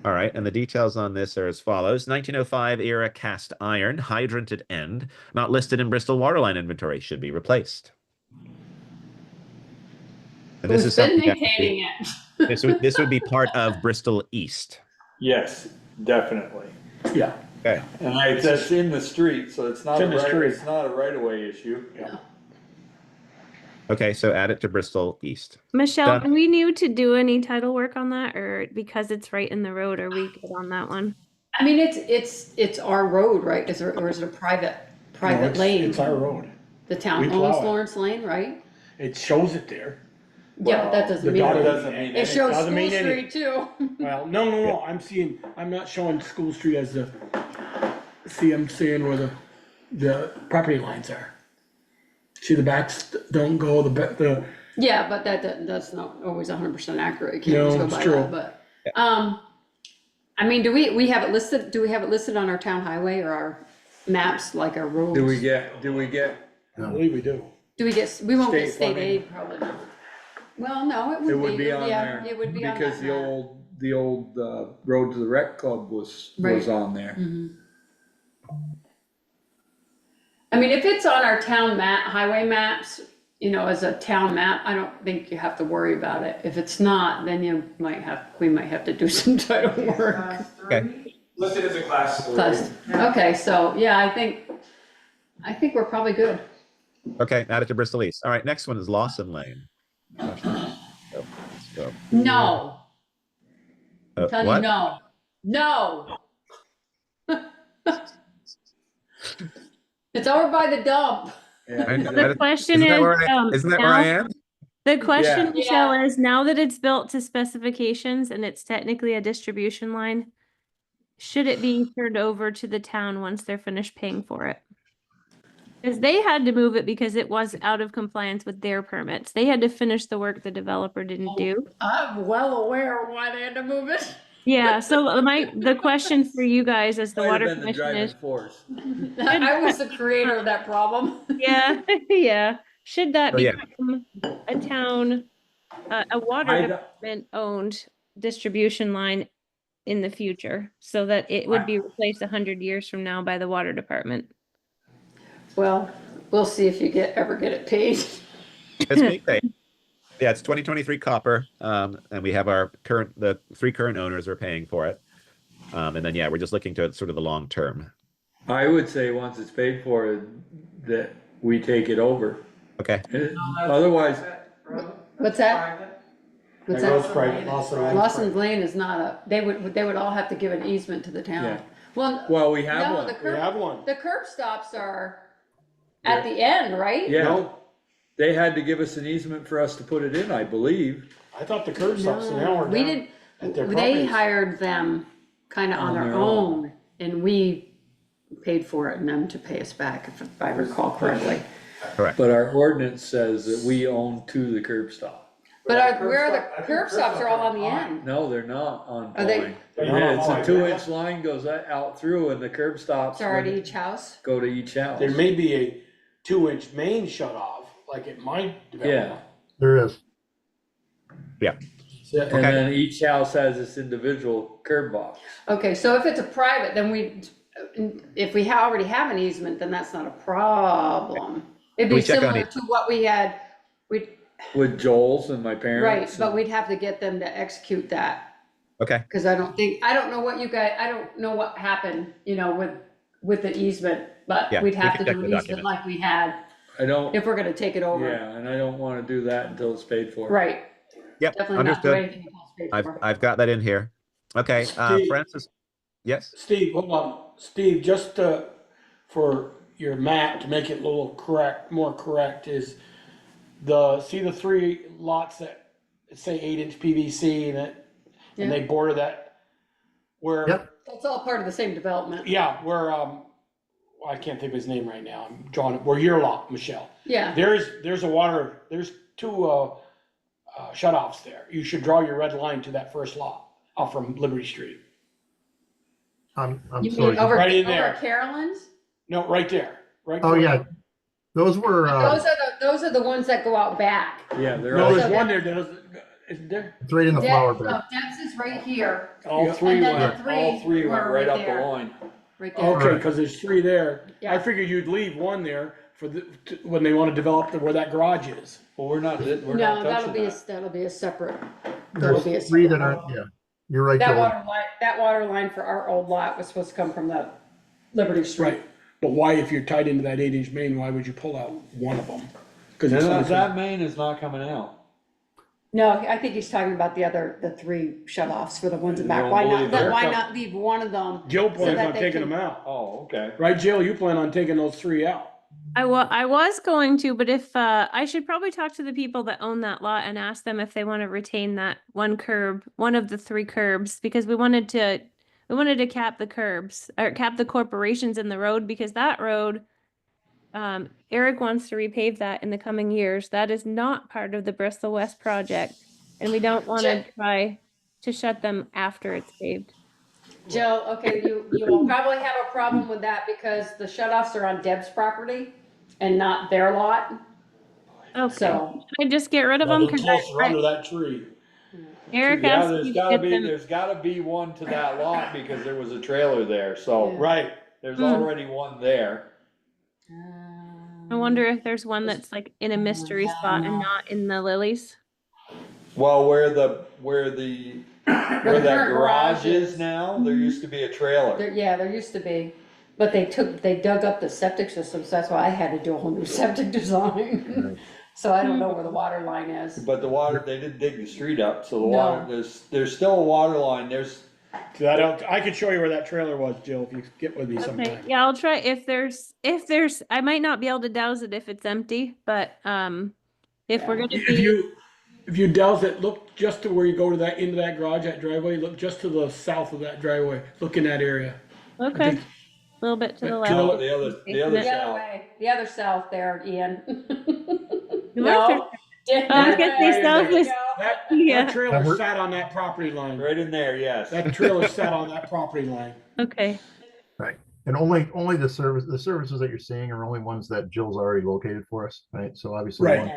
All right, and the details on this are as follows. 1905 era cast iron, hydrant at end, not listed in Bristol waterline inventory, should be replaced. And this is something that maintaining it. this would be part of Bristol East. Yes, definitely. Yeah. Okay. And that's in the street, so it's not It's in the street. it's not a right-of-way issue. Yeah. Okay, so add it to Bristol East. Michelle, Done. do we need to do any title work on that, or because it's right in the road, are we good on that one? I mean, it's our road, right? Or is it a private No, lane? It's our road. The town We owns plow it. Lawrence Lane, right? It shows it there. Yeah, but that doesn't The mean dotted- doesn't mean it shows doesn't School mean any- Street too. Well, no, I'm not showing School Street as the, I'm seeing where the property lines are. See, the backs don't go, the, Yeah, but that's not always 100% accurate. You can't No, just go it's by true. that. But I mean, do we have it listed? Do we have it listed on our town highway or our maps, like our roads? Do we get, I believe we do. Do we get? We won't get State state funding. aid, probably not. Well, no, it it would would be on yeah, there, it would be on because that the map. old Road to the Rec Club was Right. on there. Mhm. I mean, if it's on our town map, highway maps, as a town map, I don't think you have to worry about it. If it's not, then we might have to do some title work. Okay. Listed as a class 3. Okay, so yeah, I think we're probably good. Okay, add it to Bristol East. All right, next one is Lawson Lane. Let's go. No, I'm telling you, What? no. It's over by the dump. The question is, Isn't that where I am? the question, Yeah. Michelle, is now that it's built to specifications and it's technically a distribution line, should it be turned over to the town once they're finished paying for it? Because they had to move it because it was out of compliance with their permits. They had to finish the work the developer didn't do. I'm well aware of why they had to move it. Yeah, so the question for you guys as the Might have water been the commission driving is, force. I was the creator of that problem. yeah, yeah, should that Oh, yeah. become a town, a water department owned distribution line in the future, so that it would be replaced 100 years from now by the water department? Well, we'll see if you ever get it paid. It's being paid. Yeah, it's 2023 copper, and we have the 3 current owners are paying for it. And then, yeah, we're just looking to sort of the long term. I would say once it's paid for, that we take it over. Okay. Otherwise, What's that? What's That goes that? private, Lawson Lane's Lawson Lane is not they would all have to give an easement to the town. Yeah. Well, we have no, one. We have one. The curb stops are at the end, right? yeah, No. they had to give us an easement for us to put it in, I believe. I thought the curb stops an hour We down didn't, at their they properties. hired them kind of on their own, and we paid for it and them to pay us back, if I recall correctly. Correct. But our ordinance says that we own to the curb stop. But the curb stops are all on the end. No, they're not on Are they- Pine. They're not on Yeah, it's a Pine. 2-inch line goes out through, and the curb stops It's already each house. go to each house. There may be a 2-inch main shut off, like it might develop. There is. Yeah. Yeah. And then each house has its individual curb box. Okay, so if it's a private, then if we already have an easement, then that's not a problem. It'd Can we be check on similar it? to what we had, With Joel's and my right, parents. but we'd have to get them to execute that Okay, Cause I don't know what you guys, I don't know what happened, you know, with the easement, but Yeah, we'd we have can to check do the an easement document. like we had, I don't, if we're gonna take it over. yeah, and I don't wanna do that until it's paid for. Right, Yep, definitely not do understood. anything until it's paid for. I've got that in here. Okay, Steve. Francis, yes? Steve, hold on. Steve, just for your map to make it a little correct, more correct, is see the 3 lots that say 8-inch PVC and they border that where, Yep. It's all part of the same development. yeah, where I can't think of his name right now. I'm drawing it. Where your lot, Michelle. Yeah, There's 2 shut-offs there. You should draw your red line to that first lot off from Liberty Street. I'm you sorry. mean over, Right in over there. Carolyn's? No, right there. Right. Oh, where- yeah. Those were, Those are the ones that go out back. Yeah, they're No, all, there's one there that isn't there? it's right in the flower bed. No, Deb's is right here, all three And then the went, all three three went were right right up the there. line. right there. Okay, because there's 3 there. Yeah. I figured you'd leave one there when they want to develop where that garage is. Well, we're not No, that'll be a separate, that'll There's be a 3 that separate. aren't, yeah. You're right, That Joel. water line for our old lot was supposed to come from the Liberty Street. Right. But why, if you're tied into that 8-inch main, why would you pull out one of them? Because That main is not coming out. No, I think he's talking about the 3 shut-offs for the ones in You back. don't Why believe not, they're why com- not leave one of them? Jill so plans that on they taking can- them out. Oh, okay. Right, Jill? You plan on taking those 3 out. I was going to, but if I should probably talk to the people that own that lot and ask them if they want to retain that one curb, one of the 3 curbs, because we wanted to cap the curbs or cap the corporations in the road, because that road, Eric wants to repave that in the coming years. That is not part of the Bristol West project, and we don't want to try to shut them after it's paved. Jill, okay, you will probably have a problem with that because the shut-offs are on Deb's property and not their lot. Okay, So, I just get rid of Now, them they're because closer under that tree. Eric Yeah, asked me to get them. there's gotta be one to that lot because there was a trailer there, so Right. there's already one there. I wonder if there's one that's like in a mystery spot and not in the lilies. Well, where that current garage garage is is. now, there used to be a trailer. there used to be, but they dug up the septic system, so that's why I had to do a whole new septic design. So I don't know where the water line is. But the water, they didn't dig the street up, so the No. water, there's still a water line, there's, I could show you where that trailer was, Jill, if you get with me Okay, sometime. yeah, I'll try. If there's, I might not be able to douse it if it's empty, but if we're gonna If you douse it, look just to where you go to into that garage, that driveway, look just to the south of that driveway, look in that area. Okay, a little bit to the left. no, the other The other south. way, the other south there, Ian. North or- No. I was gonna say south is, yeah. That trailer sat on that property line. Right in there, yes. That trailer sat on that property line. Okay, Right. And only the services that you're seeing are only ones that Jill's already located for us, right? So obviously. Right.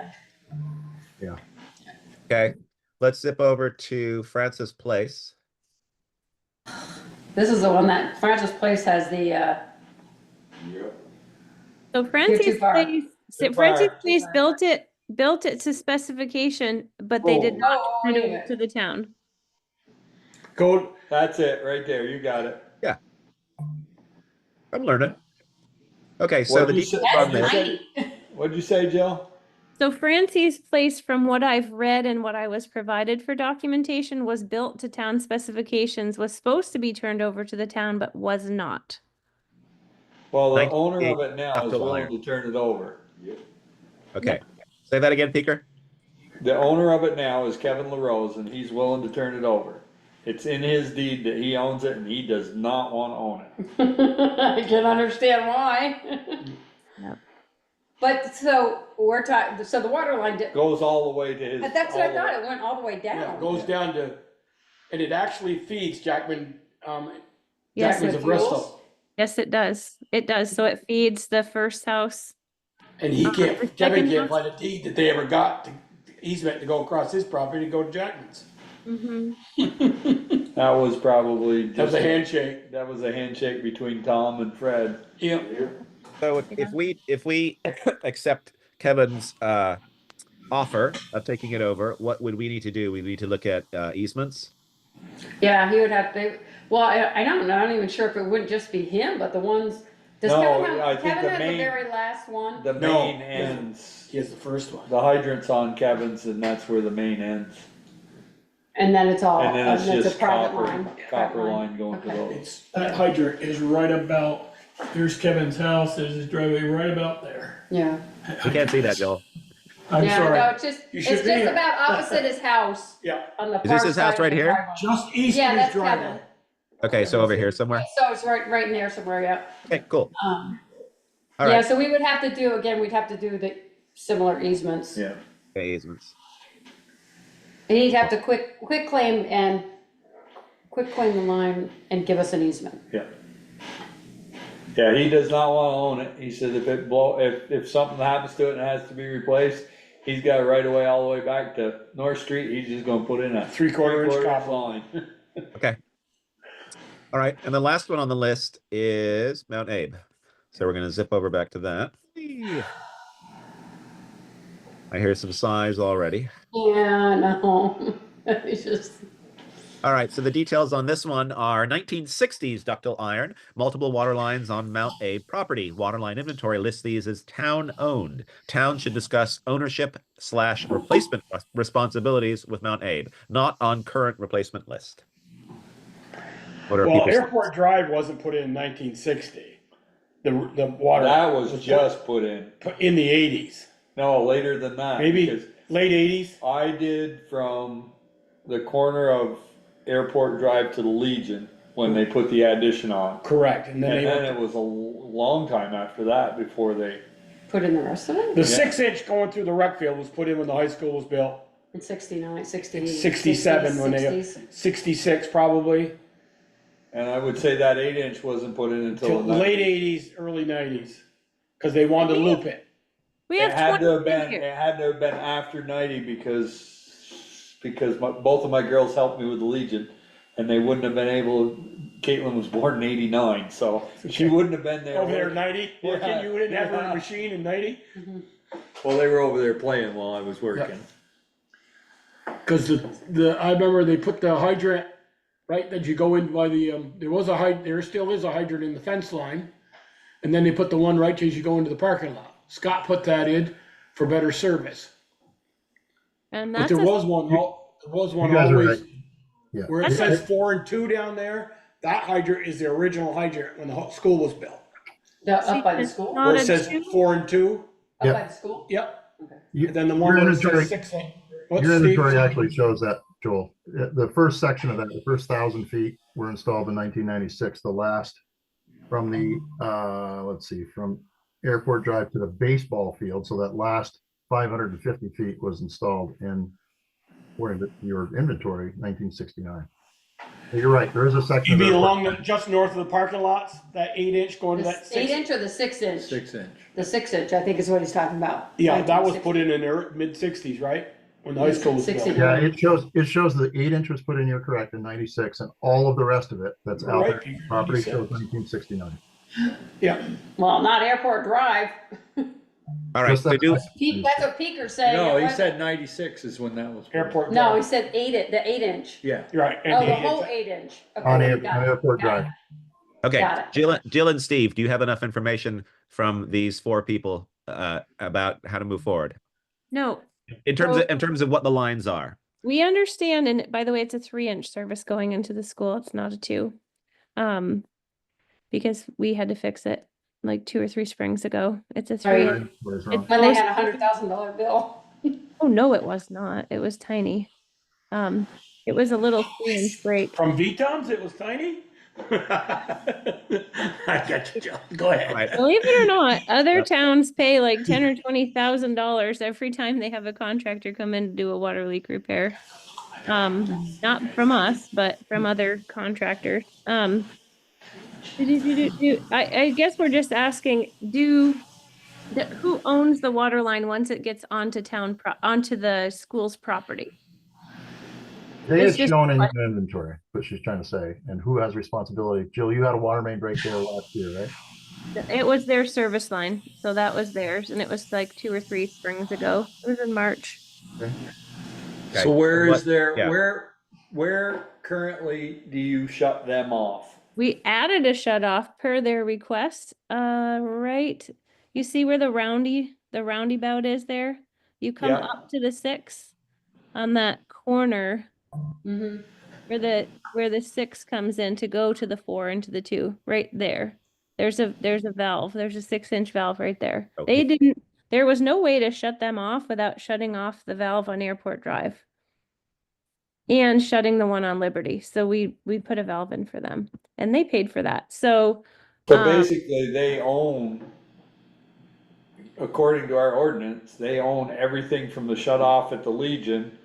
Yeah. Okay, let's zip over to Francis Place. This is the one that Francis Place has the, so Francie's too far. Place, Too Francie's far. Place built it to specification, but they did not turn it over to the town. Go, That's it, right there, you got it. Yeah. I'm learning. Okay, so What'd the you say- details on that's this. tiny. What'd you say, Jill? So Francie's Place, from what I've read and what I was provided for documentation, was built to town specifications, was supposed to be turned over to the town, but was not. Well, the 1988 owner of it now is Capital willing Iron. to turn it over. Okay, say that again, Peeker. The owner of it now is Kevin LaRose, and he's willing to turn it over. It's in his deed that he owns it, and he does not wanna own it. I can understand why. Yep. But so we're talking, so the water line did, Goes all the way to his. that's what all I the thought, way- it went all the way yeah, down. it goes down to, and it actually feeds Jackman, Yes, Jackman's it of Bristol. fuels? Yes, it does. It does. So it feeds the first house. And he the can't, second Kevin can't house? find a deed that they ever got to easement to go across his property to go to Jackman's. Mm-hmm. That was probably That was just a handshake. That was a handshake between Tom and Fred. Yeah. So if we accept Kevin's offer of taking it over, what would we need to do? We need to look at easements. Yeah, he would have to, well, I don't know, I'm not even sure if it wouldn't just be him, but the ones, does No, Kevin I have, think Kevin the have the main- very last one? The No, main ends, He has the first one. the hydrant's on Kevin's and that's where the main ends. And then it's all, And then it's and it's a just private copper, line. copper private line going to Okay. those. It's, that hydrant is right about, there's Kevin's house, there's his driveway right about there. Yeah. You can't see that, Joel. I'm Yeah, sorry. no, it's just, You it's should just be here. about opposite his house. Yeah. On the Is this far his side house of right the here? driveway. Just east Yeah, of his that's Kevin. driveway. Okay, so over here somewhere. So it's right in there somewhere, yeah. Okay, cool. Um, All yeah, right. so we would have to do, again, we'd have to do the similar easements. Yeah. Okay, easements. And he'd have to quit claim the line and give us an easement. Yeah. Yeah, he does not wanna own it. He said if something happens to it and it has to be replaced, he's got it right away all the way back to North Street. He's just gonna put in a 3/4 inch copper line. Okay. All right, and the last one on the list is Mount Abe. So we're gonna zip over back to that. Whee! I hear some sighs already. Yeah, no, it's just, All right, so the details on this one are 1960s ductile iron, multiple water lines on Mount Abe property. Waterline inventory lists these as town-owned. Town should discuss ownership/replacement responsibilities with Mount Abe, not on current replacement list. What are Well, people's Airport Drive wasn't put in 1960. The water. That was just put in. Put in the 80s. No, later than that. Maybe because late 80s. I did from the corner of Airport Drive to the Legion when they put the addition on. Correct, and then it was a long time after that before they. put in the rest of it? the 6-inch going through the rec field was put in when the high school was built. In 69, 68. 67 when they, 60s. 66 probably. And I would say that 8-inch wasn't put in until Till the late 80s, early 90s, because they wanted to loop it. We It have had to 20 have been, it had to have been after 90 because both of my girls helped me with the Legion and they wouldn't have been able, Caitlin was born in 89, so she wouldn't have been there. Over there in 90, working, Yeah, you didn't have her in yeah. a machine in 90? Well, they were over there playing while I was working. Because I remember they put the hydrant, right, that you go in by the, there still is a hydrant in the fence line. And then they put the one right as you go into the parking lot. Scott put that in for better service. And But that's there was one You guys are always, right. Yeah. where it says 4 and 2 down there, that hydrant is the original hydrant when the school was built. Up by the school? Where it says 4 and 2, Up Yep. by the school? yep. You- And then the your one where it inventory- says 6. What's Your inventory Steve? actually shows that, Joel. The first section of that, the first 1,000 feet were installed in 1996. The last from the, let's see, from Airport Drive to the baseball field. So that last 550 feet was installed in, according to your inventory, 1969. So you're right, there is a section. You of mean Airport- along the, just north of the parking lots, that 8-inch going to The that 6? 8-inch or the 6-inch? 6-inch. The 6-inch, I think is what he's talking about. Yeah, that was 1960. put in the mid-60s, right? When the high school was built. 60. Yeah, it shows the 8-inch was put in, you're correct, in 96, and all of the rest of it that's out there, Right. property shows 1969. Yeah. Well, not Airport Drive. All right, Just so that- do, That's what Peaker's saying. No, It he wasn't- said 96 is when that was. put in. Airport. No, Drive. he said the 8-inch. Yeah. Right. and Oh, the the whole 8-inch. 8-inch. On Okay, got it. Airport Got it. Drive. okay, Got it. Jill and Steve, do you have enough information from these 4 people about how to move forward? No, In terms of what the lines are? we understand, and by the way, it's a 3-inch service going into the school. It's not a 2. Because we had to fix it like 2 or 3 springs ago. It's a 3. Right. What is wrong? When they had $100,000 bill. Oh no, it was not. It was tiny. It was a little 3-inch break. From VTOMs, it was tiny? I got you, Joe. Go ahead. Right. Believe it or not, other towns pay like $10,000 or $20,000 every time they have a contractor come in to do a water leak repair. Not from us, but from other contractors. I guess we're just asking, who owns the water line once it gets onto onto the school's property? They It's is just- shown in your inventory, what she's trying to say, and who has responsibility. Jill, you had a water main break there last year, right? It was their service line, so that was theirs, and it was like 2 or 3 springs ago. It was in March. So where What- is there, yeah. where currently do you shut them off? We added a shut off per their request, right? You see where the roundabout is there? You come Yeah. up to the 6 on that corner Mm-hmm. where the 6 comes in to go to the 4 and to the 2, right there. There's a valve, there's a 6-inch valve right there. Okay. There was no way to shut them off without shutting off the valve on Airport Drive. And shutting the one on Liberty. So we put a valve in for them and they paid for that. So Basically, they own, according to our ordinance, they own everything from the shut off at the Legion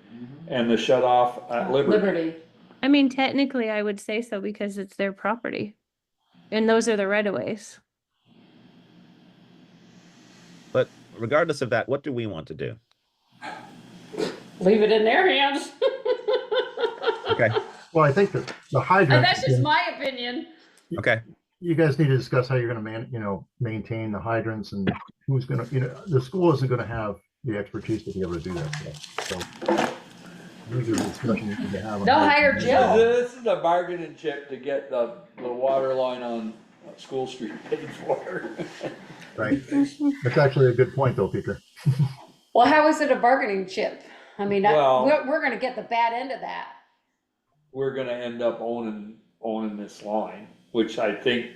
and the shut off at Liberty. I mean, technically I would say so because it's their property. And those are the right of ways. But regardless of that, what do we want to do? Leave it in their hands. Okay. Well, I think that the hydrant. That's just my opinion. Okay. You guys need to discuss how you're gonna maintain the hydrants and who's gonna, the school isn't gonna have the expertise to be able to do that stuff. So these are the discussions you need to have. They'll hire Jill. This is a bargaining chip to get the water line on School Street paid for. Right. That's actually a good point though, Peter. Well, how is it a bargaining chip? I mean, Well- we're gonna get the bad end of that. We're gonna end up owning this line, which I think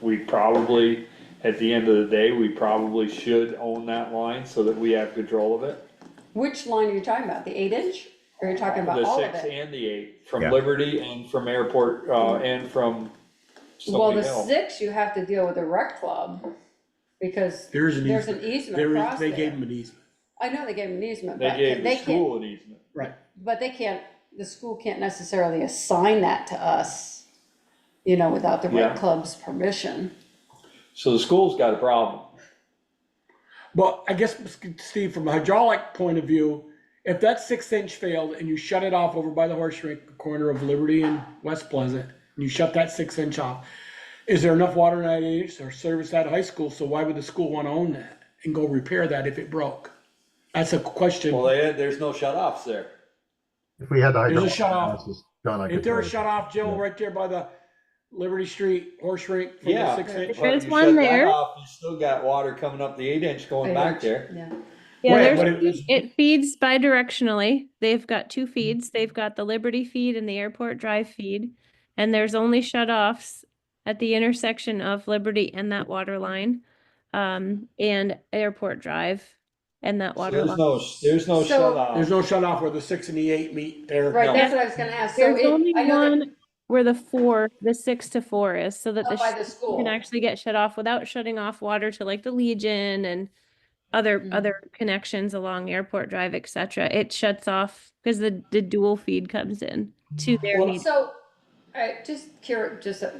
we probably, at the end of the day, we probably should own that line so that we have control of it. Which line are you talking about? The 8-inch? Or are you talking about The all of 6 it? and the 8, from Yeah. Liberty and from Airport, and from Well, something the else. 6, you have to deal with the rec club, because There's an there's easement. an easement There is, across they there. gave them an easement. I know they gave them an easement, They but gave they the can't, school an easement. Right. but the school can't necessarily assign that to us, without the Yeah. rec club's permission. So the school's got a problem. But I guess, Steve, from a hydraulic point of view, if that 6-inch failed and you shut it off over by the horse rink, corner of Liberty and West Pleasant, and you shut that 6-inch off, is there enough water in that 8-inch or service that high school? So why would the school want to own that and go repair that if it broke? That's a question. Well, there's no shut offs there. If we had the There's a hydraulic shut off. analysis done, I could. If there tell was you. shut off, Jill, Yeah. right there by the Liberty Street horse rink from the Yeah. 6-inch. But There's you one shut that there. off, you still got water coming up the 8-inch going back there. Yeah. Yeah, Right, but it feeds bidirectionally. They've got 2 feeds. They've got the Liberty feed and the Airport Drive feed. And there's only shut-offs at the intersection of Liberty and that water line, and Airport Drive and that So water line. there's no So- shut off. There's no shut off where the 6 and the 8 meet there. Right, No. that's what I was gonna ask. So There's only I know that one where the 6 to 4 is, so that up by the you school. can actually get shut off without shutting off water to like the Legion and other connections along Airport Drive, etc. It shuts off because the dual feed comes in to their need. So, just a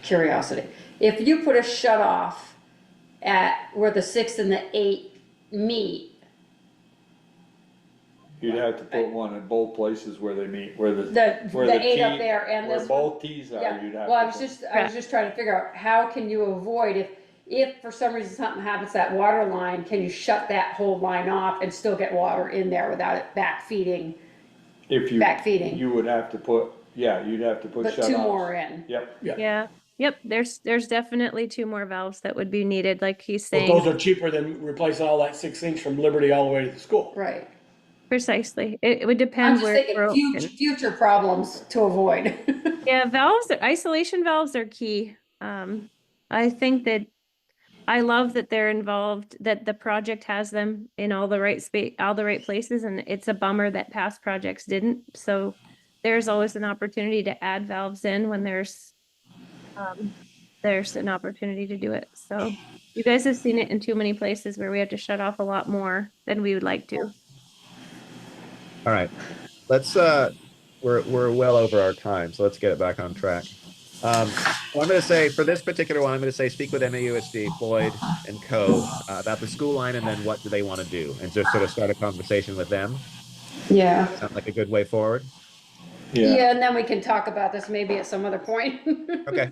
curiosity, if you put a shut off at where the 6 and the 8 meet, You'd have to put one at both places where they meet, where the 8 up tee- there and where this one. both tees are, Yeah, you'd have to. well, I was put- just trying to figure out, how can you avoid, if for some reason something happens to that water line, can you shut that whole line off and still get water in there without it backfeeding? If you, backfeeding. you would have to put, you'd have to put But shut offs. 2 more in. Yep. Yeah. Yep. There's definitely 2 more valves that would be needed, like he's But saying. those are cheaper than replacing all that 6-inch from Liberty all the way to the school. Right. Precisely. It would I'm depend just where it's thinking broken. future problems to avoid. Yeah, isolation valves are key. I think that I love that they're involved, that the project has them in all the right places, and it's a bummer that past projects didn't. So there's always an opportunity to add valves in when there's an opportunity to do it. So you guys have seen it in too many places where we have to shut off a lot more than we would like to. All right. Let's we're well over our time, so let's get it back on track. Well, I'm going to say for this particular one, I'm going to say speak with MAUSD, Floyd and Co. About the school line, and then what do they want to do, and just sort of start a conversation with them. Yeah. Sound like a good way forward? Yeah, and then we can talk about this maybe at some other point. Okay.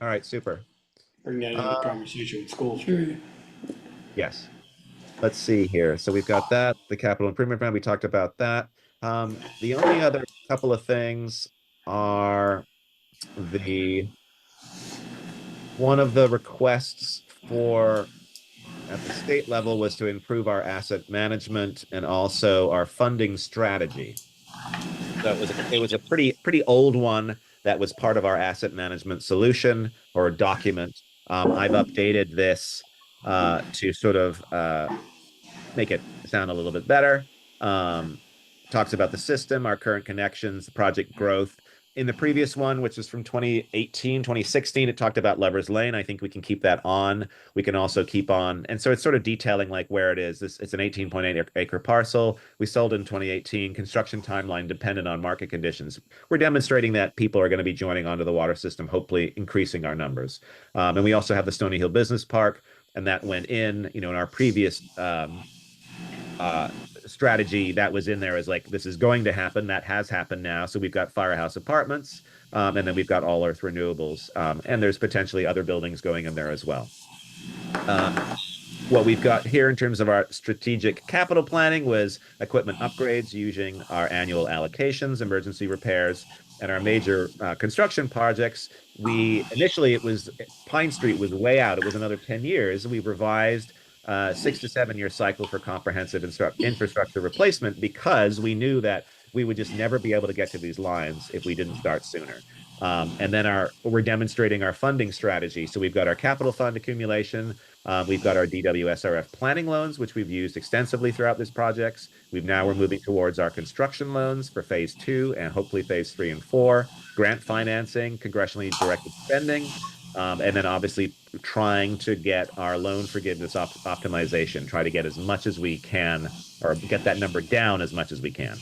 All right, super. Bring that into the conversation with School Street. Yes. Let's see here. So we've got that, the capital improvement plan, we talked about that. The only other couple of things are one of the requests for at the state level was to improve our asset management and also our funding strategy. So it was a pretty old one that was part of our asset management solution or document. I've updated this to sort of make it sound a little bit better. Talks about the system, our current connections, the project growth. In the previous one, which was from 2018, 2016, it talked about Lover's Lane. I think we can keep that on. We can also keep on. And so it's sort of detailing like where it is. It's an 18.8 acre parcel. We sold in 2018. Construction timeline dependent on market conditions. We're demonstrating that people are going to be joining onto the water system, hopefully increasing our numbers. And we also have the Stony Hill Business Park, and that went in, in our previous strategy that was in there is like, this is going to happen. That has happened now. So we've got Firehouse Apartments, and then we've got All Earth Renewables, and there's potentially other buildings going in there as well. What we've got here in terms of our strategic capital planning was equipment upgrades using our annual allocations, emergency repairs, and our major construction projects. Initially it was Pine Street was way out. It was another 10 years. We revised 6 to 7 year cycle for comprehensive infrastructure replacement because we knew that we would just never be able to get to these lines if we didn't start sooner. And then we're demonstrating our funding strategy. So we've got our capital fund accumulation. We've got our DWSRF planning loans, which we've used extensively throughout this projects. We're moving towards our construction loans for phase 2 and hopefully phase 3 and 4, grant financing, congressionally directed spending, and then obviously trying to get our loan forgiveness optimization, try to get as much as we can, or get that number down as much as we can.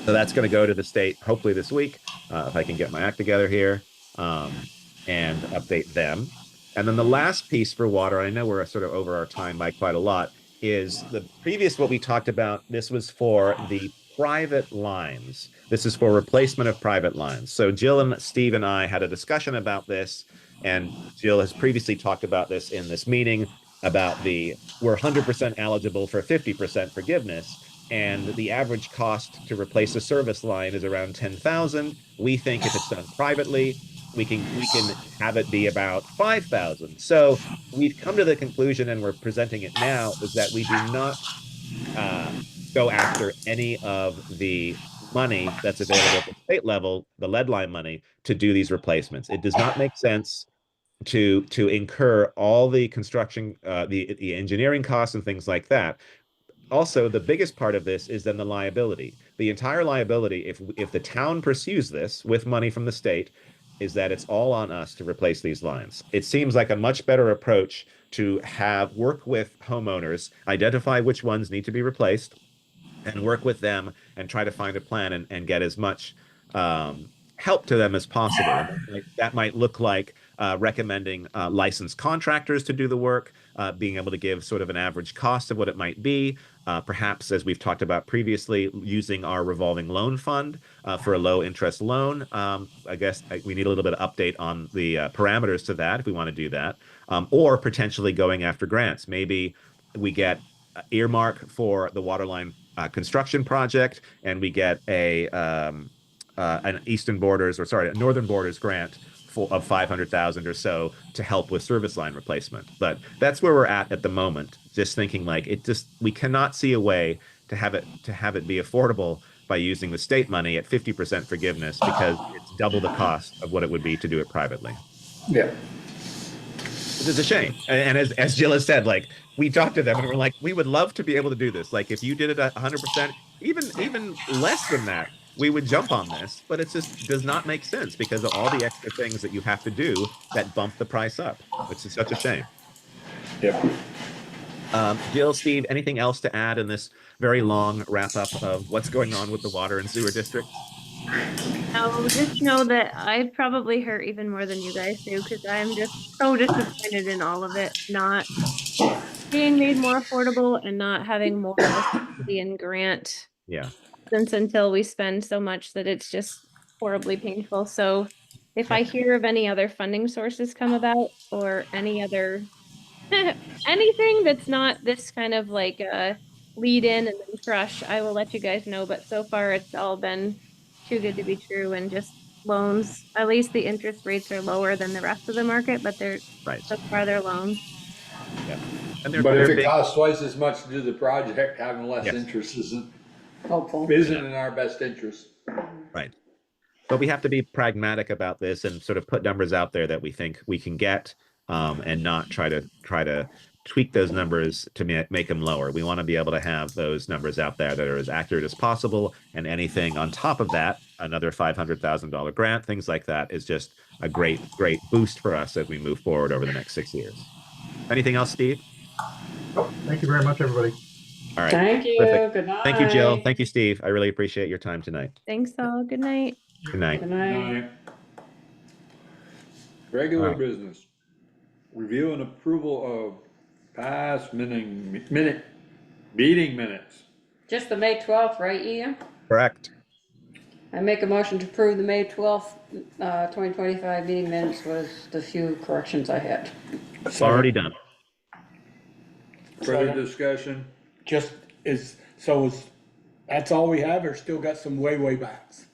So that's going to go to the state hopefully this week, if I can get my act together here, and update them. And then the last piece for water, I know we're sort of over our time by quite a lot, is the previous what we talked about. This was for the private lines. This is for replacement of private lines. So Jill and Steve and I had a discussion about this, and Jill has previously talked about this in this meeting about we're 100% eligible for 50% forgiveness. And the average cost to replace a service line is around 10,000. We think if it's done privately, we can have it be about 5,000. So we've come to the conclusion, and we're presenting it now, is that we do not go after any of the money that's available at the state level, the lead line money, to do these replacements. It does not make sense to incur all the construction, the engineering costs and things like that. Also, the biggest part of this is then the liability. The entire liability, if the town pursues this with money from the state, is that it's all on us to replace these lines. It seems like a much better approach to work with homeowners, identify which ones need to be replaced, and work with them and try to find a plan and get as much help to them as possible. And that might look like recommending licensed contractors to do the work, being able to give sort of an average cost of what it might be. Perhaps, as we've talked about previously, using our revolving loan fund for a low interest loan. I guess we need a little bit of update on the parameters to that if we want to do that, or potentially going after grants. Maybe we get earmark for the waterline construction project, and we get an Northern Borders grant of 500,000 or so to help with service line replacement. But that's where we're at the moment. Just thinking like we cannot see a way to have it be affordable by using the state money at 50% forgiveness, because it's double the cost of what it would be to do it privately. Yeah. Which is a shame. And as Jill has said, like, we talked to them and we're like, we would love to be able to do this. Like, if you did it 100%, even less than that, we would jump on this. But it just does not make sense because of all the extra things that you have to do that bump the price up, which is such a shame. Yeah. Jill, Steve, anything else to add in this very long wrap up of what's going on with the water and sewer district? No, just know that I probably hurt even more than you guys do, because I'm just so disappointed in all of it not being made more affordable and not having more of a subsidy and grant. Yeah. Since until we spend so much that it's just horribly painful. So if I hear of any other funding sources come about, or any other anything that's not this kind of like lead in and then crush, I will let you guys know, but so far it's all been too good to be true and just loans. At least the interest rates are lower than the rest of the market, but they're Right. so far they're loans. Yeah. And But if they're it big. costs twice as much to do the project, having less Yes. interest isn't Hopeful. in our best interest. Right. But we have to be pragmatic about this and sort of put numbers out there that we think we can get, and not try to tweak those numbers to make them lower. We want to be able to have those numbers out there that are as accurate as possible, and anything on top of that, another $500,000 grant, things like that, is just a great boost for us as we move forward over the next 6 years. Anything else, Steve? Thank you very much, everybody. All right. Thank you. Perfect. Good night. Thank you, Jill. Thank you, Steve. I really appreciate your time tonight. Thanks all. Good night. Good night. Good night. Regular All right. business. Review and approval of past meeting minutes. Just the May 12th, right, Ian? Correct. I make a motion to approve the May 12th, 2025 meeting minutes with the few corrections I had. It's already done. Further discussion? Just that's all we have, or still got some way backs?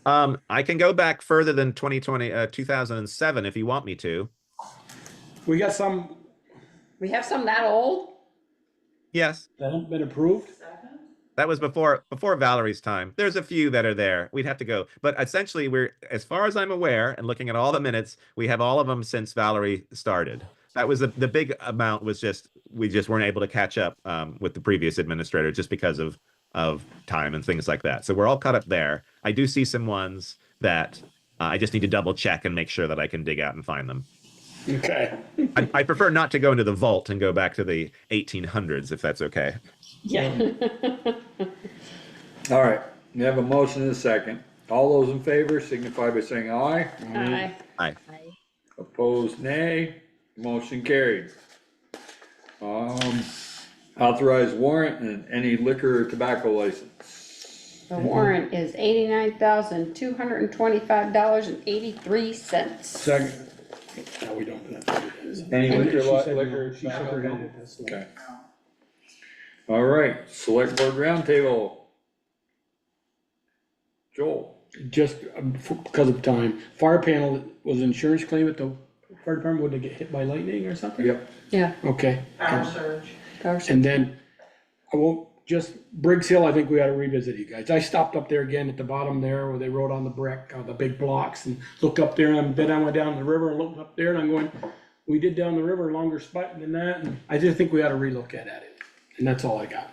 I can go back further than 2007 if you want me to. We got some We have some that old? Yes. that haven't been approved? That was before Valerie's time. There's a few that are there. We'd have to go. But essentially, as far as I'm aware, and looking at all the minutes, we have all of them since Valerie started. That was the big amount was we just weren't able to catch up with the previous administrator just because of time and things like that. So we're all caught up there. I do see some ones that I just need to double check and make sure that I can dig out and find them. Okay. I prefer not to go into the vault and go back to the 1800s, if that's okay. Yeah. All right, we have a motion and a second. All those in favor signify by saying aye. Aye. Aye. Opposed, nay. Motion carried. Authorized warrant and any liquor or tobacco license. The warrant is $89,225.83. Second. No, we don't. Any liquor, She said no. liquor, She shook tobacco? her head. That's Okay. All right, select board roundtable. Joel. Just because of time. Fire panel, was insurance claim at the fire department, would they get hit by lightning or something? Yep. Yeah. Okay. Power surge. And then, Briggs Hill, I think we ought to revisit you guys. I stopped up there again at the bottom there where they wrote on the brick, the big blocks, and looked up there, and then I went down the river and looked up there, and I'm going, we did down the river longer spot than that, and I just think we ought to relook at it. And that's all I got.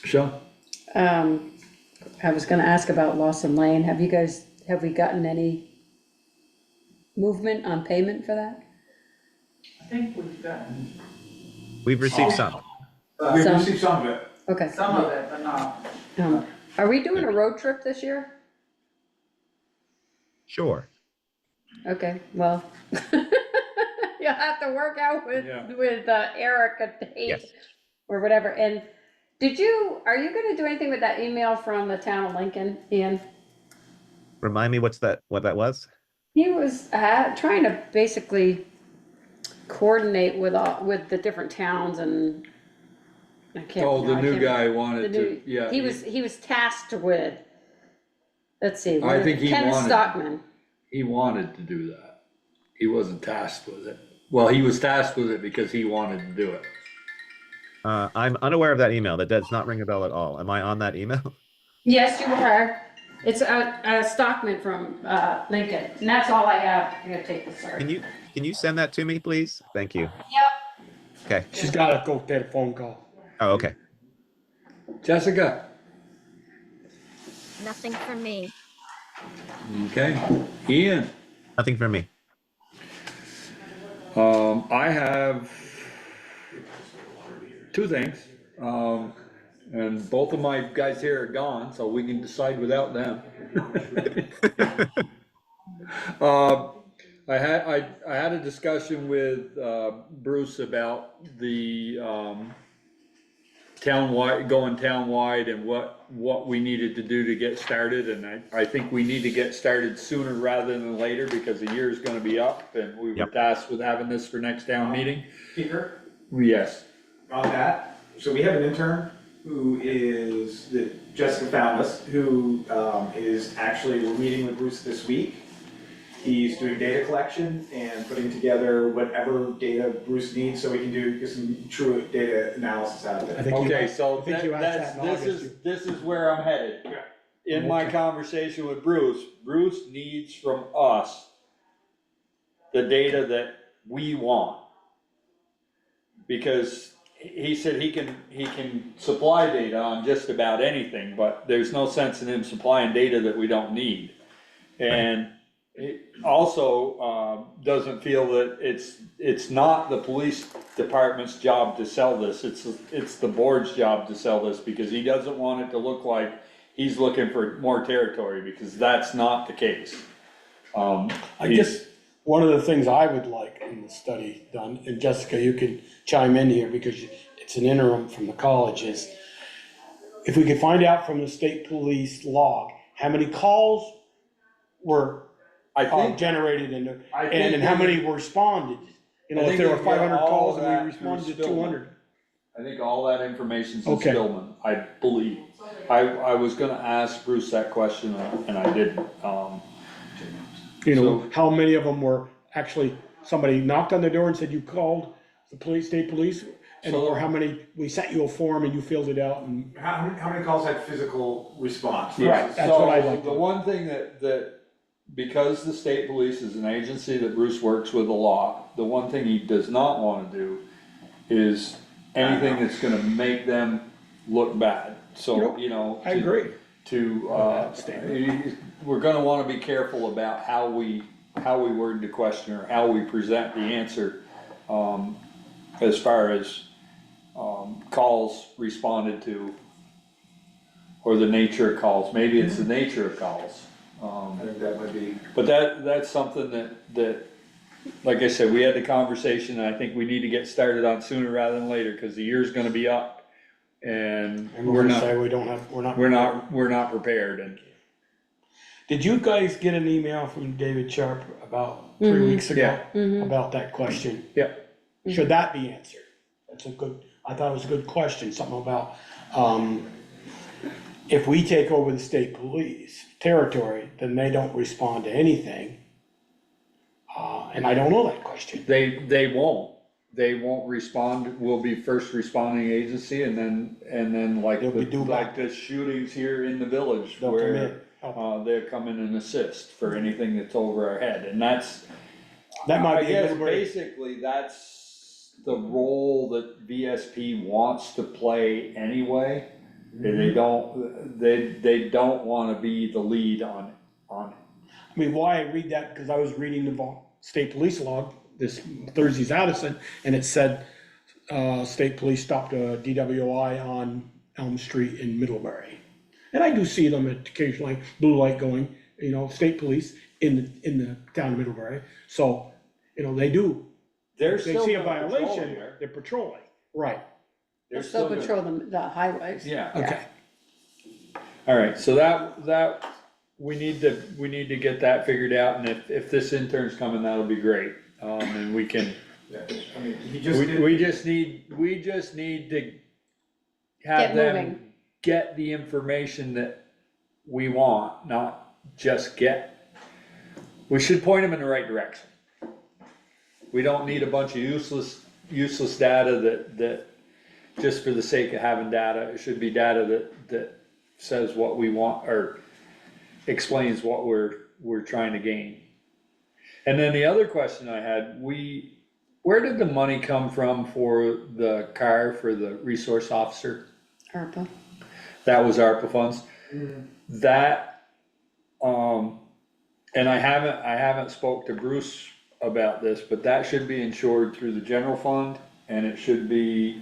Michelle? I was gonna ask about Lawson Lane. Have we gotten any movement on payment for that? I think we've gotten We've received some. We've Some. received some of it. Okay. some of it, but not. Are we doing a road trip this year? Are Okay, well, you'll have to work out with Eric a date Yes. or whatever. And are you gonna do anything with that email from the town of Lincoln, Ian? Remind me what that was? He was trying to basically coordinate with the different towns and I can't. Oh, the I new can't- guy wanted the to, new- yeah. He was tasked with, let's see. I think he Ken wanted- Stockman. He wanted to do that. He wasn't tasked with it. Well, he was tasked with it because he wanted to do it. I'm unaware of that email. That does not ring a bell at all. Am I on that email? Yes, you are. It's a Stockman from Lincoln, and that's all I have. I'm gonna take this, sorry. Can you send that to me, please? Thank you. Yep. Okay. She's gotta go take a phone call. Oh, okay. Jessica? Nothing from me. Okay. Ian? Nothing from me. I have two things. And both of my guys here are gone, so we can decide without them. I had a discussion with Bruce about the going townwide and what we needed to do to get started, and I think we need to get started sooner rather than later because the year is gonna be up, and we were tasked with having this for next town meeting. Peter, Yes. on that, so we have an intern who is, that Jessica found us, who is actually, we're meeting with Bruce this week. He's doing data collection and putting together whatever data Bruce needs so we can do some true data analysis out of it. Okay, so I think you asked that in this is where I'm headed. In my conversation with Bruce, Bruce needs from us the data that we want. Because he said he can supply data on just about anything, but there's no sense in him supplying data that we don't need. And it also doesn't feel that it's not the police department's job to sell this, it's the board's job to sell this, because he doesn't want it to look like he's looking for more territory, because that's not the case. I guess one of the things I would like in the study done, and Jessica, you can chime in here because it's an interim from the college, is if we could find out from the state police log, how many calls were generated and how many were responded. You know, if there were 500 calls and we responded to 200. I think all that information's in Okay. Spillman, I believe. I was gonna ask Bruce that question and I didn't. You know, how many of them were actually, somebody knocked on the door and said you called the police, state police? And or how many, we sent you a form and you filled it out and. How many calls had physical response? Right, that's what I'd like. The one thing that, because the state police is an agency that Bruce works with a lot, the one thing he does not wanna do is anything that's gonna make them look bad. So, you know. I agree. We're gonna wanna be careful about how we word the question or how we present the answer, as far as, calls responded to, or the nature of calls, maybe it's the nature of calls. I think that might be. But that's something that, like I said, we had the conversation, and I think we need to get started on sooner rather than later, cause the year's gonna be up. And we're gonna say we don't have, we're not prepared. And did you guys get an email from David Sharp about 3 weeks ago? About that question? Yeah. Should that be answered? That's a good, I thought it was a good question, something about, if we take over the state police territory, then they don't respond to anything. And I don't know that question. They won't respond, we'll be first responding agency, and then like the shootings here in the village where they'll come in and assist for anything that's over our head, and that might be, I guess, basically, that's the role that VSP wants to play anyway. They don't wanna be the lead on it. I mean, why I read that, because I was reading the state police log this Thursday's Addison, and it said, state police stopped a DWI on Elm Street in Middlebury. And I do see them occasionally, blue light going, you know, state police in the town of Middlebury. So, you know, they do. They see a violation, they're patrolling, right. They're still patrol the highways. Yeah. Okay. All right, so that, we need to get that figured out, and if this intern's coming, that'll be great. And we can, I mean, we just need to have them get the information that we want, not just get. We should point them in the right direction. We don't need a bunch of useless data that just for the sake of having data. It should be data that says what we want or explains what we're trying to gain. And then the other question I had, where did the money come from for the car for the resource officer? ARPA. That was ARPA funds. That, and I haven't spoke to Bruce about this, but that should be insured through the general fund, and it should be,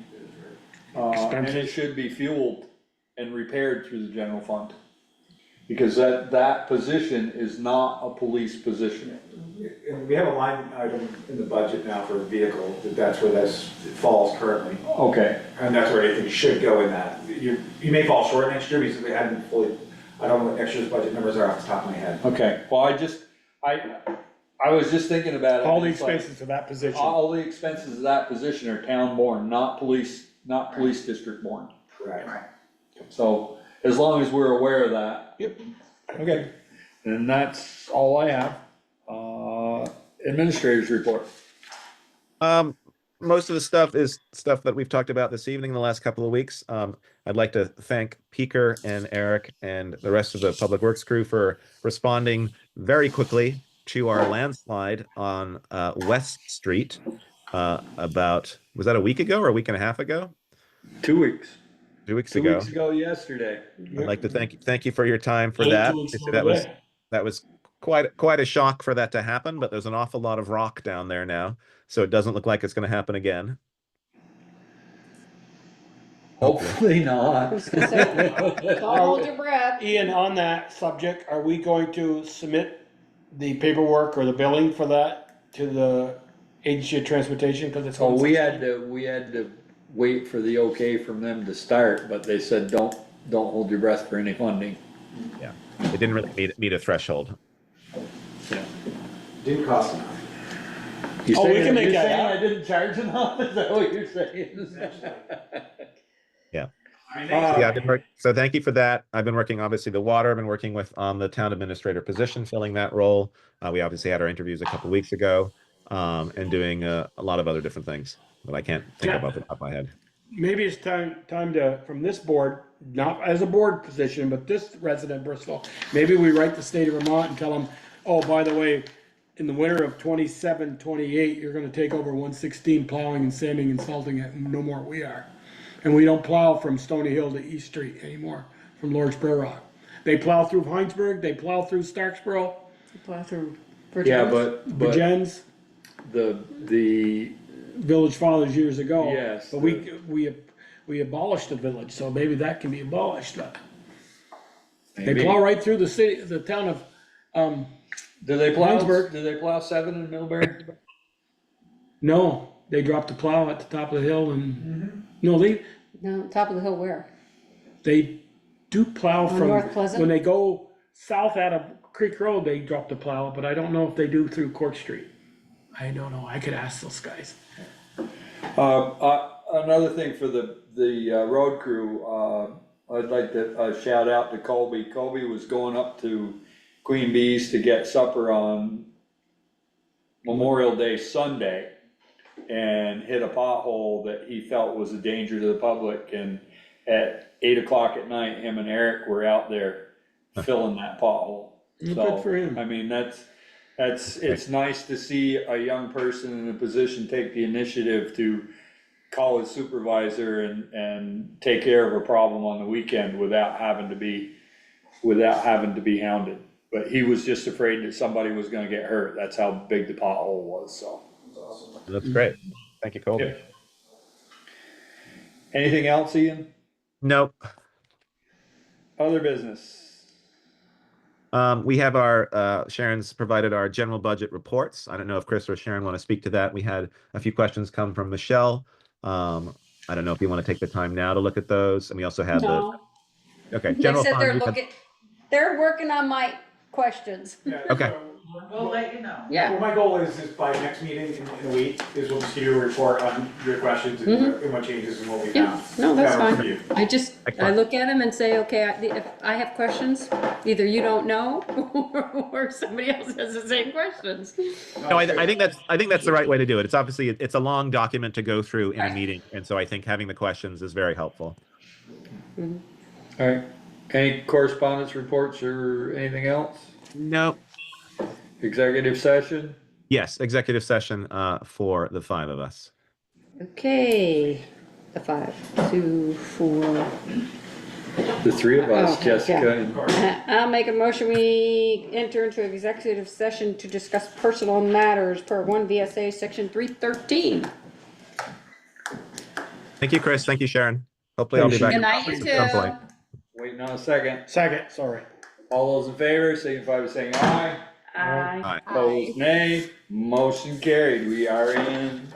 fueled and repaired through the general fund. Because that position is not a police position. And we have a line item in the budget now for a vehicle, that's where it falls currently. Okay. And that's where anything should go in that. You may fall short next year because we hadn't fully, I don't know what next year's budget numbers are off the top of my head. Okay, well, I was just thinking about it. All the expenses of that position. All the expenses of that position are town borne, not police not police district borne. Right. So as long as we're aware of that. Yep. Okay, and that's all I have. Administrators report. Most of the stuff is stuff that we've talked about this evening, the last couple of weeks. I'd like to thank Peker and Eric and the rest of the Public Works crew for responding very quickly to our landslide on West Street about, was that a week ago or a week and a half ago? 2 weeks. 2 weeks 2 ago. weeks ago yesterday. I'd like to thank you for your time for Only that. 2 weeks ago That was quite a shock for that to happen, but there's an awful lot of rock down there now, so it doesn't look like it's going to happen again. Hopefully not. Don't hold your breath. Ian, on that subject, are we going to submit the paperwork or the billing for that to the Agency of Transportation, because it's. So we had to wait for the okay from them to start, but they said, don't hold your breath for any funding. Yeah, it didn't really meet a threshold. Yeah. Didn't cost enough. You Oh, we saying- can make you're that saying happen. I didn't charge enough? Is that what you're saying? Yeah. I mean, Yeah, so thank you for that. I've been working, obviously, the water. I've been working with the town administrator position, filling that role. We obviously had our interviews a couple weeks ago, and doing a lot of other different things that I can't think of off the top of my head. Maybe it's time to, from this board, not as a board position, but this resident Bristol, maybe we write the state of Vermont and tell them, oh, by the way, in the winter of 27, 28, you're gonna take over 116 plowing and sanding and salting it, and no more we are. And we don't plow from Stony Hill to East Street anymore, from Lord's Prairie Rock. They plow through Heinsberg, they plow through Starksboro, Plow through Yeah, Virginia's. but Virgins, the Village Fathers years ago. Yes, But we abolished the village, so maybe that can be abolished, but they maybe- plow right through the city, the town of, Do they plow? Heinsberg. Do they plow 7 in Middlebury? no, they dropped the plow at the top of the hill and, no, No, top of the hill where? they do plow On from, North Pleasant? when they go south out of Creek Road, they drop the plow, but I don't know if they do through Court Street. I don't know, I could ask those guys. Another thing for the road crew, I'd like to shout out to Colby. Colby was going up to Queen Bee's to get supper on Memorial Day Sunday and hit a pothole that he felt was a danger to the public, and at 8 o'clock at night, him and Eric were out there filling that pothole. Good So, for him. I mean, it's nice to see a young person in a position take the initiative to call his supervisor and take care of a problem on the weekend without having to be hounded. But he was just afraid that somebody was gonna get hurt. That's how big the pothole was, so. That's great. Thank you, Colby. Yep. Anything else, Ian? Nope. Other business? We have our, Sharon's provided our general budget reports. I don't know if Chris or Sharon want to speak to that. We had a few questions come from Michelle. I don't know if you want to take the time now to look at those. And we also have No. okay, They general said fund. they're we had- looking, they're working on my questions. Okay. We'll let you know. Yeah. Well, my goal is by next meeting in a week, is we'll just give you a report on your questions and what changes and what we Yeah, found. no, that's Found for fine. you. I look at them and say, okay, if I have questions, either you don't know or somebody else has the same questions. No, I think that's the right way to do it. It's obviously, it's a long document to go through in a meeting. And so I think having the questions is very helpful. All right, any correspondence reports or anything else? Nope. Executive session? Yes, executive session for the 5 of us. Okay, the 5, 2, 4. The 3 of us, Okay, Jessica yeah. and. I'll make a motion, we enter into executive session to discuss personal matters per 1 VSA section 313. Thank you, Chris. Thank you, Sharon. Hopefully I'll be back. Good night, you at some point. too. Waiting on a second. Second, sorry. All those in favor, signify by saying aye. Aye. Opposed, nay. Motion carried. We are in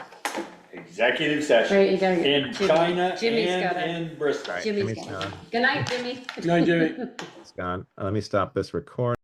executive session. Wait, you gotta get In Jimmy. China Jimmy's and got it. in Bristol. Jimmy's Jimmy's got it. gone. Good night, Jimmy. Good night, Jimmy. It's gone. Let me stop this recording.